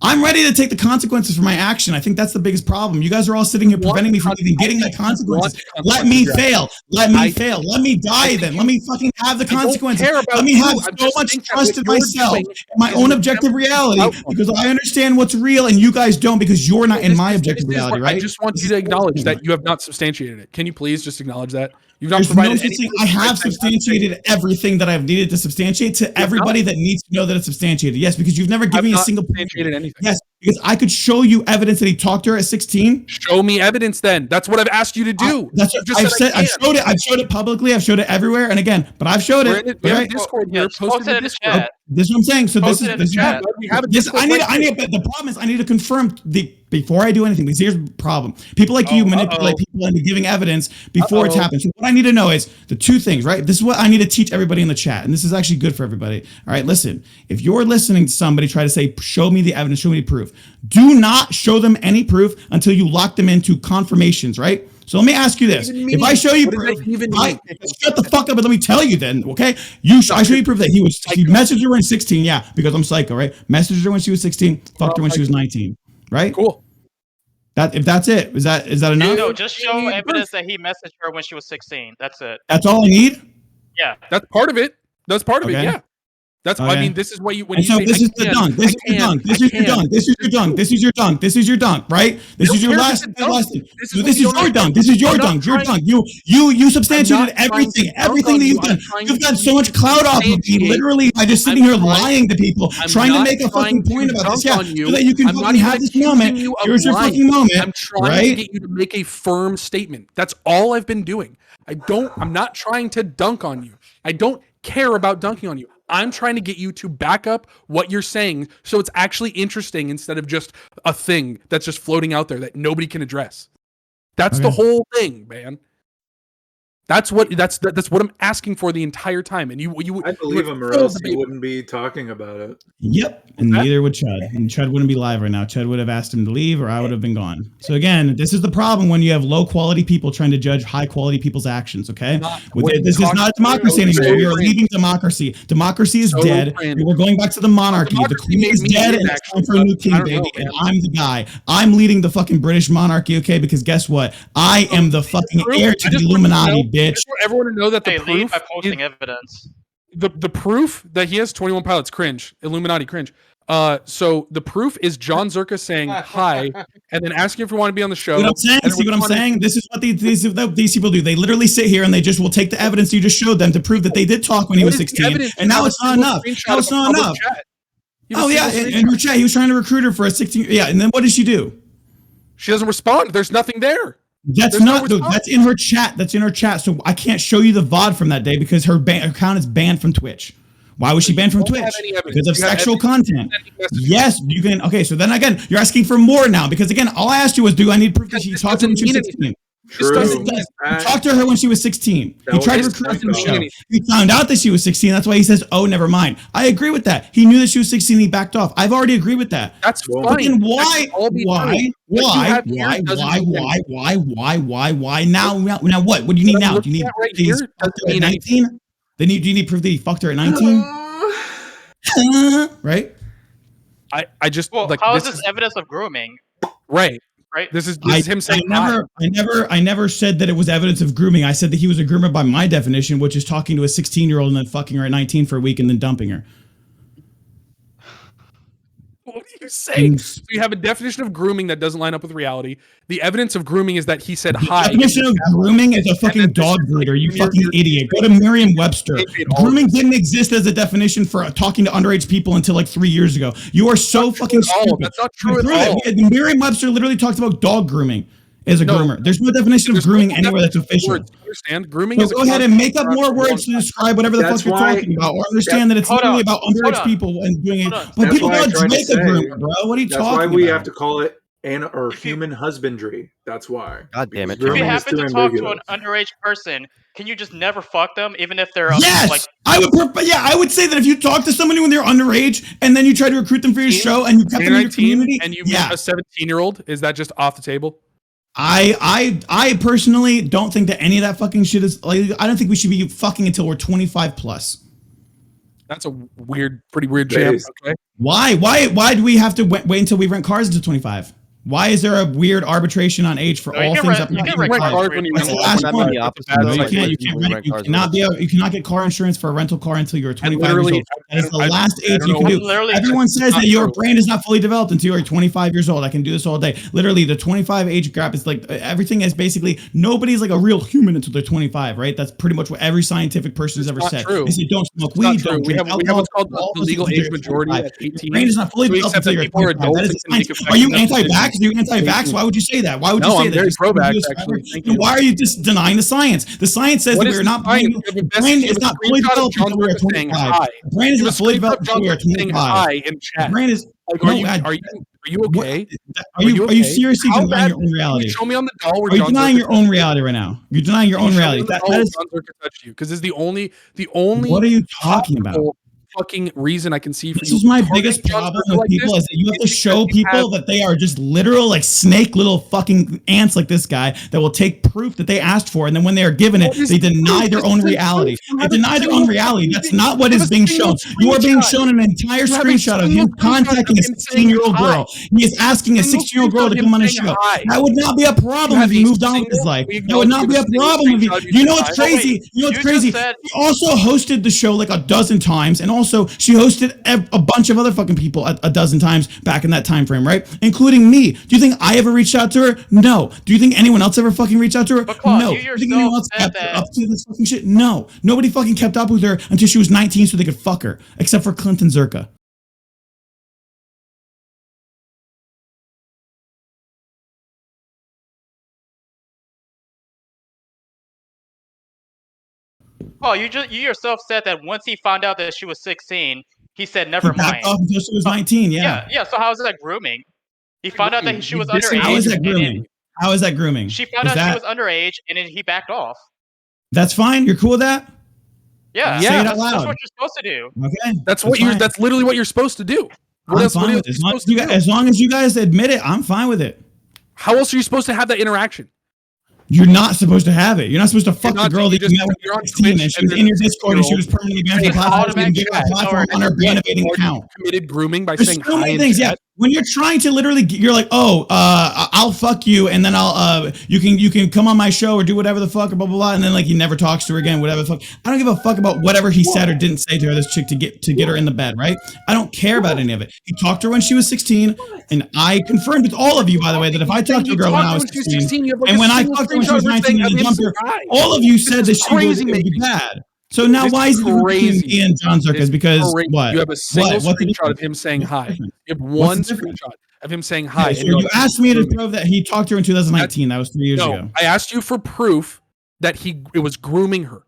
I'm ready to take the consequences for my action. I think that's the biggest problem. You guys are all sitting here preventing me from even getting the consequences. Let me fail. Let me fail. Let me die then. Let me fucking have the consequences. Let me have so much trust in myself and my own objective reality because I understand what's real and you guys don't because you're not in my objective reality, right? I just want you to acknowledge that you have not substantiated it. Can you please just acknowledge that? You've not provided anything. I have substantiated everything that I've needed to substantiate to everybody that needs to know that it's substantiated. Yes, because you've never given me a single substantiated anything. Yes, because I could show you evidence that he talked to her at 16. Show me evidence then. That's what I've asked you to do. That's what I've said. I've showed it. I've showed it publicly. I've showed it everywhere. And again, but I've showed it. We have Discord here. Posted in Discord. This is what I'm saying. So this is I need. But the problem is I need to confirm before I do anything. Because here's the problem: people like you manipulate people into giving evidence before it's happened. So what I need to know is the two things, right? This is what I need to teach everybody in the chat, and this is actually good for everybody. All right, listen. If you're listening to somebody try to say, "Show me the evidence," show me the proof. Do not show them any proof until you lock them into confirmations, right? So let me ask you this: if I show you proof, shut the fuck up and let me tell you then, okay? I show you proof that he messaged her when 16, yeah, because I'm psycho, right? Messaged her when she was 16, fucked her when she was 19, right? Cool. If that's it, is that enough? No, just show evidence that he messaged her when she was 16. That's it. That's all I need? Yeah. That's part of it. That's part of it, yeah. That's I mean, this is what you when and you so say, this is the dunk. This is your dunk. This is your dunk. This is your dunk. This is your dunk. This is your dunk, right? This is your last thing. This is your dunk. This is your dunk. Your dunk. You substantiated everything that you've done. You've got so much clout off of me, literally, by just sitting here lying to people, trying to make a fucking point about this, yeah, so that you can fucking have this moment. Here's your fucking moment, I'm trying to get you to make a firm statement. That's all I've been doing. I'm not trying to dunk on you. I don't care about dunking on you. I'm trying to get you to back up what you're saying so it's actually interesting instead of just a thing that's just floating out there that nobody can address. That's the whole thing, man. That's what I'm asking for the entire time. And you I believe him, or else he wouldn't be talking about it. Yep. And neither would Chud. And Chud wouldn't be live right now. Chud would have asked him to leave, or I would have been gone. So again, this is the problem when you have low quality people trying to judge high quality people's actions. Okay. This is not democracy anymore. We are leaving democracy. Democracy is dead. We're going back to the monarchy. The queen is dead, and it's time for a new king, baby. And I'm the guy. I'm leading the fucking British monarchy. Okay. Because guess what? I am the fucking heir to the Illuminati, bitch. I just want everyone to know that the proof by posting evidence. The proof that he has 21 pilots cringe, Illuminati cringe. So the proof is Jon Zherka saying hi and then asking if you want to be on the show. See what I'm saying? See what I'm saying? This is what these people do. They literally sit here and they just will take the evidence you just showed them to prove that they did talk when he was 16. And now it's not enough. Now it's not enough. Oh yeah, in her chat, he was trying to recruit her for a 16. Yeah, and then what did she do? She doesn't respond. There's nothing there. That's in her chat. That's in her chat. So I can't show you the VOD from that day because her account is banned from Twitch. Why was she banned from Twitch? Because of sexual content. Yes, you can. Okay, so then again, you're asking for more now because again, all I asked you was, do I need proof that she talked to me when she was 16? True. He talked to her when she was 16. He tried to recruit her to the show. He found out that she was 16. That's why he says, "Oh, never mind." I agree with that. He knew that she was 16. He backed off. I've already agreed with that. That's But fine. then why now what? What do you need now? Do you need right here? Doesn't mean 19? Do you need proof that he fucked her at 19? Right? I just like how is this evidence of grooming? Right. Right. This is him saying I never said that it was evidence of grooming. I said that he was a groomer by my definition, which is talking to a 16-year-old and then fucking her at 19 for a week and then dumping her. What are you saying? So you have a definition of grooming that doesn't line up with reality. The evidence of grooming is that he said hi. The definition of grooming is a fucking dog breeder, you fucking idiot. Go to Merriam-Webster. Grooming didn't exist as a definition for talking to underage people until like 3 years ago. You are so fucking stupid. That's not true at all. Merriam-Webster literally talks about dog grooming as a groomer. There's no definition of grooming anywhere that's official. Understand? Grooming is go ahead and make up more words to describe whatever the fuck you're talking about, or understand that it's literally about underage people and doing it. But people don't make a groomer, bro. What are you talking about? That's why we have to call it human husbandry. That's why. God damn it! If you happen to talk to an underage person, can you just never fuck them, even if they're yes? I would say that if you talk to somebody when they're underage and then you try to recruit them for your show and you kept them in your community, and you meet a 17-year-old, is that just off the table? I personally don't think that any of that fucking shit is like. I don't think we should be fucking until we're 25 plus. That's a pretty weird jam. Okay. Why do we have to wait until we rent cars until 25? Why is there a weird arbitration on age for all things up to 25? You cannot get car insurance for a rental car until you're 25 years old. That is the last age you can do. Everyone says that your brain is not fully developed until you're 25 years old. I can do this all day. Literally, the 25 age gap is like everything is basically nobody's like a real human until they're 25, right? That's pretty much what every scientific person has ever said. They say don't smoke weed, don't drink alcohol. We have what's called the legal age majority at 18. Your brain is not fully developed until you're 25. Are you anti-vax? Are you anti-vax? Why would you say that? Why would you say I'm very pro-vax, actually. Why are you just denying the science? The science says that we're not. The brain is not fully developed until we're 25. The brain is not fully developed until we're 25. The brain is. Are you okay? Are you seriously denying your own reality? Show me on the doll. Are you denying your own reality right now? You're denying your own reality. That is Jon Zherka touched you because it's the only. What are you talking about? Fucking reason I can see for this is my biggest problem with people is that you have to show people that they are just literal like snake little fucking ants like this guy that will take proof that they asked for, and then when they are given it they deny their own reality. They deny their own reality. That's not what is being shown. You are being shown an entire screenshot of him contacting a 16-year-old girl. He is asking a 16-year-old girl to come on his show. That would not be a problem if he moved on with his life. That would not be a problem if you know what's crazy? You know what's crazy? He also hosted the show like a dozen times, and also she hosted a bunch of other fucking people a dozen times back in that time frame, right? Including me. Do you think I ever reached out to her? No. Do you think anyone else ever fucking reached out to her? No. Do you think anyone else kept up to this fucking shit? No. Nobody fucking kept up with her until she was 19 so they could fuck her, except for Jon Zherka. Oh, you yourself said that once he found out that she was 16, he said never mind. Backed off until she was 19. Yeah. So how is that grooming? He found out that she was underage. How is that grooming? How is that grooming? She found out she was underage, and then he backed off. That's fine. You're cool with that? Yeah. Say it out That's loud. what you're supposed to do. Okay. That's literally what you're supposed to do. As long as you guys admit it, I'm fine with it. How else are you supposed to have that interaction? You're not supposed to have it. You're not supposed to fuck the girl that you met when you were 16 and she was in your Discord and she was permanently banned from the platform and give her a platform on her ban-evading account. Committed grooming by There's saying so many hi things. Yeah, when you're trying to literally, you're like, oh, I'll fuck you, and then you can come on my show or do whatever the fuck or blah blah blah, and then like he never talks to her again, whatever the fuck. I don't give a fuck about whatever he said or didn't say to her, this chick, to get her in the bed, right? I don't care about any of it. He talked to her when she was 16, and I confirmed with all of you, by the way, that if I talked to a girl when I was 16, and when I talked to her when she was 19 and dumped her, all of you said that she would be bad. So now why is it crazy? Me and Jon Zherka? Because what? You have a single screenshot of him saying hi. You have one screenshot of him saying hi. So you asked me to prove that he talked to her in 2019. That was 3 years ago. I asked you for proof that it was grooming her.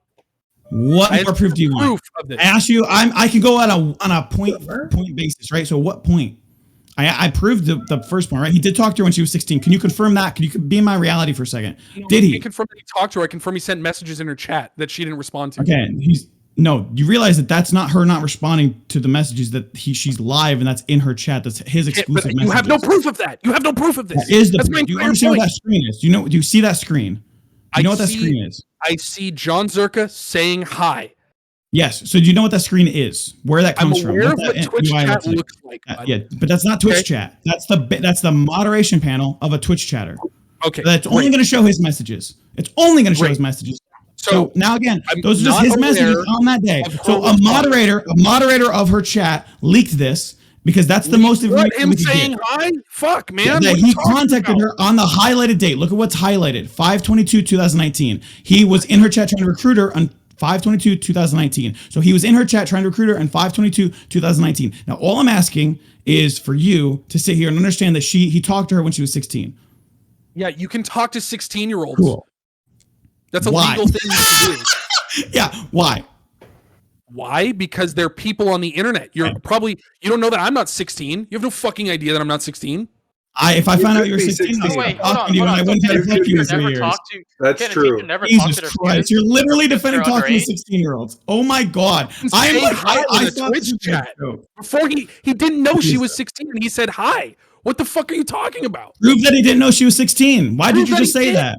What more proof do you want? I asked you. I can go on a point basis, right? So what point? I proved the first point, right? He did talk to her when she was 16. Can you confirm that? Can you be in my reality for a second? Did he? I confirm that he talked to her. I confirm he sent messages in her chat that she didn't respond to. Okay, you realize that that's not her not responding to the messages, that she's live and that's in her chat. That's his exclusive message. You have no proof of that. You have no proof of this. That is the proof. Do you understand what that screen is? Do you see that screen? Do you know what that screen is? I see Jon Zherka saying hi. Yes. So do you know what that screen is? Where that comes from? I'm aware of what Twitch chat looks like. Yeah, but that's not Twitch chat. That's the moderation panel of a Twitch chatter. Okay. That's only going to show his messages. It's only going to show his messages. So now again, those are just his messages on that day. So a moderator of her chat leaked this because that's the most information him saying hi? Fuck, man. Yeah, he contacted her on the highlighted date. Look at what's highlighted. 5/22/2019. He was in her chat trying to recruit her on 5/22/2019. So he was in her chat trying to recruit her on 5/22/2019. Now, all I'm asking is for you to sit here and understand that he talked to her when she was 16. Yeah, you can talk to 16-year-olds. Cool. That's a legal thing you can do. Yeah, why? Why? Because they're people on the internet. You don't know that I'm not 16. You have no fucking idea that I'm not 16. If I found out you were 16, I would talk to you and I wouldn't have to you in 3 years. That's true. Jesus Christ, you're literally defending talking to 16-year-olds. Oh my God. I Twitch chat. Before he didn't know she was 16 and he said hi. What the fuck are you talking about? Prove that he didn't know she was 16. Why did you just say that?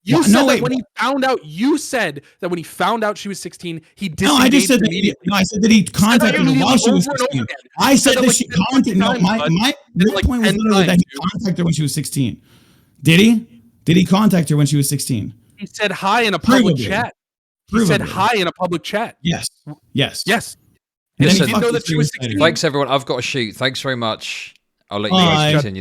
You said that when he found out. You said that when he found out she was 16, he disengaged. No, I just said that. I said that he contacted her while she was 16. I said that she contacted. No, my point was literally that he contacted her when she was 16. Did he? Did he contact her when she was 16? He said hi in a public chat. He said hi in a public chat. Yes. Yes. Yes. Listen, didn't know that she was 16. Thanks everyone. I've got to shoot. Thanks very much. I'll let you guys continue.